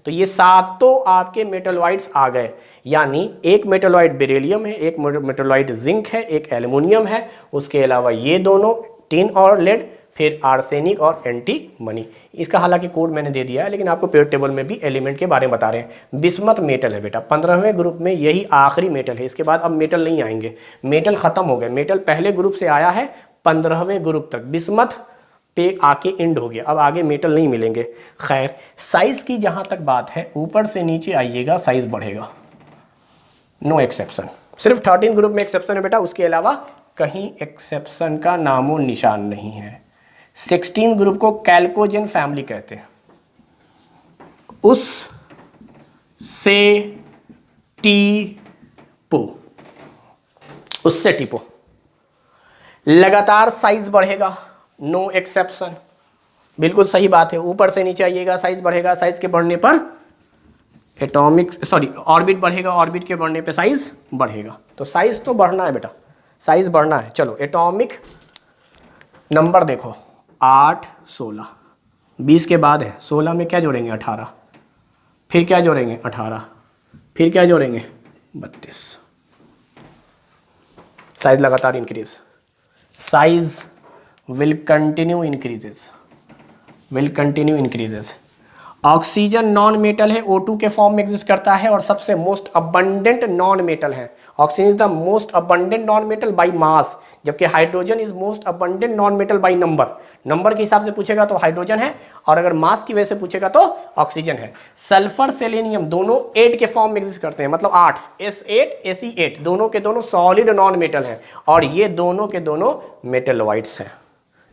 तो ये 7 तो आपके मेटलॉइड्स आ गए, यानी एक मेटलॉइड बेरिलियम है, एक मेटलॉइड जिंक है, एक एल्युमिनियम है, उसके अलावा ये दोनों टिन और लेड, फिर आर्सेनिक और एंटीमनी। इसका हालांकि कोड मैंने दे दिया है, लेकिन आपको पीरियड टेबल में भी एलिमेंट के बारे में बता रहे हैं। बिस्मथ मेटल है बेटा, 15वें ग्रुप में यही आखिरी मेटल है, इसके बाद अब मेटल नहीं आएंगे, मेटल खत्म हो गए। मेटल पहले ग्रुप से आया है 15वें ग्रुप तक, बिस्मथ पे आके एंड हो गया, अब आगे मेटल नहीं मिलेंगे। खैर, साइज की जहां तक बात है, ऊपर से नीचे आइएगा साइज बढ़ेगा, नो एक्सेप्शन। सिर्फ 13 ग्रुप में एक्सेप्शन है बेटा, उसके अलावा कहीं एक्सेप्शन का नामो निशान नहीं है। 16 ग्रुप को कैल्कोजेन फैमिली कहते हैं। उस से टीपो, उससे टीपो, लगातार साइज बढ़ेगा, नो एक्सेप्शन, बिल्कुल सही बात है। ऊपर से नीचे आइएगा साइज बढ़ेगा, साइज के बढ़ने पर ऑर्बिट बढ़ेगा, ऑर्बिट के बढ़ने पे साइज बढ़ेगा। तो साइज तो बढ़ना है बेटा, साइज बढ़ना है। चलो एटॉमिक नंबर देखो, 8, 16, 20 के बाद है, 16 में क्या जोड़ेंगे 18, फिर क्या जोड़ेंगे 18, फिर क्या जोड़ेंगे 32। साइज लगातार increase, size will continue increases। Oxygen non metal है, O2 के फॉर्म में एग्जिस्ट करता है और सबसे मोस्ट अबंडेंट नॉन मेटल है। Oxygen is the most abundant non metal by mass, जबकि hydrogen is most abundant non metal by number. Number के हिसाब से पूछेगा तो हाइड्रोजन है, और अगर मास की वजह से पूछेगा तो ऑक्सीजन है। सल्फर सेलेनियम दोनों 8 के फॉर्म में एग्जिस्ट करते हैं, मतलब 8, S8 Ase8, दोनों के दोनों सॉलिड नॉन मेटल हैं और ये दोनों के दोनों मेटलॉइड्स हैं,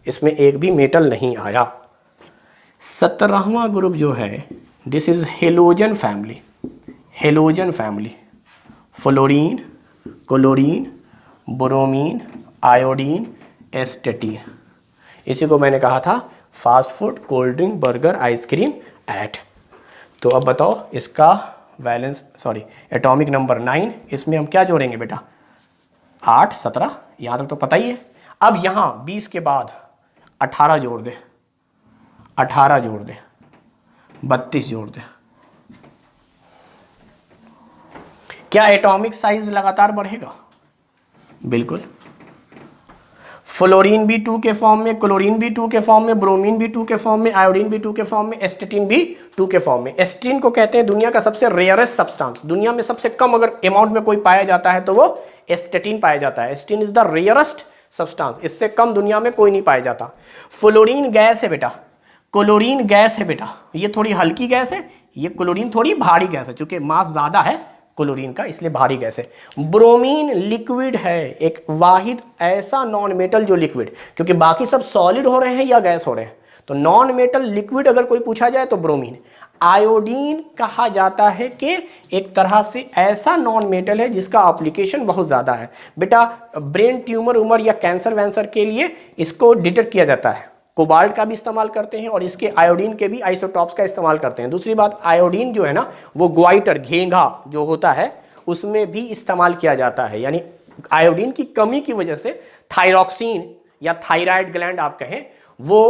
इसमें एक भी मेटल नहीं आया। 17वां ग्रुप जो है this is halogen family, halogen family, fluorine, chlorine, bromine, iodine, astatine. इसी को मैंने कहा था fast food, cold drink, burger, ice cream, at. तो अब बताओ इसका वैलेंस एटॉमिक नंबर 9, इसमें हम क्या जोड़ेंगे बेटा? 8, 17, यहाँ तक तो पता ही है। अब यहाँ 20 के बाद 18 जोड़ दे, 18 जोड़ दे, 32 जोड़ दे। क्या एटॉमिक साइज लगातार बढ़ेगा? बिल्कुल। फ्लोरीन भी 2 के फॉर्म में, क्लोरीन भी 2 के फॉर्म में, ब्रोमीन भी 2 के फॉर्म में, आयोडीन भी 2 के फॉर्म में, एस्टेटीन भी 2 के फॉर्म में। एस्टेटीन को कहते हैं दुनिया का सबसे रेयरेस्ट सब्सटेंस। दुनिया में सबसे कम अगर अमाउंट में कोई पाया जाता है तो वो एस्टेटीन पाया जाता है। एस्टेटीन इज द रेयरेस्ट सब्सटेंस, इससे कम दुनिया में कोई नहीं पाया जाता। फ्लोरीन गैस है बेटा, क्लोरीन गैस है बेटा, ये थोड़ी हल्की गैस है, ये क्लोरीन थोड़ी भारी गैस है, चूंकि मास ज्यादा है क्लोरीन का इसलिए भारी गैस है। ब्रोमीन लिक्विड है, एक वाहिद ऐसा नॉन मेटल जो लिक्विड, क्योंकि बाकी सब सॉलिड हो रहे हैं या गैस हो रहे हैं, तो नॉन मेटल लिक्विड अगर कोई पूछा जाए तो ब्रोमीन। आयोडीन कहा जाता है कि एक तरह से ऐसा नॉन मेटल है जिसका एप्लीकेशन बहुत ज़्यादा है बेटा। ब्रेन ट्यूमर उमर या कैंसर वैंसर के लिए इसको डिटेक्ट किया जाता है। कोबाल्ट का भी इस्तेमाल करते हैं और इसके आयोडीन के भी आइसोटॉप्स का इस्तेमाल करते हैं। दूसरी बात, आयोडीन जो है ना वो ग्वाइटर, घेंघा जो होता है उसमें भी इस्तेमाल किया जाता है। यानी आयोडीन की कमी की वजह से थायरॉक्सिन या थायराइड ग्लैंड आप कहें वो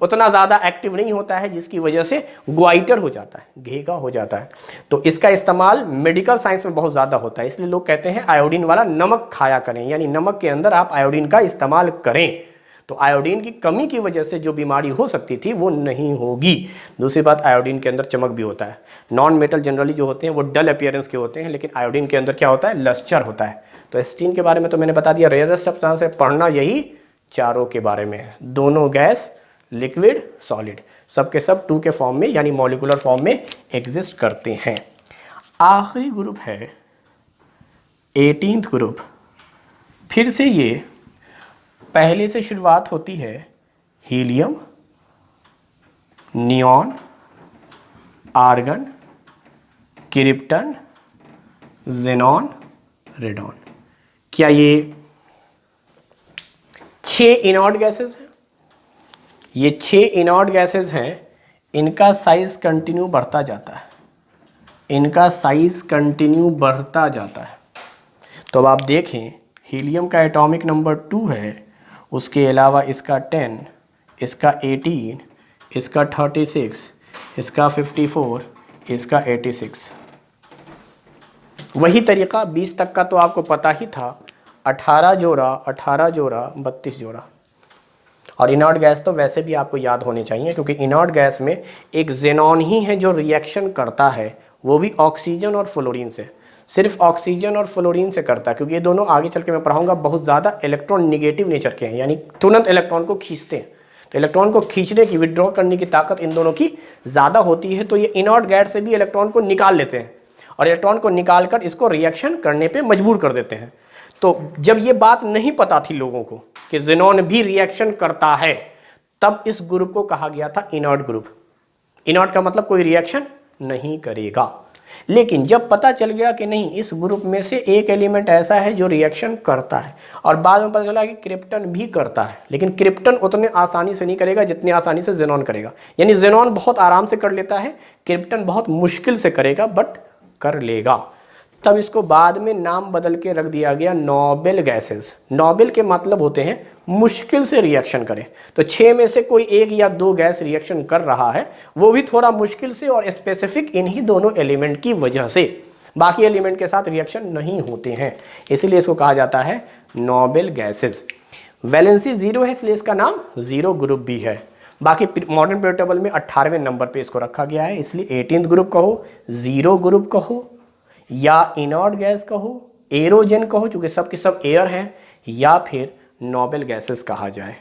उतना ज़्यादा एक्टिव नहीं होता है, जिसकी वजह से ग्वाइटर हो जाता है, घेंघा हो जाता है। तो इसका इस्तेमाल मेडिकल साइंस में बहुत ज़्यादा होता है, इसलिए लोग कहते हैं आयोडीन वाला नमक खाया करें, यानी नमक के अंदर आप आयोडीन का इस्तेमाल करें तो आयोडीन की कमी की वजह से जो बीमारी हो सकती थी वो नहीं होगी। दूसरी बात, आयोडीन के अंदर चमक भी होता है। नॉन मेटल जनरली जो होते हैं वो डल अपीयरेंस के होते हैं, लेकिन आयोडीन के अंदर क्या होता है? लस्टर होता है। तो एस्टीन के बारे में तो मैंने बता दिया, रेयरेस्ट सब्सटेंस है, पढ़ना यही चारों के बारे में है। दोनों गैस, लिक्विड, सॉलिड, सब के सब 2 के फॉर्म में यानी मॉलिक्यूलर फॉर्म में एग्जिस्ट करते हैं। आखिरी ग्रुप है 18th ग्रुप। फिर से ये पहले से शुरुआत होती है helium, neon, argon, krypton, xenon, radon. क्या ये 6 इनॉर्ड गैसेस हैं? ये 6 इनॉर्ड गैसेस हैं। इनका साइज कंटिन्यू बढ़ता जाता है, इनका साइज कंटिन्यू बढ़ता जाता है। तो अब आप देखें, हीलियम का एटॉमिक नंबर 2 है, उसके अलावा इसका 10, इसका 18, इसका 36, इसका 54, इसका 86। वही तरीका 20 तक का तो आपको पता ही था, 18 जोड़ा, 18 जोड़ा, 32 जोड़ा। और इनॉर्ड गैस तो वैसे भी आपको याद होने चाहिए, क्योंकि इनॉर्ड गैस में एक जेनॉन ही है जो रिएक्शन करता है, वो भी ऑक्सीजन और फ्लोरीन से, सिर्फ ऑक्सीजन और फ्लोरीन से करता है, क्योंकि ये दोनों आगे चल के मैं पढ़ाऊंगा बहुत ज़्यादा इलेक्ट्रॉन निगेटिव नेचर के हैं, यानी तुरंत इलेक्ट्रॉन को खींचते हैं। तो इलेक्ट्रॉन को खींचने की, विड्रॉ करने की ताकत इन दोनों की ज़्यादा होती है। तो ये इनॉर्ड गैस से भी इलेक्ट्रॉन को निकाल लेते हैं और इलेक्ट्रॉन को निकाल कर इसको रिएक्शन करने पर मजबूर कर देते हैं। तो जब ये बात नहीं पता थी लोगों को कि जेनॉन भी रिएक्शन करता है, तब इस ग्रुप को कहा गया था इनॉर्ड ग्रुप। इनॉर्ड का मतलब कोई रिएक्शन नहीं करेगा। लेकिन जब पता चल गया कि नहीं, इस ग्रुप में से एक एलिमेंट ऐसा है जो रिएक्शन करता है, और बाद में पता चला कि क्रिप्टन भी करता है, लेकिन क्रिप्टन उतने आसानी से नहीं करेगा जितनी आसानी से जेनॉन करेगा। यानी जेनॉन बहुत आराम से कर लेता है, क्रिप्टन बहुत मुश्किल से करेगा, बट कर लेगा। तब इसको बाद में नाम बदल के रख दिया गया नोबेल गैसेस। नोबेल के मतलब होते हैं मुश्किल से रिएक्शन करें। तो 6 में से कोई 1 या 2 गैस रिएक्शन कर रहा है, वो भी थोड़ा मुश्किल से और स्पेसिफिक इन्हीं दोनों एलिमेंट की वजह से, बाकी एलिमेंट के साथ रिएक्शन नहीं होते हैं, इसलिए इसको कहा जाता है नोबेल गैसेस। वैलेंसी 0 है, इसलिए इसका नाम 0 ग्रुप भी है। बाकी मॉडर्न पीरियड टेबल में 18वें नंबर पे इसको रखा गया है, इसलिए 18th ग्रुप कहो, 0 ग्रुप कहो, या इनॉर्ड गैस कहो, एरोजन कहो चूंकि सब के सब एयर हैं, या फिर नोबेल गैसेस कहा जाए।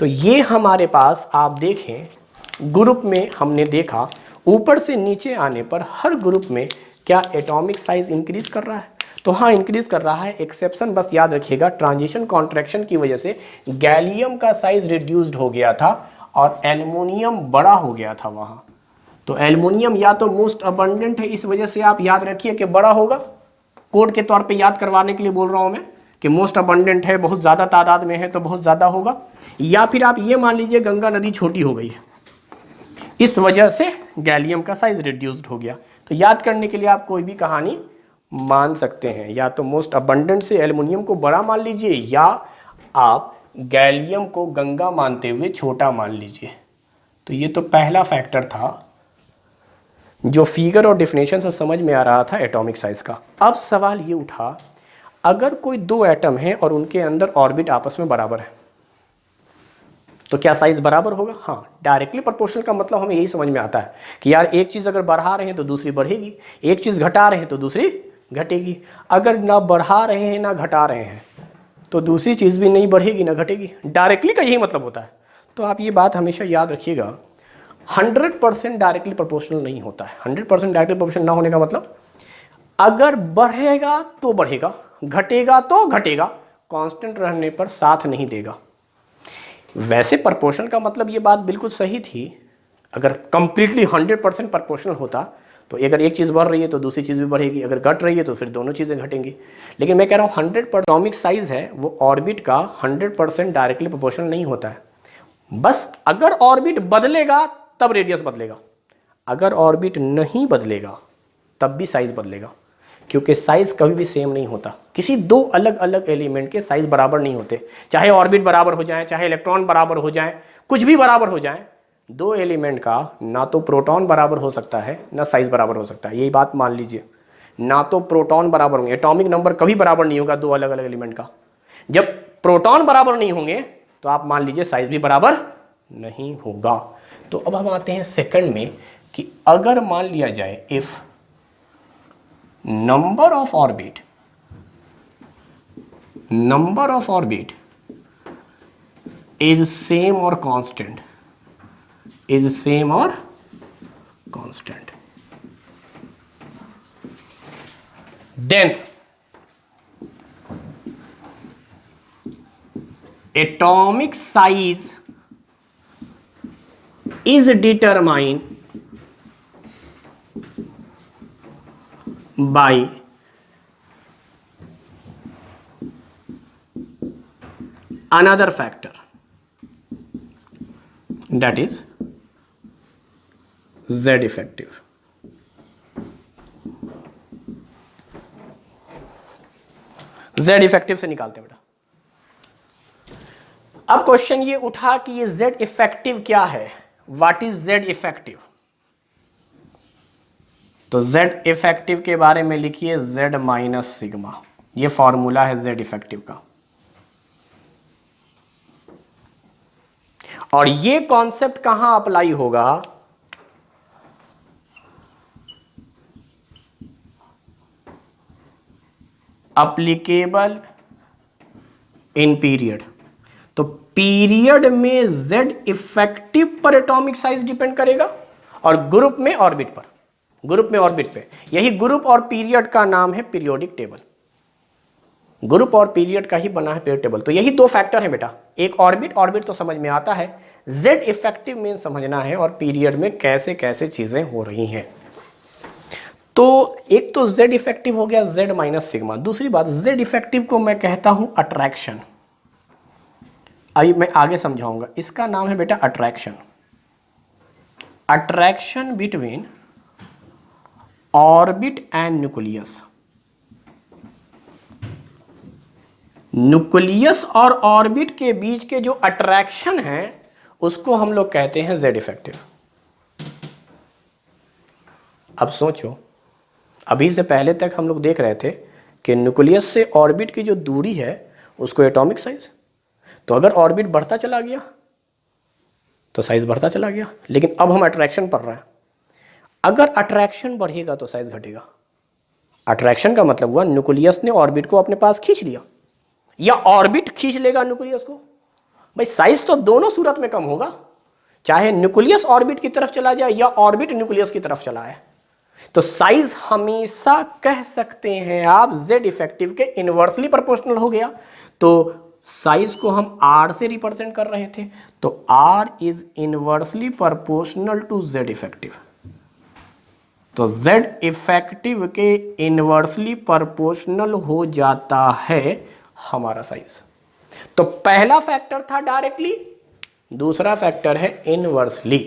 तो ये हमारे पास आप देखें ग्रुप में हमने देखा, ऊपर से नीचे आने पर हर ग्रुप में क्या एटॉमिक साइज इंक्रीज कर रहा है? तो हाँ, इंक्रीज कर रहा है। एक्सेप्शन बस याद रखिएगा, ट्रांजिशन कॉन्ट्रैक्शन की वजह से गैलियम का साइज रिड्यूस्ड हो गया था और एल्युमिनियम बड़ा हो गया था वहाँ। तो एल्युमिनियम या तो मोस्ट अबंडेंट है, इस वजह से आप याद रखिए कि बड़ा होगा। कोड के तौर पे याद करवाने के लिए बोल रहा हूं मैं कि मोस्ट अबंडेंट है, बहुत ज़्यादा तादाद में है तो बहुत ज़्यादा होगा। या फिर आप ये मान लीजिए गंगा नदी छोटी हो गई है, इस वजह से गैलियम का साइज रिड्यूस्ड हो गया। तो याद करने के लिए आप कोई भी कहानी मान सकते हैं, या तो मोस्ट अबंडेंट से एल्युमिनियम को बड़ा मान लीजिए या आप गैलियम को गंगा मानते हुए छोटा मान लीजिए। तो ये तो पहला फैक्टर था जो फिगर और डेफिनेशन से समझ में आ रहा था एटॉमिक साइज का। अब सवाल ये उठा, अगर कोई दो एटम है और उनके अंदर ऑर्बिट आपस में बराबर है तो क्या साइज बराबर होगा? हाँ, डायरेक्टली प्रोपोर्शनल का मतलब हमें यही समझ में आता है कि यार एक चीज़ अगर बढ़ा रहे हैं तो दूसरी बढ़ेगी, एक चीज़ घटा रहे हैं तो दूसरी घटेगी। अगर ना बढ़ा रहे हैं ना घटा रहे हैं तो दूसरी चीज़ भी नहीं बढ़ेगी ना घटेगी। डायरेक्टली का यही मतलब होता है। तो आप ये बात हमेशा याद रखिएगा, 100% डायरेक्टली प्रोपोर्शनल नहीं होता है। 100% डायरेक्टली प्रोपोर्शनल ना होने का मतलब अगर बढ़ेगा तो बढ़ेगा, घटेगा तो घटेगा, कांस्टेंट रहने पर साथ नहीं देगा। वैसे प्रोपोर्शनल का मतलब ये बात बिल्कुल सही थी, अगर कंप्लीटली 100% प्रोपोर्शनल होता तो अगर एक चीज़ बढ़ रही है तो दूसरी चीज़ भी बढ़ेगी, अगर घट रही है तो फिर दोनों चीज़ें घटेंगी। लेकिन मैं कह रहा हूँ 100% एटॉमिक साइज है वो ऑर्बिट का 100% डायरेक्टली प्रोपोर्शनल नहीं होता है। बस अगर ऑर्बिट बदलेगा तब रेडियस बदलेगा, अगर ऑर्बिट नहीं बदलेगा तब भी साइज बदलेगा, क्योंकि साइज कभी भी सेम नहीं होता। किसी दो अलग अलग एलिमेंट के साइज बराबर नहीं होते, चाहे ऑर्बिट बराबर हो जाए, चाहे इलेक्ट्रॉन बराबर हो जाए, कुछ भी बराबर हो जाए, दो एलिमेंट का ना तो प्रोटॉन बराबर हो सकता है ना साइज बराबर हो सकता है। यही बात मान लीजिए, ना तो प्रोटॉन बराबर होंगे, एटॉमिक नंबर कभी बराबर नहीं होगा दो अलग अलग एलिमेंट का। जब प्रोटॉन बराबर नहीं होंगे तो आप मान लीजिए साइज भी बराबर नहीं होगा। तो अब हम आते हैं सेकंड में कि अगर मान लिया जाए if number of orbit is same or constant, then atomic size is determined by another factor, that is Z effective। Z effective से निकालते हैं बेटा। अब क्वेश्चन ये उठा कि ये Z इफेक्टिव क्या है, व्हाट इज Z इफेक्टिव। तो Z इफेक्टिव के बारे में लिखिए Z माइनस सिग्मा, ये फॉर्मूला है Z इफेक्टिव का। और ये कॉन्सेप्ट कहां अप्लाई होगा, अप्लीकेबल इन पीरियड। तो पीरियड में Z इफेक्टिव पर एटॉमिक साइज डिपेंड करेगा और ग्रुप में ऑर्बिट पर, ग्रुप में ऑर्बिट पे। यही ग्रुप और पीरियड का नाम है पीरियोडिक टेबल। ग्रुप और पीरियड का ही बना है पीरियड टेबल। तो यही दो फैक्टर है बेटा, एक ऑर्बिट, ऑर्बिट तो समझ में आता है, Z इफेक्टिव में समझना है और पीरियड में कैसे कैसे चीजें हो रही हैं। तो एक तो Z इफेक्टिव हो गया Z माइनस सिग्मा। दूसरी बात, Z इफेक्टिव को मैं कहता हूं अट्रैक्शन। अभी मैं आगे समझाऊंगा, इसका नाम है बेटा attraction. Attraction between orbit and nucleus. Nucleus और ऑर्बिट के बीच के जो अट्रैक्शन है उसको हम लोग कहते हैं Z इफेक्टिव। अब सोचो, अभी से पहले तक हम लोग देख रहे थे कि न्यूक्लियस से ऑर्बिट की जो दूरी है उसको एटॉमिक साइज, तो अगर ऑर्बिट बढ़ता चला गया तो साइज बढ़ता चला गया। लेकिन अब हम अट्रैक्शन पढ़ रहे हैं, अगर अट्रैक्शन बढ़ेगा तो साइज घटेगा। अट्रैक्शन का मतलब हुआ न्यूक्लियस ने ऑर्बिट को अपने पास खींच लिया या ऑर्बिट खींच लेगा न्यूक्लियस को। भाई साइज तो दोनों सूरत में कम होगा, चाहे न्यूक्लियस ऑर्बिट की तरफ चला जाए या ऑर्बिट न्यूक्लियस की तरफ चला है। तो साइज हमेशा कह सकते हैं आप Z इफेक्टिव के इनवर्सली प्रोपोर्शनल हो गया। तो साइज को हम R से रिप्रेजेंट कर रहे थे, तो R is inversely proportional to Z effective. तो z इफेक्टिव के इनवर्सली प्रोपोर्शनल हो जाता है हमारा साइज। तो पहला फैक्टर था डायरेक्टली, दूसरा फैक्टर है इनवर्सली।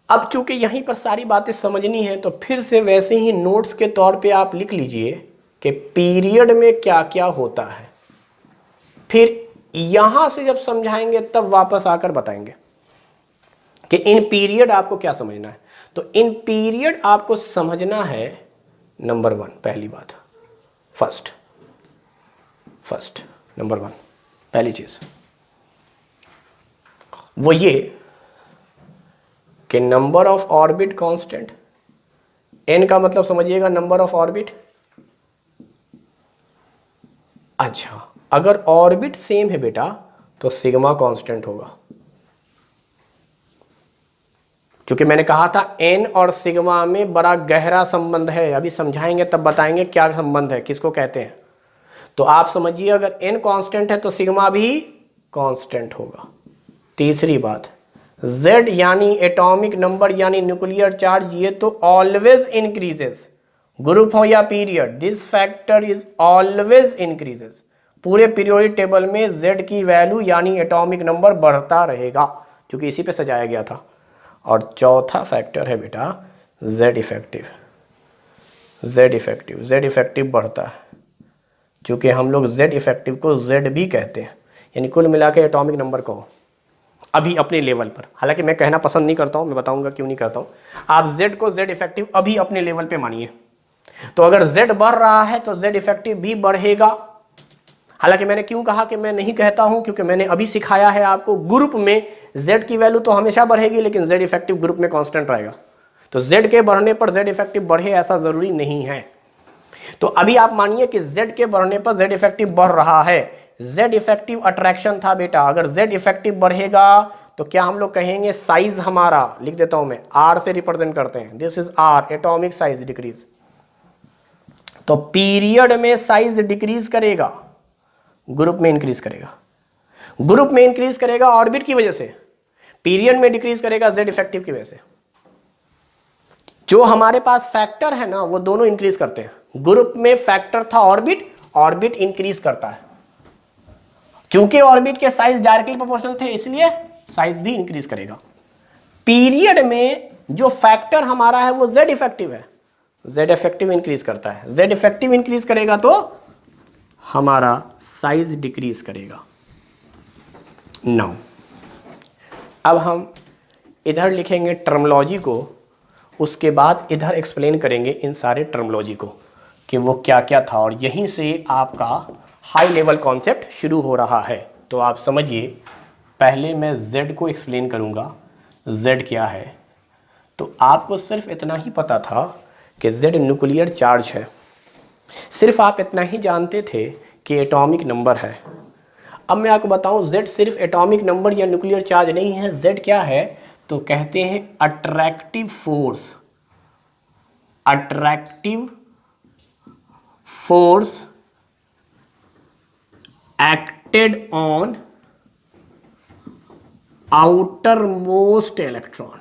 अब चूंकि यहीं पर सारी बातें समझनी है तो फिर से वैसे ही नोट्स के तौर पे आप लिख लीजिए कि पीरियड में क्या क्या होता है, फिर यहां से जब समझाएंगे तब वापस आकर बताएंगे कि इन पीरियड आपको क्या समझना है। तो इन पीरियड आपको समझना है नंबर 1, पहली बात, फर्स्ट नंबर 1 पहली चीज वो ये कि number of orbit constant, n का मतलब समझिएगा नंबर ऑफ ऑर्बिट। अच्छा, अगर ऑर्बिट सेम है बेटा तो सिग्मा कांस्टेंट होगा, क्योंकि मैंने कहा था n और सिग्मा में बड़ा गहरा संबंध है। अभी समझाएंगे तब बताएंगे क्या संबंध है, किसको कहते हैं। तो आप समझिए अगर n कांस्टेंट है तो सिग्मा भी कांस्टेंट होगा। तीसरी बात, z यानी एटॉमिक नंबर यानी न्यूक्लियर चार्ज, ये तो ऑलवेज इंक्रीजेस, ग्रुप हो या period, this factor is always increases. पूरे पीरियोडिक टेबल में z की वैल्यू यानी एटॉमिक नंबर बढ़ता रहेगा, क्योंकि इसी पे सजाया गया था। और चौथा फैक्टर है बेटा z इफेक्टिव। z इफेक्टिव बढ़ता है, क्योंकि हम लोग z इफेक्टिव को z भी कहते हैं, यानी कुल मिला के एटॉमिक नंबर को अभी अपने लेवल पर। हालांकि मैं कहना पसंद नहीं करता हूं, मैं बताऊंगा क्यों नहीं करता हूं। आप z को z इफेक्टिव अभी अपने लेवल पे मानिए। तो अगर z बढ़ रहा है तो z इफेक्टिव भी बढ़ेगा। हालांकि मैंने क्यों कहा कि मैं नहीं कहता हूं, क्योंकि मैंने अभी सिखाया है आपको ग्रुप में z की वैल्यू तो हमेशा बढ़ेगी, लेकिन z इफेक्टिव ग्रुप में कांस्टेंट रहेगा। तो z के बढ़ने पर z इफेक्टिव बढ़े ऐसा जरूरी नहीं है। तो अभी आप मानिए कि z के बढ़ने पर z इफेक्टिव बढ़ रहा है। z इफेक्टिव अट्रैक्शन था बेटा, अगर z इफेक्टिव बढ़ेगा तो क्या हम लोग कहेंगे साइज हमारा, लिख देता हूं मैं, r से रिप्रेजेंट करते हैं, this is r, atomic size decrease. तो पीरियड में साइज डिक्रीज करेगा, ग्रुप में इंक्रीज करेगा। ग्रुप में इंक्रीज करेगा ऑर्बिट की वजह से, पीरियड में डिक्रीज करेगा z इफेक्टिव की वजह से। जो हमारे पास फैक्टर है ना वो दोनों इंक्रीज करते हैं। ग्रुप में फैक्टर था ऑर्बिट, ऑर्बिट इंक्रीज करता है, क्योंकि ऑर्बिट के साइज डायरेक्टली प्रोपोर्शनल थे इसलिए साइज भी इंक्रीज करेगा। पीरियड में जो फैक्टर हमारा है वो z इफेक्टिव है, z इफेक्टिव इंक्रीज करता है। z इफेक्टिव इंक्रीज करेगा तो हमारा साइज डिक्रीज करेगा। नाउ अब हम इधर लिखेंगे टर्मोलॉजी को, उसके बाद इधर एक्सप्लेन करेंगे इन सारे टर्मोलॉजी को कि वो क्या क्या था, और यहीं से आपका हाई लेवल कॉन्सेप्ट शुरू हो रहा है। तो आप समझिए, पहले मैं z को एक्सप्लेन करूंगा, z क्या है। तो आपको सिर्फ इतना ही पता था कि z न्यूक्लियर चार्ज है, सिर्फ आप इतना ही जानते थे कि एटॉमिक नंबर है। अब मैं आपको बताऊं z सिर्फ एटॉमिक नंबर या न्यूक्लियर चार्ज नहीं है, z क्या है तो कहते हैं attractive force. Attractive force acted on outer most electron.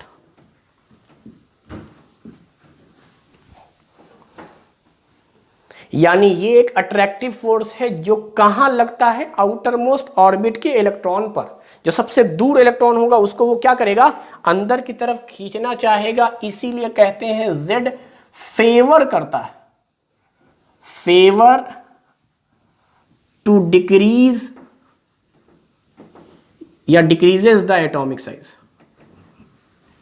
यानी ये एक अट्रैक्टिव फोर्स है जो कहां लगता है, आउटर मोस्ट ऑर्बिट के इलेक्ट्रॉन पर। जो सबसे दूर इलेक्ट्रॉन होगा उसको वो क्या करेगा, अंदर की तरफ खींचना चाहेगा। इसीलिए कहते हैं Z फेवर करता है, फेवर टू डिक्रीज या decreases the atomic size,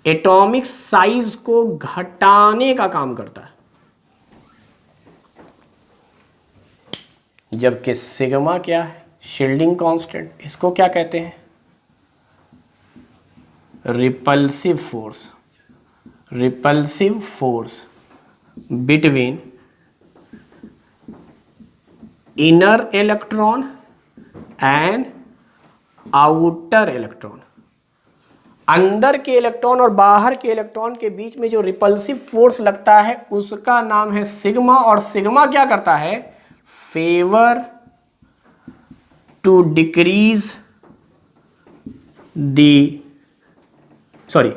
atomic size को घटाने का काम करता है। जबकि सिग्मा क्या है, शील्डिंग कांस्टेंट, इसको क्या कहते हैं, repulsive force. Repulsive force between inner electron and outer electron. अंदर के इलेक्ट्रॉन और बाहर के इलेक्ट्रॉन के बीच में जो रिपल्सिव फोर्स लगता है उसका नाम है सिग्मा। और सिग्मा क्या करता है, favour to decrease the, sorry,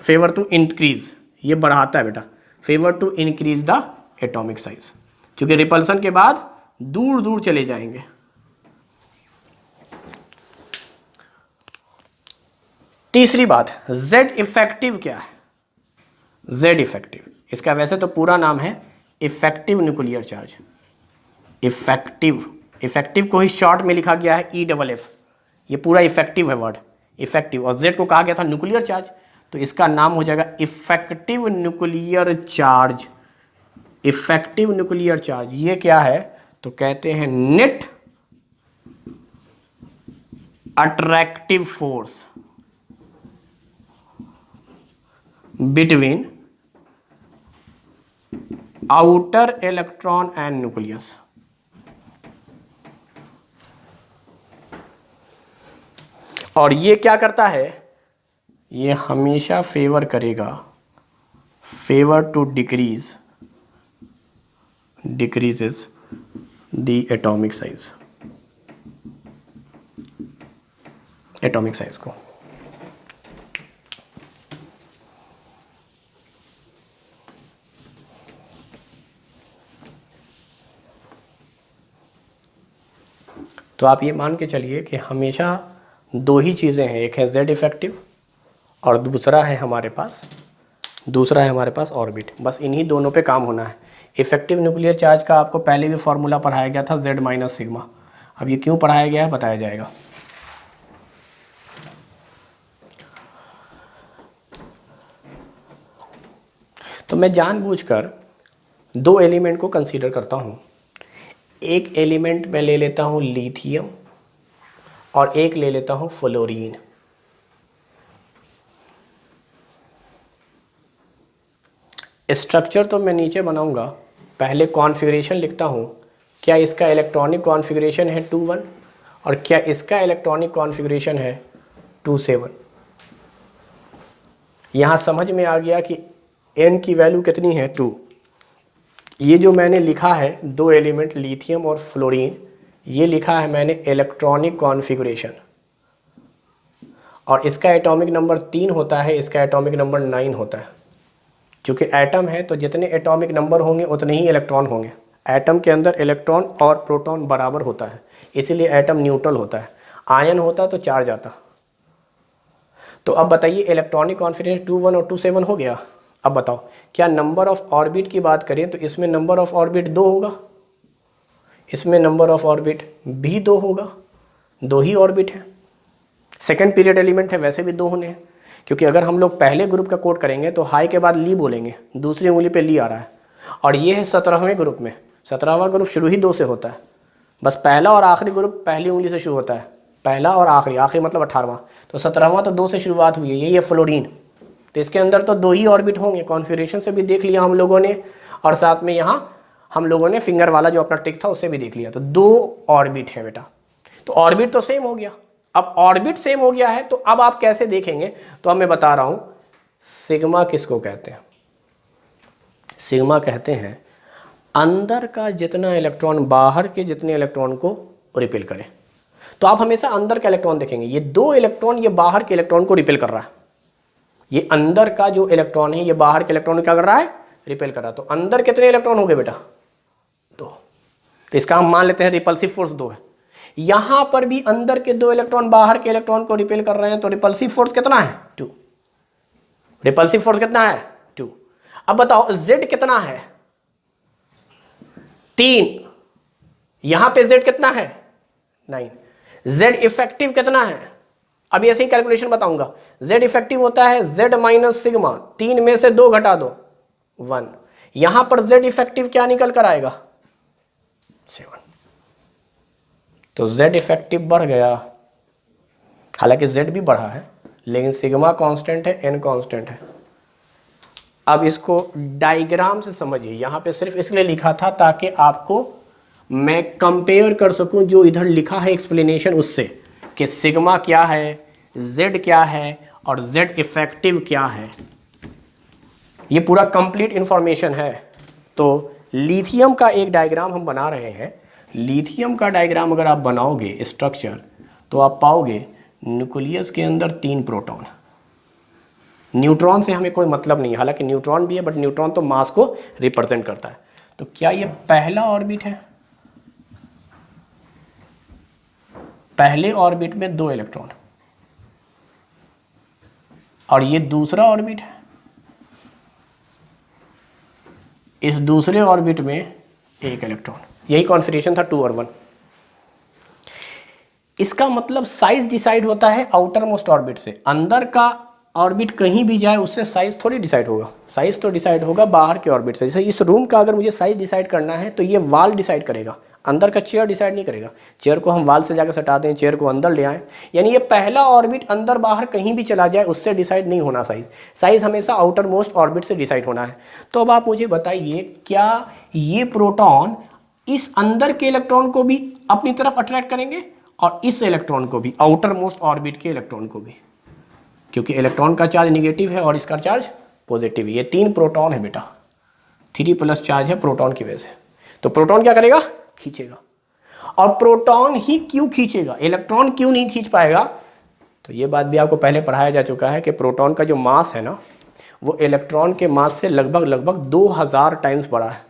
favour to increase, ये बढ़ाता है बेटा, favour to increase the atomic size, क्योंकि रिपल्सन के बाद दूर दूर चले जाएंगे। तीसरी बात, जेड इफेक्टिव क्या है? जेड इफेक्टिव, इसका वैसे तो पूरा नाम है इफेक्टिव न्यूक्लियर चार्ज। इफेक्टिव को ही शॉर्ट में लिखा गया है EFF, ये पूरा इफेक्टिव है वर्ड, इफेक्टिव, और जेड को कहा गया था न्यूक्लियर चार्ज, तो इसका नाम हो जाएगा effective nuclear charge. Effective nuclear charge ये क्या है? तो कहते हैं net attractive force between outer electron and nucleus. और ये क्या करता है? ये हमेशा फेवर करेगा, favour to decreases the atomic size को। तो आप ये मान के चलिए कि हमेशा दो ही चीज़ें हैं, एक है जेड इफेक्टिव और दूसरा है हमारे पास ऑर्बिट। बस इन्हीं दोनों पे काम होना है। इफेक्टिव न्यूक्लियर चार्ज का आपको पहले भी फॉर्मूला पढ़ाया गया था, Z माइनस सिग्मा। अब ये क्यों पढ़ाया गया है बताया जाएगा। तो मैं जानबूझकर दो एलिमेंट को कंसीडर करता हूँ। एक एलिमेंट मैं ले लेता हूँ लिथियम और एक ले लेता हूँ फ्लोरीन। स्ट्रक्चर तो मैं नीचे बनाऊंगा, पहले कॉन्फ़िगरेशन लिखता हूँ। क्या इसका इलेक्ट्रॉनिक कॉन्फ़िगरेशन है 2 1 और क्या इसका इलेक्ट्रॉनिक कॉन्फ़िगरेशन है 2 7। यहाँ समझ में आ गया कि n की वैल्यू कितनी है 2। ये जो मैंने लिखा है दो एलिमेंट लिथियम और फ्लोरीन, ये लिखा है मैंने इलेक्ट्रॉनिक कॉन्फ़िगरेशन, और इसका एटॉमिक नंबर 3 होता है, इसका एटॉमिक नंबर 9 होता है। चूँकि एटम है तो जितने एटॉमिक नंबर होंगे उतने ही इलेक्ट्रॉन होंगे। एटम के अंदर इलेक्ट्रॉन और प्रोटॉन बराबर होता है, इसीलिए एटम न्यूट्रल होता है। आयन होता तो चार्ज आता। तो अब बताइए इलेक्ट्रॉनिक कॉन्फ़िगरेशन 2 1 और 2 7 हो गया। अब बताओ क्या नंबर ऑफ ऑर्बिट की बात करें तो इसमें नंबर ऑफ ऑर्बिट 2 होगा, इसमें नंबर ऑफ ऑर्बिट भी 2 होगा, 2 ही ऑर्बिट है। सेकेंड पीरियड एलिमेंट है, वैसे भी 2 होने हैं, क्योंकि अगर हम लोग पहले ग्रुप का कोड करेंगे तो हाई के बाद ली बोलेंगे, दूसरी उंगली पे ली आ रहा है। और ये है 17वें ग्रुप में, 17वां ग्रुप शुरू ही 2 से होता है। बस पहला और आखिरी ग्रुप पहली उंगली से शुरू होता है, पहला और आखिरी मतलब 18वां। तो 17वां तो 2 से शुरुआत हुई है, यही है फ्लोरीन। तो इसके अंदर तो 2 ही ऑर्बिट होंगे, कॉन्फ़िगरेशन से भी देख लिया हम लोगों ने, और साथ में यहाँ हम लोगों ने फिंगर वाला जो अपना ट्रिक था उससे भी देख लिया। तो 2 ऑर्बिट है बेटा, तो ऑर्बिट तो सेम हो गया। अब ऑर्बिट सेम हो गया है तो अब आप कैसे देखेंगे? तो अब मैं बता रहा हूँ सिग्मा किसको कहते हैं। सिग्मा कहते हैं अंदर का जितना इलेक्ट्रॉन बाहर के जितने इलेक्ट्रॉन को रिपेल करे। तो आप हमेशा अंदर का इलेक्ट्रॉन देखेंगे, ये 2 इलेक्ट्रॉन ये बाहर के इलेक्ट्रॉन को रिपेल कर रहा है। ये अंदर का जो इलेक्ट्रॉन है ये बाहर के इलेक्ट्रॉन को क्या कर रहा है? रिपेल कर रहा है। तो अंदर कितने इलेक्ट्रॉन हो गए बेटा? 2। तो इसका हम मान लेते हैं रिपल्सिव फोर्स 2 है। यहां पर भी अंदर के 2 इलेक्ट्रॉन बाहर के इलेक्ट्रॉन को रिपेल कर रहे हैं, तो रिपल्सिव फोर्स कितना है? 2। रिपल्सिव फोर्स कितना है? 2। अब बताओ Z कितना है? 3। यहां पे Z कितना है? 9। Z इफेक्टिव कितना है? अब ऐसे ही कैलकुलेशन बताऊंगा। Z इफेक्टिव होता है Z माइनस सिग्मा, 3 में से 2 घटा दो 1। यहां पर Z इफेक्टिव क्या निकल कर आएगा? 7। तो Z इफेक्टिव बढ़ गया, हालांकि Z भी बढ़ा है लेकिन सिग्मा कांस्टेंट है, N कांस्टेंट है। अब इसको डायग्राम से समझिए, यहां पे सिर्फ इसलिए लिखा था ताकि आपको मैं कंपेयर कर सकूं जो इधर लिखा है एक्सप्लेनेशन उससे, कि सिग्मा क्या है, Z क्या है और Z इफेक्टिव क्या है। ये पूरा कंप्लीट इंफॉर्मेशन है। तो लिथियम का एक डायग्राम हम बना रहे हैं। लिथियम का डायग्राम अगर आप बनाओगे स्ट्रक्चर, तो आप पाओगे न्यूक्लियस के अंदर 3 प्रोटॉन, न्यूट्रॉन से हमें कोई मतलब नहीं है, हालांकि न्यूट्रॉन भी है बट न्यूट्रॉन तो मास को रिप्रेजेंट करता है। तो क्या ये पहला ऑर्बिट है? पहले ऑर्बिट में 2 इलेक्ट्रॉन, और ये दूसरा ऑर्बिट है, इस दूसरे ऑर्बिट में 1 इलेक्ट्रॉन। यही कॉन्फिगरेशन था 2 और 1। इसका मतलब साइज डिसाइड होता है आउटर मोस्ट ऑर्बिट से। अंदर का ऑर्बिट कहीं भी जाए उससे साइज थोड़ी डिसाइड होगा, साइज तो डिसाइड होगा बाहर के ऑर्बिट से। जैसे इस रूम का अगर मुझे साइज डिसाइड करना है तो ये वाल डिसाइड करेगा, अंदर का चेयर डिसाइड नहीं करेगा। चेयर को हम वाल से जाकर सटा दें, चेयर को अंदर ले आएँ, यानी ये पहला ऑर्बिट अंदर बाहर कहीं भी चला जाए उससे डिसाइड नहीं होना साइज। साइज हमेशा आउटर मोस्ट ऑर्बिट से डिसाइड होना है। तो अब आप मुझे बताइए, क्या ये प्रोटॉन इस अंदर के इलेक्ट्रॉन को भी अपनी तरफ अट्रैक्ट करेंगे और इस इलेक्ट्रॉन को भी, आउटर मोस्ट ऑर्बिट के इलेक्ट्रॉन को भी? क्योंकि इलेक्ट्रॉन का चार्ज निगेटिव है और इसका चार्ज पॉजिटिव है। ये 3 प्रोटॉन है बेटा, 3+ चार्ज है प्रोटॉन की वजह से। तो प्रोटॉन क्या करेगा? खींचेगा। और प्रोटॉन ही क्यों खींचेगा, इलेक्ट्रॉन क्यों नहीं खींच पाएगा? तो ये बात भी आपको पहले पढ़ाया जा चुका है कि प्रोटॉन का जो मास है ना, वो इलेक्ट्रॉन के मास से लगभग 2000 टाइम्स बड़ा है।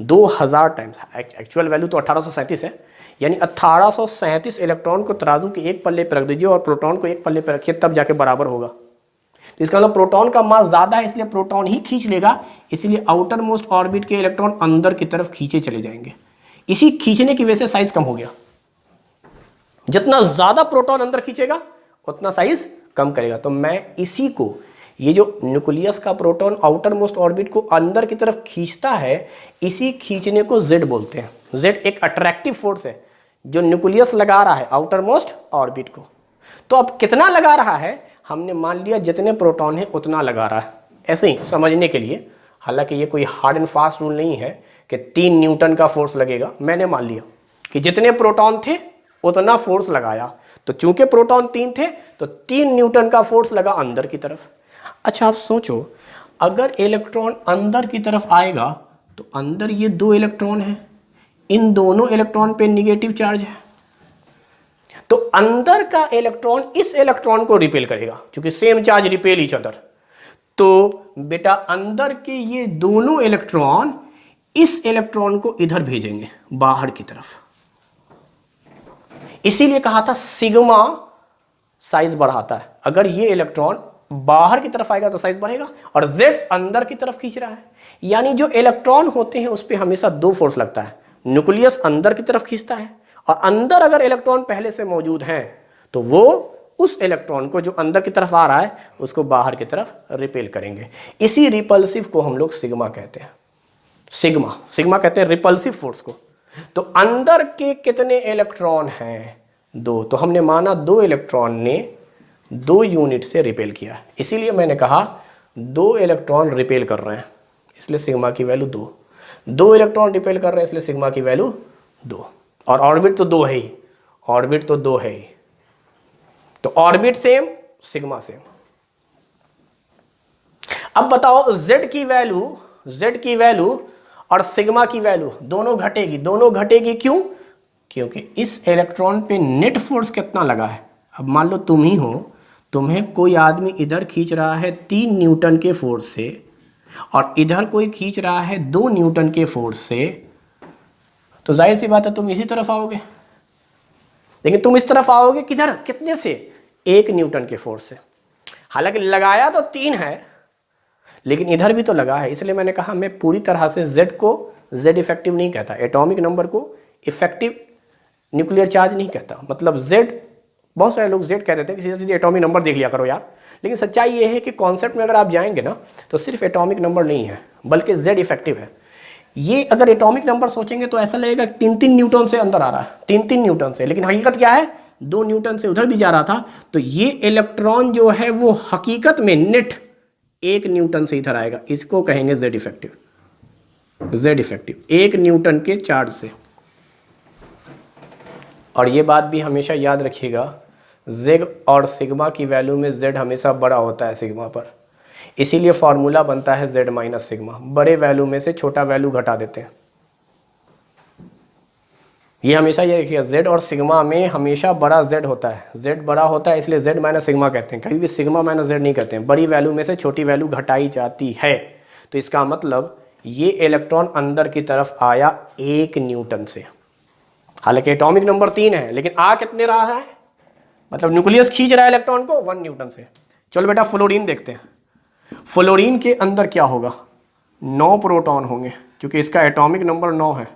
2000 टाइम्स। एक्चुअल वैल्यू तो 1837 है, यानी 1837 इलेक्ट्रॉन को तराजू के एक पल्ले पर रख दीजिए और प्रोटॉन को एक पल्ले पर रखिए, तब जाके बराबर होगा। तो इसका मतलब प्रोटॉन का मास ज़्यादा है, इसलिए प्रोटॉन ही खींच लेगा, इसलिए आउटर मोस्ट ऑर्बिट के इलेक्ट्रॉन अंदर की तरफ खींचे चले जाएंगे। इसी खींचने की वजह से साइज कम हो गया। जितना ज़्यादा प्रोटॉन अंदर खींचेगा उतना साइज कम करेगा। तो मैं इसी को, ये जो न्यूक्लियस का प्रोटॉन आउटर मोस्ट ऑर्बिट को अंदर की तरफ खींचता है, इसी खींचने को जेड बोलते हैं। जेड एक अट्रैक्टिव फोर्स है जो न्यूक्लियस लगा रहा है आउटर मोस्ट ऑर्बिट को। तो अब कितना लगा रहा है? हमने मान लिया जितने प्रोटॉन है उतना लगा रहा है, ऐसे ही समझने के लिए। हालांकि ये कोई हार्ड एंड फास्ट रूल नहीं है कि 3 न्यूटन का फोर्स लगेगा। मैंने मान लिया कि जितने प्रोटॉन थे उतना फोर्स लगाया, तो चूंकि प्रोटॉन 3 थे तो 3 न्यूटन का फोर्स लगा अंदर की तरफ। अच्छा आप सोचो, अगर इलेक्ट्रॉन अंदर की तरफ आएगा तो अंदर ये 2 इलेक्ट्रॉन हैं, इन दोनों इलेक्ट्रॉन पे निगेटिव चार्ज है, तो अंदर का इलेक्ट्रॉन इस इलेक्ट्रॉन को रिपेल करेगा, क्योंकि same charge repel each other. तो बेटा अंदर के ये दोनों इलेक्ट्रॉन इस इलेक्ट्रॉन को इधर भेजेंगे बाहर की तरफ। इसीलिए कहा था सिग्मा साइज बढ़ाता है। अगर ये इलेक्ट्रॉन बाहर की तरफ आएगा तो साइज बढ़ेगा, और जेड अंदर की तरफ खींच रहा है, यानी जो इलेक्ट्रॉन होते हैं उस पर हमेशा 2 फोर्स लगता है। न्यूक्लियस अंदर की तरफ खींचता है, और अंदर अगर इलेक्ट्रॉन पहले से मौजूद हैं तो वो उस इलेक्ट्रॉन को जो अंदर की तरफ आ रहा है उसको बाहर की तरफ रिपेल करेंगे। इसी रिपल्सिव को हम लोग सिग्मा कहते हैं। सिग्मा कहते हैं रिपल्सिव फोर्स को। तो अंदर के कितने इलेक्ट्रॉन हैं? 2। तो हमने माना 2 इलेक्ट्रॉन ने 2 यूनिट से रिपेल किया, इसीलिए मैंने कहा 2 इलेक्ट्रॉन रिपेल कर रहे हैं, इसलिए सिग्मा की वैल्यू 2। 2 इलेक्ट्रॉन रिपेल कर रहे हैं इसलिए सिग्मा की वैल्यू 2। और ऑर्बिट तो 2 है ही, ऑर्बिट तो 2 है ही, तो ऑर्बिट सेम, सिग्मा सेम। अब बताओ जेड की वैल्यू और सिग्मा की वैल्यू दोनों घटेगी। दोनों घटेगी क्यों? क्योंकि इस इलेक्ट्रॉन पे नेट फोर्स कितना लगा है। अब मान लो तुम ही हो, तुम्हें कोई आदमी इधर खींच रहा है 3 न्यूटन के फोर्स से, और इधर कोई खींच रहा है 2 न्यूटन के फोर्स से, तो जाहिर सी बात है तुम इसी तरफ आओगे। लेकिन तुम इस तरफ आओगे किधर, कितने से? 1 न्यूटन के फोर्स से। हालांकि लगाया तो 3 है, लेकिन इधर भी तो लगा है। इसलिए मैंने कहा मैं पूरी तरह से Z को Z इफेक्टिव नहीं कहता, एटॉमिक नंबर को इफेक्टिव न्यूक्लियर चार्ज नहीं कहता। मतलब Z, बहुत सारे लोग Z कह देते हैं कि सीधे सीधे एटॉमिक नंबर देख लिया करो यार, लेकिन सच्चाई ये है कि कॉन्सेप्ट में अगर आप जाएंगे ना तो सिर्फ एटॉमिक नंबर नहीं है बल्कि Z इफेक्टिव है। ये अगर एटॉमिक नंबर सोचेंगे तो ऐसा लगेगा 3-3 न्यूटन से अंदर आ रहा है, 3-3 न्यूटन से, लेकिन हकीकत क्या है? 2 न्यूटन से उधर भी जा रहा था। तो ये इलेक्ट्रॉन जो है वो हकीकत में नेट 1 न्यूटन से इधर आएगा, इसको कहेंगे Z इफेक्टिव। 1 न्यूटन के चार्ज से। और ये बात भी हमेशा याद रखिएगा, Z और सिग्मा की वैल्यू में Z हमेशा बड़ा होता है सिग्मा पर, इसीलिए फॉर्मूला बनता है Z माइनस सिग्मा। बड़े वैल्यू में से छोटा वैल्यू घटा देते हैं। ये हमेशा ये देखिए z और सिग्मा में हमेशा बड़ा z होता है, z बड़ा होता है इसलिए z माइनस सिग्मा कहते हैं, कभी भी सिग्मा माइनस z नहीं कहते हैं। बड़ी वैल्यू में से छोटी वैल्यू घटाई जाती है। तो इसका मतलब ये इलेक्ट्रॉन अंदर की तरफ आया 1 न्यूटन से। हालांकि एटॉमिक नंबर 3 है लेकिन आ कितने रहा है, मतलब न्यूक्लियस खींच रहा है इलेक्ट्रॉन को 1 न्यूटन से। चलो बेटा फ्लोरीन देखते हैं। फ्लोरीन के अंदर क्या होगा, 9 प्रोटॉन होंगे क्योंकि इसका एटॉमिक नंबर 9 है,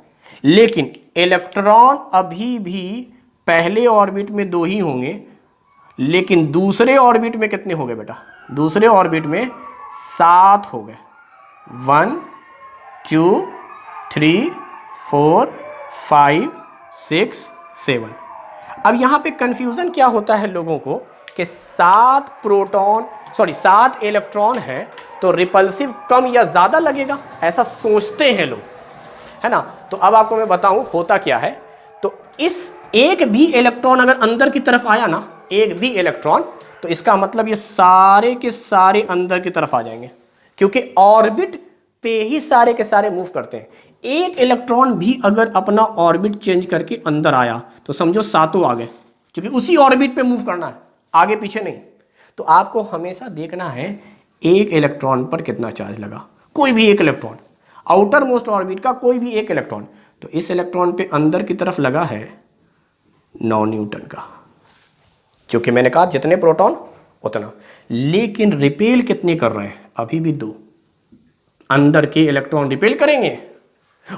लेकिन इलेक्ट्रॉन अभी भी पहले ऑर्बिट में 2 ही होंगे, लेकिन दूसरे ऑर्बिट में कितने हो गए बेटा, दूसरे ऑर्बिट में 7 हो गए। 1 2 3 4 5 6 7। अब यहां पे कंफ्यूजन क्या होता है लोगों को कि 7 इलेक्ट्रॉन है तो रिपल्सिव कम या ज्यादा लगेगा, ऐसा सोचते हैं लोग, है ना। तो अब आपको मैं बताऊं होता क्या है। तो इस एक भी इलेक्ट्रॉन अगर अंदर की तरफ आया ना, एक भी इलेक्ट्रॉन, तो इसका मतलब ये सारे के सारे अंदर की तरफ आ जाएंगे, क्योंकि ऑर्बिट पे ही सारे के सारे मूव करते हैं। एक इलेक्ट्रॉन भी अगर अपना ऑर्बिट चेंज करके अंदर आया तो समझो 7 आ गए, क्योंकि उसी ऑर्बिट पे मूव करना है, आगे पीछे नहीं। तो आपको हमेशा देखना है एक इलेक्ट्रॉन पर कितना चार्ज लगा, कोई भी एक इलेक्ट्रॉन, आउटर मोस्ट ऑर्बिट का कोई भी एक इलेक्ट्रॉन। तो इस इलेक्ट्रॉन पे अंदर की तरफ लगा है 9 न्यूटन का, क्योंकि मैंने कहा जितने प्रोटॉन उतना, लेकिन रिपेल कितने कर रहे हैं, अभी भी 2। अंदर के इलेक्ट्रॉन रिपेल करेंगे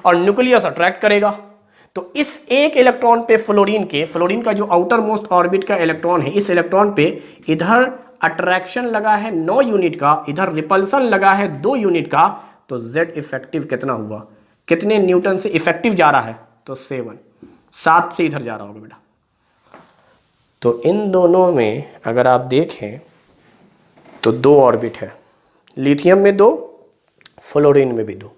और न्यूक्लियस अट्रैक्ट करेगा। तो इस एक इलेक्ट्रॉन पे फ्लोरीन का जो आउटर मोस्ट ऑर्बिट का इलेक्ट्रॉन है, इस इलेक्ट्रॉन पे इधर अट्रैक्शन लगा है 9 यूनिट का, इधर रिपल्सन लगा है 2 यूनिट का। तो Z इफेक्टिव कितना हुआ, कितने न्यूटन से इफेक्टिव जा रहा है, तो 7 से इधर जा रहा होगा बेटा। तो इन दोनों में अगर आप देखें तो 2 ऑर्बिट है, लिथियम में 2, फ्लोरीन में भी 2,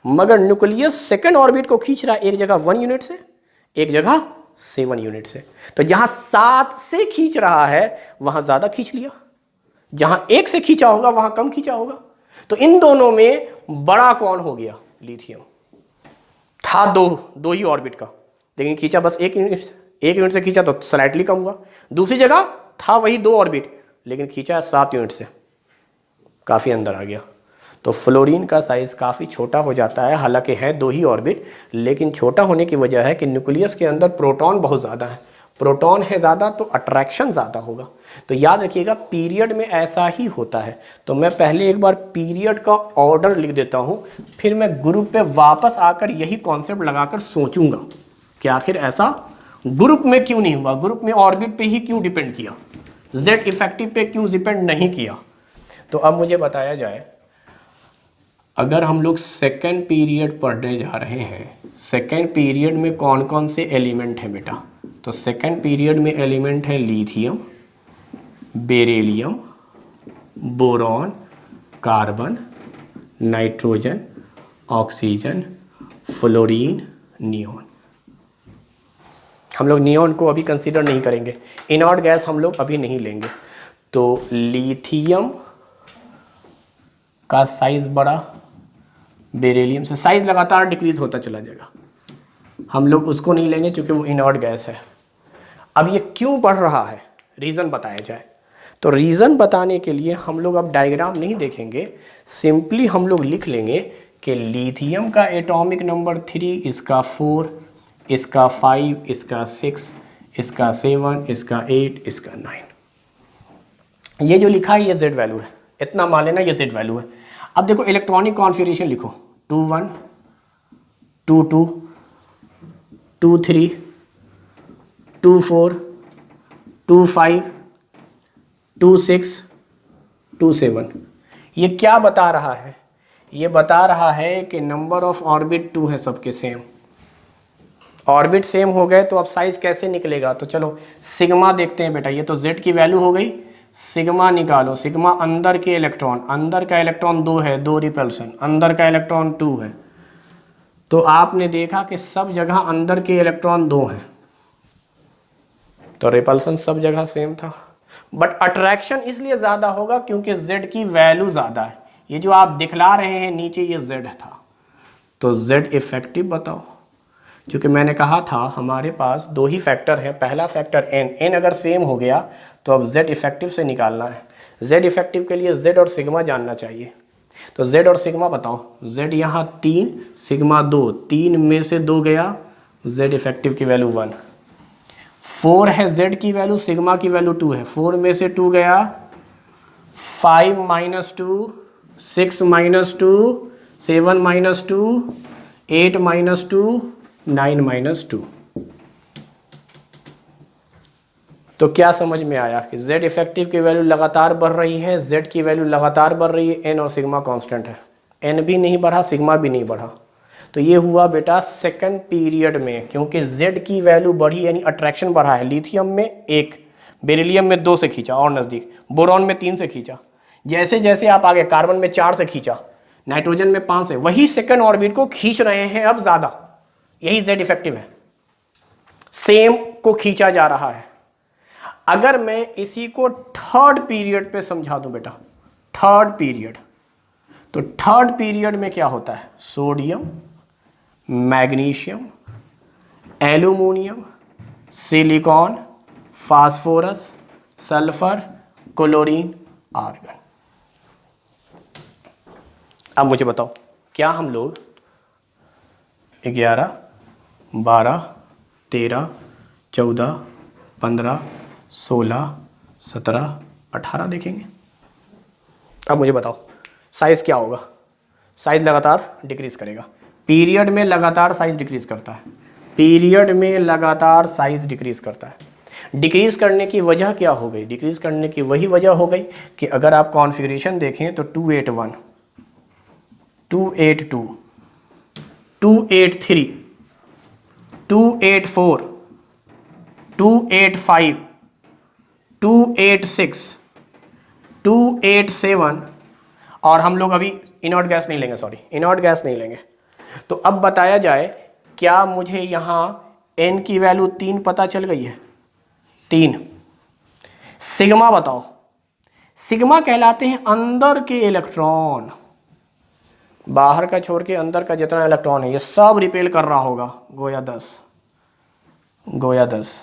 मगर न्यूक्लियस सेकेंड ऑर्बिट को खींच रहा है एक जगह 1 यूनिट से, एक जगह 7 यूनिट से। तो जहां 7 से खींच रहा है वहां ज्यादा खींच लिया, जहां 1 से खींचा होगा वहां कम खींचा होगा। तो इन दोनों में बड़ा कौन हो गया, लिथियम। था दो ही ऑर्बिट का, लेकिन खींचा बस 1 यूनिट से खींचा तो स्लाइटली कम हुआ। दूसरी जगह था वही 2 ऑर्बिट, लेकिन खींचा 7 यूनिट से, काफी अंदर आ गया। तो फ्लोरीन का साइज काफ़ी छोटा हो जाता है, हालांकि है 2 ही ऑर्बिट, लेकिन छोटा होने की वजह है कि न्यूक्लियस के अंदर प्रोटॉन बहुत ज़्यादा है। प्रोटॉन है ज़्यादा तो अट्रैक्शन ज़्यादा होगा। तो याद रखिएगा पीरियड में ऐसा ही होता है। तो मैं पहले एक बार पीरियड का ऑर्डर लिख देता हूँ, फिर मैं ग्रुप पे वापस आकर यही कॉन्सेप्ट लगाकर सोचूंगा कि आखिर ऐसा ग्रुप में क्यों नहीं हुआ, ग्रुप में ऑर्बिट पे ही क्यों डिपेंड किया, Z इफेक्टिव पे क्यों डिपेंड नहीं किया। तो अब मुझे बताया जाए, अगर हम लोग सेकेंड पीरियड पढ़ने जा रहे हैं, सेकेंड पीरियड में कौन कौन से एलिमेंट हैं बेटा। तो सेकेंड पीरियड में एलिमेंट है lithium, beryllium, boron, carbon, nitrogen, oxygen, fluorine, neon. हम लोग नियॉन को अभी कंसीडर नहीं करेंगे, इनॉर्ड गैस हम लोग अभी नहीं लेंगे। तो लिथियम का साइज बड़ा, बेरिलियम से साइज लगातार डिक्रीज होता चला जाएगा, हम लोग उसको नहीं लेंगे क्योंकि वो इनॉर्ड गैस है। अब ये क्यों बढ़ रहा है, रीज़न बताया जाए। तो रीज़न बताने के लिए हम लोग अब डायग्राम नहीं देखेंगे, सिंपली हम लोग लिख लेंगे कि लिथियम का एटॉमिक नंबर 3, इसका 4, इसका 5, इसका 6, इसका 7, इसका 8, इसका 9। ये जो लिखा है ये Z वैल्यू है, इतना मान लेना ये Z वैल्यू है। अब देखो इलेक्ट्रॉनिक कॉन्फ़िगरेशन लिखो, 2 1 2 2 2 3 2 4 2 5 2 6 2 7। ये क्या बता रहा है, ये बता रहा है कि नंबर ऑफ ऑर्बिट 2 है, सबके सेम ऑर्बिट सेम हो गए। तो अब साइज कैसे निकलेगा, तो चलो सिग्मा देखते हैं बेटा। ये तो Z की वैल्यू हो गई, सिग्मा निकालो। सिग्मा अंदर के इलेक्ट्रॉन, अंदर का इलेक्ट्रॉन 2 है, 2 रिपल्सन, अंदर का इलेक्ट्रॉन 2 है। तो आपने देखा कि सब जगह अंदर के इलेक्ट्रॉन 2 हैं, तो रिपल्सन सब जगह सेम था, बट अट्रैक्शन इसलिए ज़्यादा होगा क्योंकि Z की वैल्यू ज़्यादा है। ये जो आप दिखला रहे हैं नीचे ये Z था, तो Z इफेक्टिव बताओ। क्योंकि मैंने कहा था हमारे पास दो ही फैक्टर हैं, पहला फैक्टर n अगर सेम हो गया तो अब z इफेक्टिव से निकालना है। z इफेक्टिव के लिए z और सिग्मा जानना चाहिए। तो z और सिग्मा बताओ, z यहाँ 3, सिग्मा 2, 3 में से 2 गया, z इफेक्टिव की वैल्यू 1। 4 है z की वैल्यू, सिग्मा की वैल्यू 2 है, 4 में से 2 गया, 5 minus 2, 6 minus 2, 7 minus 2, 8 minus 2, 9 minus 2। तो क्या समझ में आया कि z इफेक्टिव की वैल्यू लगातार बढ़ रही है, z की वैल्यू लगातार बढ़ रही है, n और सिग्मा कांस्टेंट है, n भी नहीं बढ़ा, सिग्मा भी नहीं बढ़ा। तो ये हुआ बेटा सेकंड पीरियड में, क्योंकि z की वैल्यू बढ़ी यानी अट्रैक्शन बढ़ा है। लिथियम में 1, बेरिलियम में 2 से खींचा और नज़दीक, बोरॉन में 3 से खींचा, जैसे जैसे आप आगे कार्बन में 4 से खींचा, नाइट्रोजन में 5 से, वही सेकंड ऑर्बिट को खींच रहे हैं अब ज़्यादा। यही z इफेक्टिव है, सेम को खींचा जा रहा है। अगर मैं इसी को थर्ड पीरियड पे समझा दूं बेटा, थर्ड पीरियड, तो थर्ड पीरियड में क्या होता है, sodium, magnesium, aluminium, silicon, phosphorus, sulphur, chlorine, argon. अब मुझे बताओ, क्या हम लोग 11, 12, 13, 14, 15, 16, 17, 18 देखेंगे? अब मुझे बताओ साइज क्या होगा? साइज लगातार डिक्रीज करेगा, पीरियड में लगातार साइज डिक्रीज करता है, पीरियड में लगातार साइज डिक्रीज करता है। डिक्रीज करने की वजह क्या हो गई? डिक्रीज करने की वही वजह हो गई कि अगर आप कॉन्फ़िगरेशन देखें तो 281, 282, 283, 284, 285, 286, 287, और हम लोग अभी इनॉट गैस नहीं लेंगे, सॉरी इनॉट गैस नहीं लेंगे। तो अब बताया जाए, क्या मुझे यहाँ n की वैल्यू 3 पता चल गई है? 3। सिग्मा बताओ, सिग्मा कहलाते हैं अंदर के इलेक्ट्रॉन, बाहर का छोड़ के अंदर का जितना इलेक्ट्रॉन है ये सब रिपेल कर रहा होगा। गोया 10, गोया 10,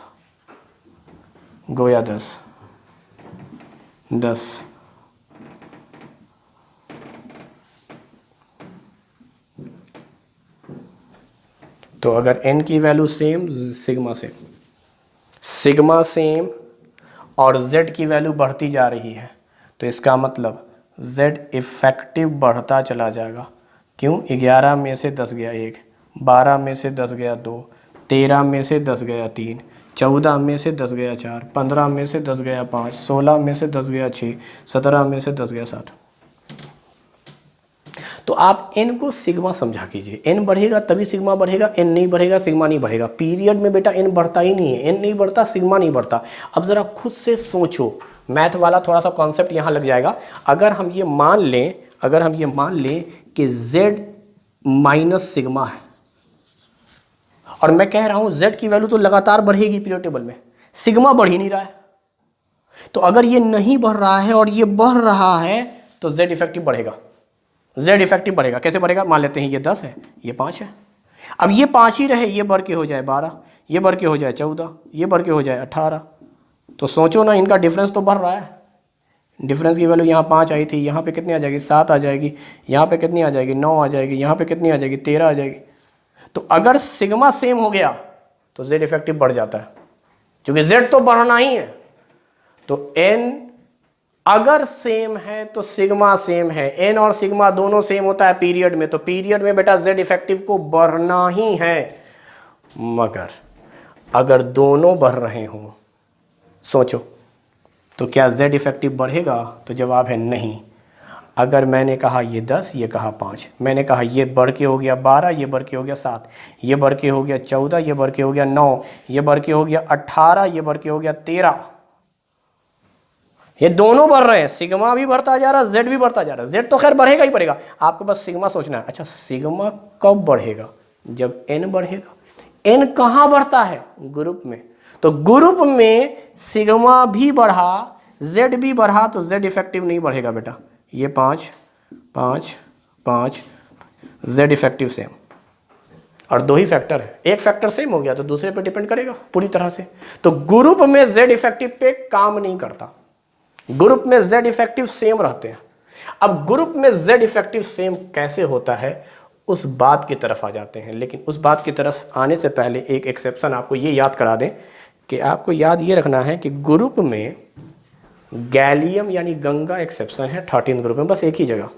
गोया 10, 10। तो अगर n की value same, sigma same, sigma same और z की वैल्यू बढ़ती जा रही है, तो इसका मतलब z इफेक्टिव बढ़ता चला जाएगा। क्यों? 11 में से 10 गया 1, 12 में से 10 गया 2, 13 में से 10 गया 3, 14 में से 10 गया 4, 15 में से 10 गया 5, 16 में से 10 गया 6, 17 में से 10 गया 7। तो आप n को सिग्मा समझा कीजिए, n बढ़ेगा तभी सिग्मा बढ़ेगा, n नहीं बढ़ेगा सिग्मा नहीं बढ़ेगा। पीरियड में बेटा n बढ़ता ही नहीं है, n नहीं बढ़ता सिग्मा नहीं बढ़ता। अब ज़रा खुद से सोचो, मैथ वाला थोड़ा सा कॉन्सेप्ट यहाँ लग जाएगा। अगर हम ये मान लें, अगर हम ये मान लें कि z माइनस सिग्मा है, और मैं कह रहा हूँ z की वैल्यू तो लगातार बढ़ेगी पीरियड टेबल में, सिग्मा बढ़ ही नहीं रहा है, तो अगर ये नहीं बढ़ रहा है और ये बढ़ रहा है तो z इफेक्टिव बढ़ेगा, z इफेक्टिव बढ़ेगा। कैसे बढ़ेगा? मान लेते हैं ये 10 है, ये 5 है, अब ये 5 ही रहे, ये बढ़ के हो जाए 12, ये बढ़ के हो जाए 14, ये बढ़ के हो जाए 18। तो सोचो ना, इनका डिफरेंस तो बढ़ रहा है। डिफरेंस की वैल्यू यहाँ 5 आई थी, यहाँ पे कितनी आ जाएगी? 7 आ जाएगी, यहाँ पे कितनी आ जाएगी? 9 आ जाएगी, यहाँ पे कितनी आ जाएगी? 13 आ जाएगी। तो अगर सिग्मा सेम हो गया तो z इफेक्टिव बढ़ जाता है, क्योंकि z तो बढ़ना ही है। तो n अगर सेम है तो सिग्मा सेम है, n और सिग्मा दोनों सेम होता है पीरियड में, तो पीरियड में बेटा z इफेक्टिव को बढ़ना ही है। मगर अगर दोनों बढ़ रहे हों, सोचो, तो क्या z इफेक्टिव बढ़ेगा? तो जवाब है नहीं। अगर मैंने कहा ये 10, ये कहा 5, मैंने कहा ये बढ़ के हो गया 12, ये बढ़ के हो गया 7, ये बढ़ के हो गया 14, ये बढ़ के हो गया 9, ये बढ़ के हो गया 18, ये बढ़ के हो गया 13, ये दोनों बढ़ रहे हैं, सिग्मा भी बढ़ता जा रहा है, z भी बढ़ता जा रहा है। z तो खैर बढ़ेगा ही बढ़ेगा, आपको बस सिग्मा सोचना है। अच्छा, सिग्मा कब बढ़ेगा? जब n बढ़ेगा। n कहाँ बढ़ता है? ग्रुप में। तो ग्रुप में सिग्मा भी बढ़ा, z भी बढ़ा, तो z इफेक्टिव नहीं बढ़ेगा बेटा। ये 5, 5, 5, z इफेक्टिव सेम। और 2 ही फैक्टर है, एक फैक्टर सेम हो गया तो दूसरे पे डिपेंड करेगा पूरी तरह से। तो ग्रुप में Z इफेक्टिव पे काम नहीं करता, ग्रुप में Z इफेक्टिव सेम रहते हैं। अब ग्रुप में Z इफेक्टिव सेम कैसे होता है उस बात की तरफ आ जाते हैं, लेकिन उस बात की तरफ आने से पहले एक एक्सेप्शन आपको ये याद करा दें कि आपको याद ये रखना है कि ग्रुप में गैलियम यानी गंगा एक्सेप्शन है 13 ग्रुप में, बस एक ही जगह।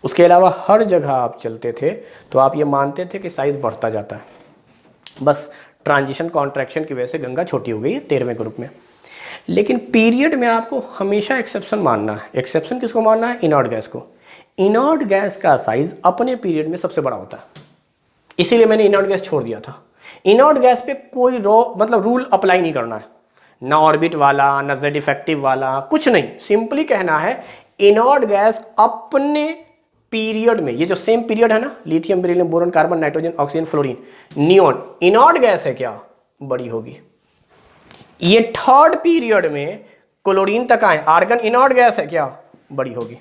उसके अलावा हर जगह आप चलते थे तो आप ये मानते थे कि साइज बढ़ता जाता है, बस ट्रांजिशन कॉन्ट्रैक्शन की वजह से गंगा छोटी हो गई है 13वें ग्रुप में। लेकिन पीरियड में आपको हमेशा एक्सेप्शन मानना है। एक्सेप्शन किसको मानना है? इनर्ट गैस को। इनर्ट गैस का साइज अपने पीरियड में सबसे बड़ा होता है, इसीलिए मैंने इनर्ट गैस छोड़ दिया था। इनर्ट गैस पे कोई रूल अप्लाई नहीं करना है, ना ऑर्बिट वाला ना जेड इफेक्टिव वाला, कुछ नहीं। सिंपली कहना है इनर्ट गैस अपने पीरियड में, ये जो सेम पीरियड है ना, lithium beryllium boron carbon nitrogen oxygen fluorine neon, inert gas है क्या? बड़ी होगी। ये थर्ड पीरियड में क्लोरीन तक आए, आर्गन इनर्ट गैस है क्या? बड़ी होगी।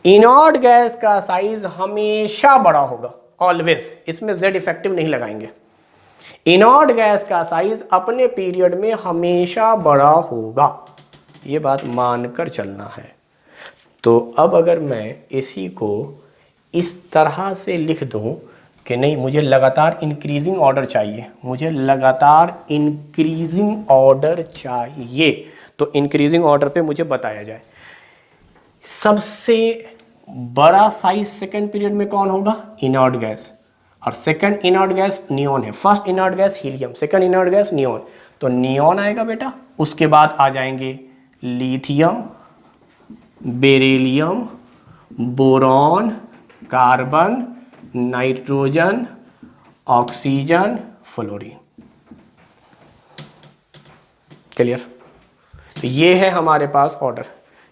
इनर्ट गैस का साइज हमेशा बड़ा होगा, ऑलवेज। इसमें जेड इफेक्टिव नहीं लगाएंगे। इनर्ट गैस का साइज अपने पीरियड में हमेशा बड़ा होगा, ये बात मानकर चलना है। तो अब अगर मैं इसी को इस तरह से लिख दूं कि नहीं, मुझे लगातार इंक्रीजिंग ऑर्डर चाहिए, मुझे लगातार इंक्रीजिंग ऑर्डर चाहिए, तो इंक्रीजिंग ऑर्डर पे मुझे बताया जाए सबसे बड़ा साइज सेकंड पीरियड में कौन होगा? Inert gas. और सेकंड इनर्ट गैस नियोन है, first inert gas helium, second inert gas neon, तो नियोन आएगा बेटा। उसके बाद आ जाएंगे lithium, beryllium, boron, carbon, nitrogen, oxygen, fluorine. Clear? तो ये है हमारे पास order,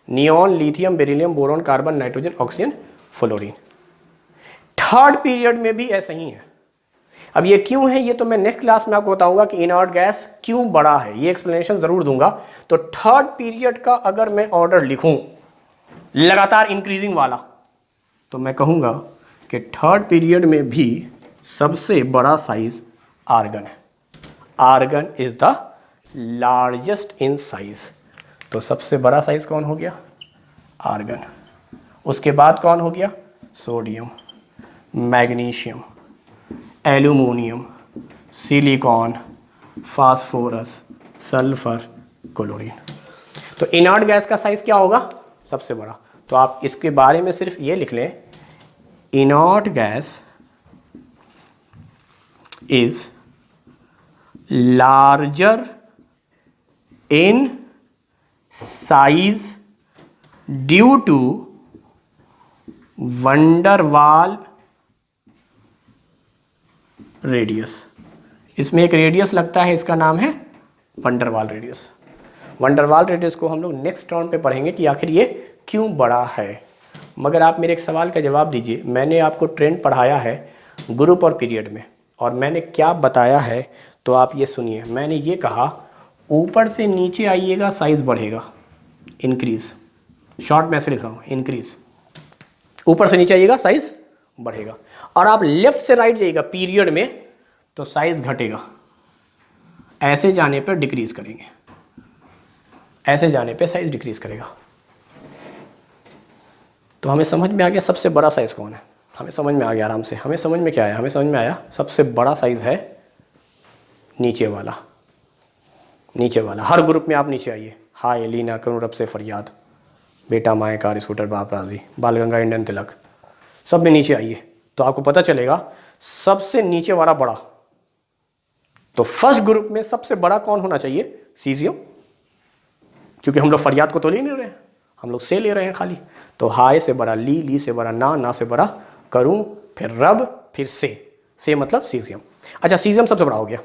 neon, lithium, beryllium, boron, carbon, nitrogen, oxygen, fluorine. Third period में भी ऐसा ही है। अब ये क्यों है, ये तो मैं नेक्स्ट क्लास में आपको बताऊंगा कि इनर्ट गैस क्यों बड़ा है, ये एक्सप्लेनेशन जरूर दूंगा। तो थर्ड पीरियड का अगर मैं ऑर्डर लिखूं लगातार इंक्रीजिंग वाला, तो मैं कहूंगा कि थर्ड पीरियड में भी सबसे बड़ा साइज आर्गन है। Argon is the largest in size. तो सबसे बड़ा साइज कौन हो गया? आर्गन। उसके बाद कौन हो गया? Sodium, magnesium, aluminium, silicon, phosphorus, sulphur, chlorine. तो इनर्ट गैस का साइज क्या होगा? सबसे बड़ा। तो आप इसके बारे में सिर्फ ये लिख लें, inert gas is larger in size due to van der Waals radius. इसमें एक रेडियस लगता है, इसका नाम है wonder Waals radius. Wonder Waals radius को हम लोग नेक्स्ट राउंड पे पढ़ेंगे कि आखिर ये क्यों बड़ा है। मगर आप मेरे एक सवाल का जवाब दीजिए, मैंने आपको ट्रेंड पढ़ाया है ग्रुप और पीरियड में, और मैंने क्या बताया है तो आप ये सुनिए। मैंने ये कहा ऊपर से नीचे आइएगा साइज बढ़ेगा, इंक्रीज। शॉर्ट में ऐसे लिख रहा हूँ, इंक्रीज। ऊपर से नीचे आइएगा साइज बढ़ेगा, और आप लेफ्ट से राइट जाइएगा पीरियड में तो साइज घटेगा। ऐसे जाने पर डिक्रीज करेंगे, ऐसे जाने पे साइज डिक्रीज करेगा। तो हमें समझ में आ गया सबसे बड़ा साइज कौन है, हमें समझ में आ गया आराम से। हमें समझ में क्या आया? हमें समझ में आया सबसे बड़ा साइज है नीचे वाला। नीचे वाला, हर ग्रुप में आप नीचे आइए। हाय लीना, करूँ रब से फरियाद, बेटा माए कार स्कूटर बाप राजी, बाल गंगा इंडियन तिलक, सब में नीचे आइए तो आपको पता चलेगा सबसे नीचे वाला बड़ा। तो फर्स्ट ग्रुप में सबसे बड़ा कौन होना चाहिए? सीजियम, क्योंकि हम लोग फरियाद को तो ले नहीं रहे हैं, हम लोग से ले रहे हैं खाली। तो हाय से बड़ा ली, ली से बड़ा ना, ना से बड़ा करूं, फिर रब, फिर से मतलब सीजियम। अच्छा, सीजियम सबसे बड़ा हो गया।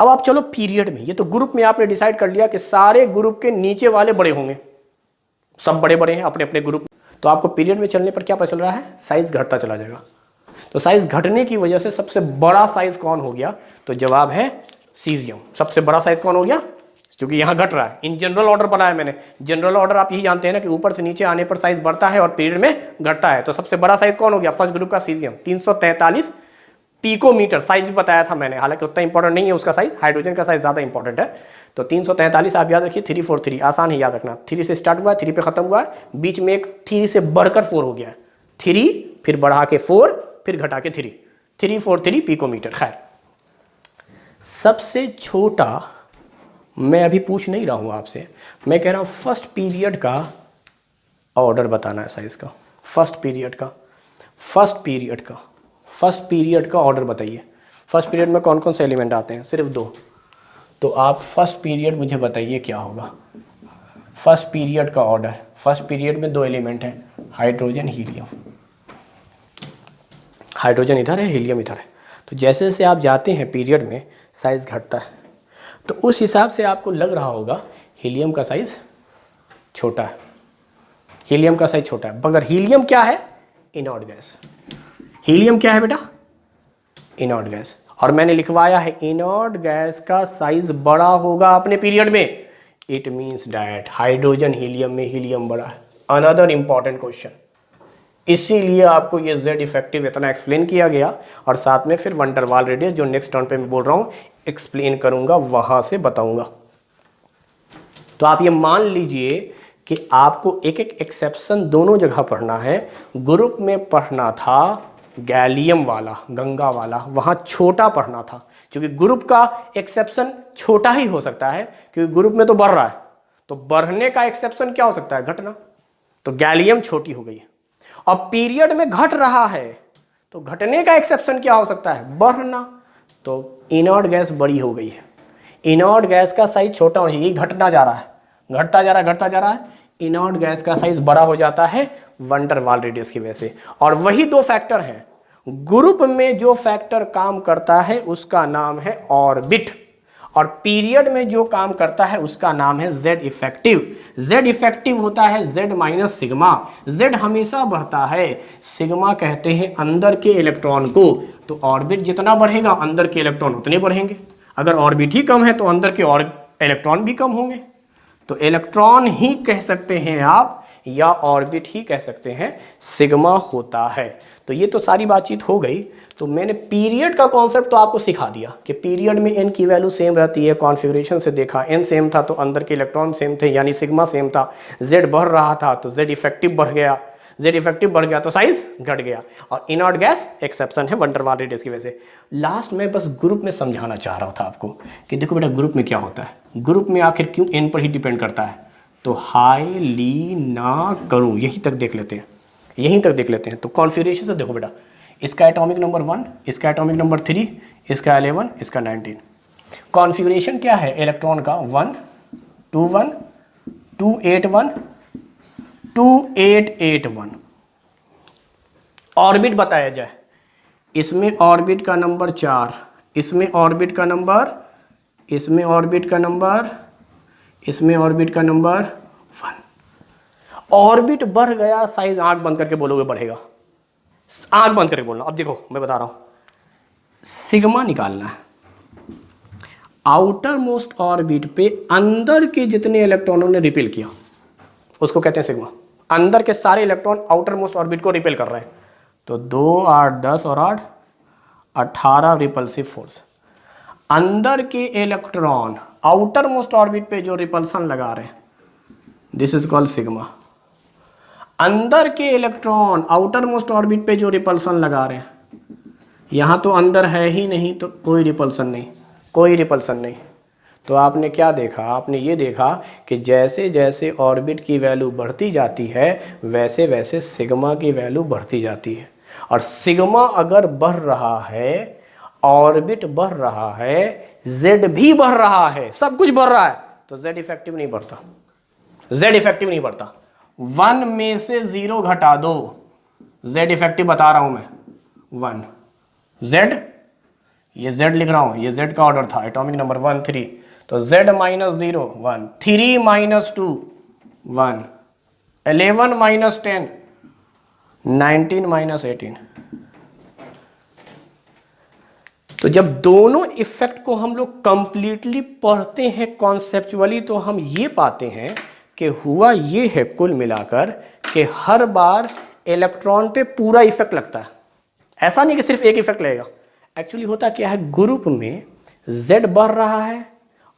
अब आप चलो पीरियड में। ये तो ग्रुप में आपने डिसाइड कर लिया कि सारे ग्रुप के नीचे वाले बड़े होंगे, सब बड़े बड़े हैं अपने अपने ग्रुप में। तो आपको पीरियड में चलने पर क्या पता चल रहा है? साइज घटता चला जाएगा। तो साइज घटने की वजह से सबसे बड़ा साइज कौन हो गया? तो जवाब है सीजियम। सबसे बड़ा साइज कौन हो गया? क्योंकि यहाँ घट रहा है। इन जनरल ऑर्डर बनाया मैंने। जनरल ऑर्डर आप यही जानते हैं ना कि ऊपर से नीचे आने पर साइज बढ़ता है और पीरियड में घटता है। तो सबसे बड़ा साइज कौन हो गया? फर्स्ट ग्रुप का सीजियम। 343 पिकोमीटर साइज भी बताया था मैंने, हालांकि उतना इंपॉर्टेंट नहीं है उसका साइज, हाइड्रोजन का साइज ज़्यादा इंपॉर्टेंट है। तो 343 आप याद रखिए, 343 आसान है याद रखना, 3 से स्टार्ट हुआ है, 3 पे खत्म हुआ है, बीच में एक 3 से बढ़कर 4 हो गया है, 3 फिर बढ़ा के 4 फिर घटा के 3, 343 पिकोमीटर। खैर सबसे छोटा मैं अभी पूछ नहीं रहा हूँ आपसे, मैं कह रहा हूँ फर्स्ट पीरियड का ऑर्डर बताना है साइज का, फर्स्ट पीरियड का ऑर्डर बताइए। फर्स्ट पीरियड में कौन कौन से एलिमेंट आते हैं? सिर्फ 2। तो आप फर्स्ट पीरियड मुझे बताइए क्या होगा फर्स्ट पीरियड का ऑर्डर। फर्स्ट पीरियड में 2 एलिमेंट हैं, हाइड्रोजन हीलियम, हाइड्रोजन इधर है, हीलियम इधर है। तो जैसे जैसे आप जाते हैं पीरियड में साइज घटता है, तो उस हिसाब से आपको लग रहा होगा हीलियम का साइज छोटा है, हीलियम का साइज छोटा है। मगर हीलियम क्या है? इनॉर्ड गैस। हीलियम क्या है बेटा? इनॉर्ड गैस। और मैंने लिखवाया है इनॉर्ड गैस का साइज बड़ा होगा अपने पीरियड में, it means that hydrogen helium में हीलियम बड़ा है। अनदर इंपॉर्टेंट क्वेश्चन, इसीलिए आपको ये जेड इफेक्टिव इतना एक्सप्लेन किया गया, और साथ में फिर वैन डर वाल रेडियस जो नेक्स्ट टर्न पे मैं बोल रहा हूँ एक्सप्लेन करूंगा, वहां से बताऊंगा। तो आप ये मान लीजिए कि आपको एक एक एक्सेप्शन दोनों जगह पढ़ना है। ग्रुप में पढ़ना था गैलियम वाला, गंगा वाला, वहाँ छोटा पढ़ना था, क्योंकि ग्रुप का एक्सेप्शन छोटा ही हो सकता है, क्योंकि ग्रुप में तो बढ़ रहा है, तो बढ़ने का एक्सेप्शन क्या हो सकता है? घटना। तो गैलियम छोटी हो गई है। अब पीरियड में घट रहा है, तो घटने का एक्सेप्शन क्या हो सकता है? बढ़ना। तो इनॉर्ड गैस बड़ी हो गई है, इनॉर्ड गैस का साइज छोटा हो, ये घटना जा रहा है, घटता जा रहा है, इनॉर्ड गैस का साइज बड़ा हो जाता है वैन डर वाल रेडियस की वजह से। और वही 2 फैक्टर हैं, ग्रुप में जो फैक्टर काम करता है उसका नाम है ऑर्बिट, और पीरियड में जो काम करता है उसका नाम है जेड इफेक्टिव। जेड इफेक्टिव होता है जेड माइनस सिग्मा। जेड हमेशा बढ़ता है, सिग्मा कहते हैं अंदर के इलेक्ट्रॉन को। तो ऑर्बिट जितना बढ़ेगा अंदर के इलेक्ट्रॉन उतने बढ़ेंगे, अगर ऑर्बिट ही कम है तो अंदर के और इलेक्ट्रॉन भी कम होंगे। तो इलेक्ट्रॉन ही कह सकते हैं आप, या ऑर्बिट ही कह सकते हैं, सिग्मा होता है। तो ये तो सारी बातचीत हो गई। तो मैंने पीरियड का कॉन्सेप्ट तो आपको सिखा दिया कि पीरियड में एन की वैल्यू सेम रहती है, कॉन्फ़िगरेशन से देखा एन सेम था तो अंदर के इलेक्ट्रॉन सेम थे, यानी सिग्मा सेम था। जेड बढ़ रहा था तो जेड इफेक्टिव बढ़ गया, जेड इफेक्टिव बढ़ गया तो साइज घट गया। और इनॉर्ड गैस एक्सेप्शन है वैन डर वाल रेडियस की वजह से। लास्ट में बस ग्रुप में समझाना चाह रहा था आपको कि देखो बेटा ग्रुप में क्या होता है, ग्रुप में आखिर क्यों एन पर ही डिपेंड करता है। तो हाईली ना करूं, यहीं तक देख लेते हैं, तो कॉन्फ़िगरेशन से देखो बेटा, इसका एटॉमिक नंबर 1, इसका एटॉमिक नंबर 3, इसका 11, इसका 19। कॉन्फ़िगरेशन क्या है इलेक्ट्रॉन का? 1 2 1 2 8 1 2 8 8 1। ऑर्बिट बताया जाए, इसमें ऑर्बिट का नंबर 4, इसमें ऑर्बिट का नंबर, इसमें ऑर्बिट का नंबर, इसमें ऑर्बिट का नंबर 1। ऑर्बिट बढ़ गया, साइज आंख बंद करके बोलोगे बढ़ेगा, आंख बंद करके बोलना। अब देखो मैं बता रहा हूं, सिग्मा निकालना है। आउटर मोस्ट ऑर्बिट पे अंदर के जितने इलेक्ट्रॉनों ने रिपेल किया उसको कहते हैं सिग्मा। अंदर के सारे इलेक्ट्रॉन आउटर मोस्ट ऑर्बिट को रिपेल कर रहे हैं, तो 2 8 10 और 8 18 रिपल्सिव फोर्स। अंदर के इलेक्ट्रॉन आउटर मोस्ट ऑर्बिट पे जो रिपल्सन लगा रहे हैं, दिस इज कॉल्ड सिग्मा। अंदर के इलेक्ट्रॉन आउटर मोस्ट ऑर्बिट पे जो रिपल्सन लगा रहे हैं, यहाँ तो अंदर है ही नहीं तो कोई रिपल्सन नहीं, तो आपने क्या देखा? आपने ये देखा कि जैसे जैसे ऑर्बिट की वैल्यू बढ़ती जाती है वैसे वैसे सिग्मा की वैल्यू बढ़ती जाती है। और सिग्मा अगर बढ़ रहा है, ऑर्बिट बढ़ रहा है, जेड भी बढ़ रहा है, सब कुछ बढ़ रहा है, तो जेड इफेक्टिव नहीं बढ़ता। 1 में से 0 घटा दो, जेड इफेक्टिव बता रहा हूं मैं 1। जेड, ये जेड लिख रहा हूं, ये जेड का ऑर्डर था, एटॉमिक नंबर 1 3, तो Z minus 0 1, 3 minus 2 1, 11 minus 10 19 minus 18। तो जब दोनों इफेक्ट को हम लोग कंप्लीटली पढ़ते हैं कॉन्सेप्चुअली, तो हम ये पाते हैं कि हुआ ये है कुल मिलाकर कि हर बार इलेक्ट्रॉन पे पूरा इफेक्ट लगता है। ऐसा नहीं कि सिर्फ एक इफेक्ट लगेगा, एक्चुअली होता क्या है, ग्रुप में z बढ़ रहा है,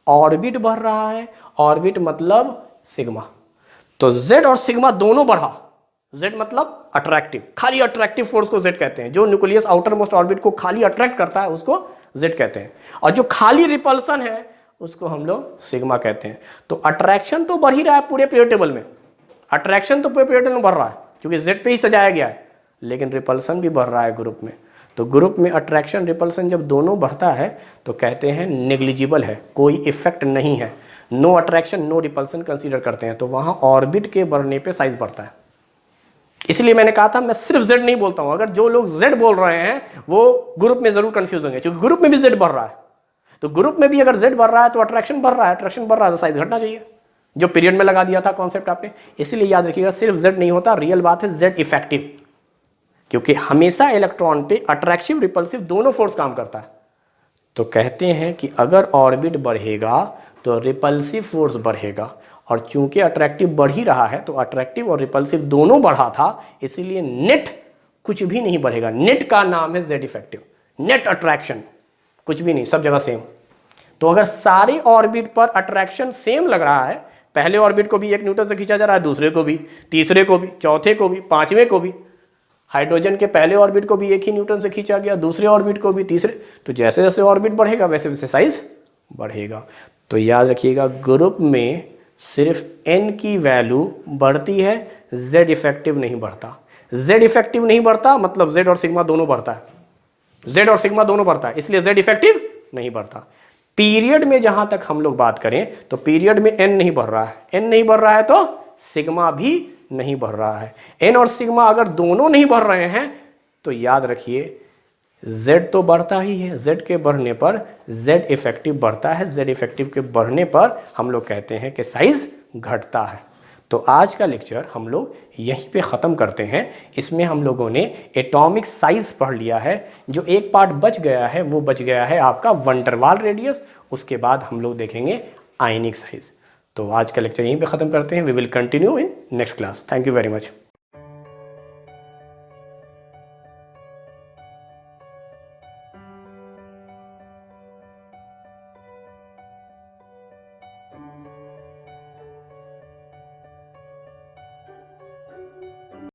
ऑर्बिट बढ़ रहा है, ऑर्बिट मतलब सिग्मा, तो z और सिग्मा दोनों बढ़ा। z मतलब अट्रैक्टिव, खाली अट्रैक्टिव फोर्स को z कहते हैं। जो न्यूक्लियस आउटर मोस्ट ऑर्बिट को खाली अट्रैक्ट करता है उसको z कहते हैं, और जो खाली रिपल्सन है उसको हम लोग सिग्मा कहते हैं। तो अट्रैक्शन तो बढ़ ही रहा है पूरे पीरियड टेबल में, अट्रैक्शन तो पूरे पीरियड टेबल में बढ़ रहा है क्योंकि z पे ही सजाया गया है, लेकिन रिपल्सन भी बढ़ रहा है ग्रुप में। तो ग्रुप में अट्रैक्शन रिपल्सन जब दोनों बढ़ता है तो कहते हैं नेग्लिजिबल है, कोई इफेक्ट नहीं है, no attraction no repulsion consider करते हैं। तो वहाँ ऑर्बिट के बढ़ने पे साइज बढ़ता है। इसलिए मैंने कहा था मैं सिर्फ z नहीं बोलता हूँ, अगर जो लोग z बोल रहे हैं वो ग्रुप में जरूर कंफ्यूज होंगे, क्योंकि ग्रुप में भी z बढ़ रहा है। तो ग्रुप में भी अगर z बढ़ रहा है तो अट्रैक्शन बढ़ रहा है, अट्रैक्शन बढ़ रहा है तो साइज घटना चाहिए, जो पीरियड में लगा दिया था कॉन्सेप्ट आपने। इसलिए याद रखिएगा सिर्फ z नहीं होता, रियल बात है z इफेक्टिव, क्योंकि हमेशा इलेक्ट्रॉन पे अट्रैक्टिव रिपल्सिव दोनों फोर्स काम करता है। तो कहते हैं कि अगर ऑर्बिट बढ़ेगा तो रिपल्सिव फोर्स बढ़ेगा, और चूंकि अट्रैक्टिव बढ़ ही रहा है तो अट्रैक्टिव और रिपल्सिव दोनों बढ़ा था, इसीलिए नेट कुछ भी नहीं बढ़ेगा। नेट का नाम है z इफेक्टिव, नेट अट्रैक्शन कुछ भी नहीं, सब जगह सेम। तो अगर सारे ऑर्बिट पर अट्रैक्शन सेम लग रहा है, पहले ऑर्बिट को भी 1 न्यूटन से खींचा जा रहा है, दूसरे को भी, तीसरे को भी, चौथे को भी, पांचवें को भी, हाइड्रोजन के पहले ऑर्बिट को भी 1 ही न्यूटन से खींचा गया, दूसरे ऑर्बिट को भी, तीसरे, तो जैसे जैसे ऑर्बिट बढ़ेगा वैसे वैसे साइज बढ़ेगा। तो याद रखिएगा ग्रुप में सिर्फ n की वैल्यू बढ़ती है, z इफेक्टिव नहीं बढ़ता। z इफेक्टिव नहीं बढ़ता मतलब z और सिग्मा दोनों बढ़ता है, z और सिग्मा दोनों बढ़ता है, इसलिए z इफेक्टिव नहीं बढ़ता। पीरियड में जहां तक हम लोग बात करें तो पीरियड में n नहीं बढ़ रहा है, n नहीं बढ़ रहा है तो सिग्मा भी नहीं बढ़ रहा है। n और सिग्मा अगर दोनों नहीं बढ़ रहे हैं तो याद रखिए z तो बढ़ता ही है, z के बढ़ने पर z इफेक्टिव बढ़ता है, z इफेक्टिव के बढ़ने पर हम लोग कहते हैं कि साइज घटता है। तो आज का लेक्चर हम लोग यहीं पे ख़त्म करते हैं। इसमें हम लोगों ने एटॉमिक साइज पढ़ लिया है, जो एक पार्ट बच गया है वो बच गया है आपका वैन डर वाल रेडियस, उसके बाद हम लोग देखेंगे आयनिक साइज। तो आज का लेक्चर यहीं पे ख़त्म करते हैं। We will continue in next class. Thank you very much.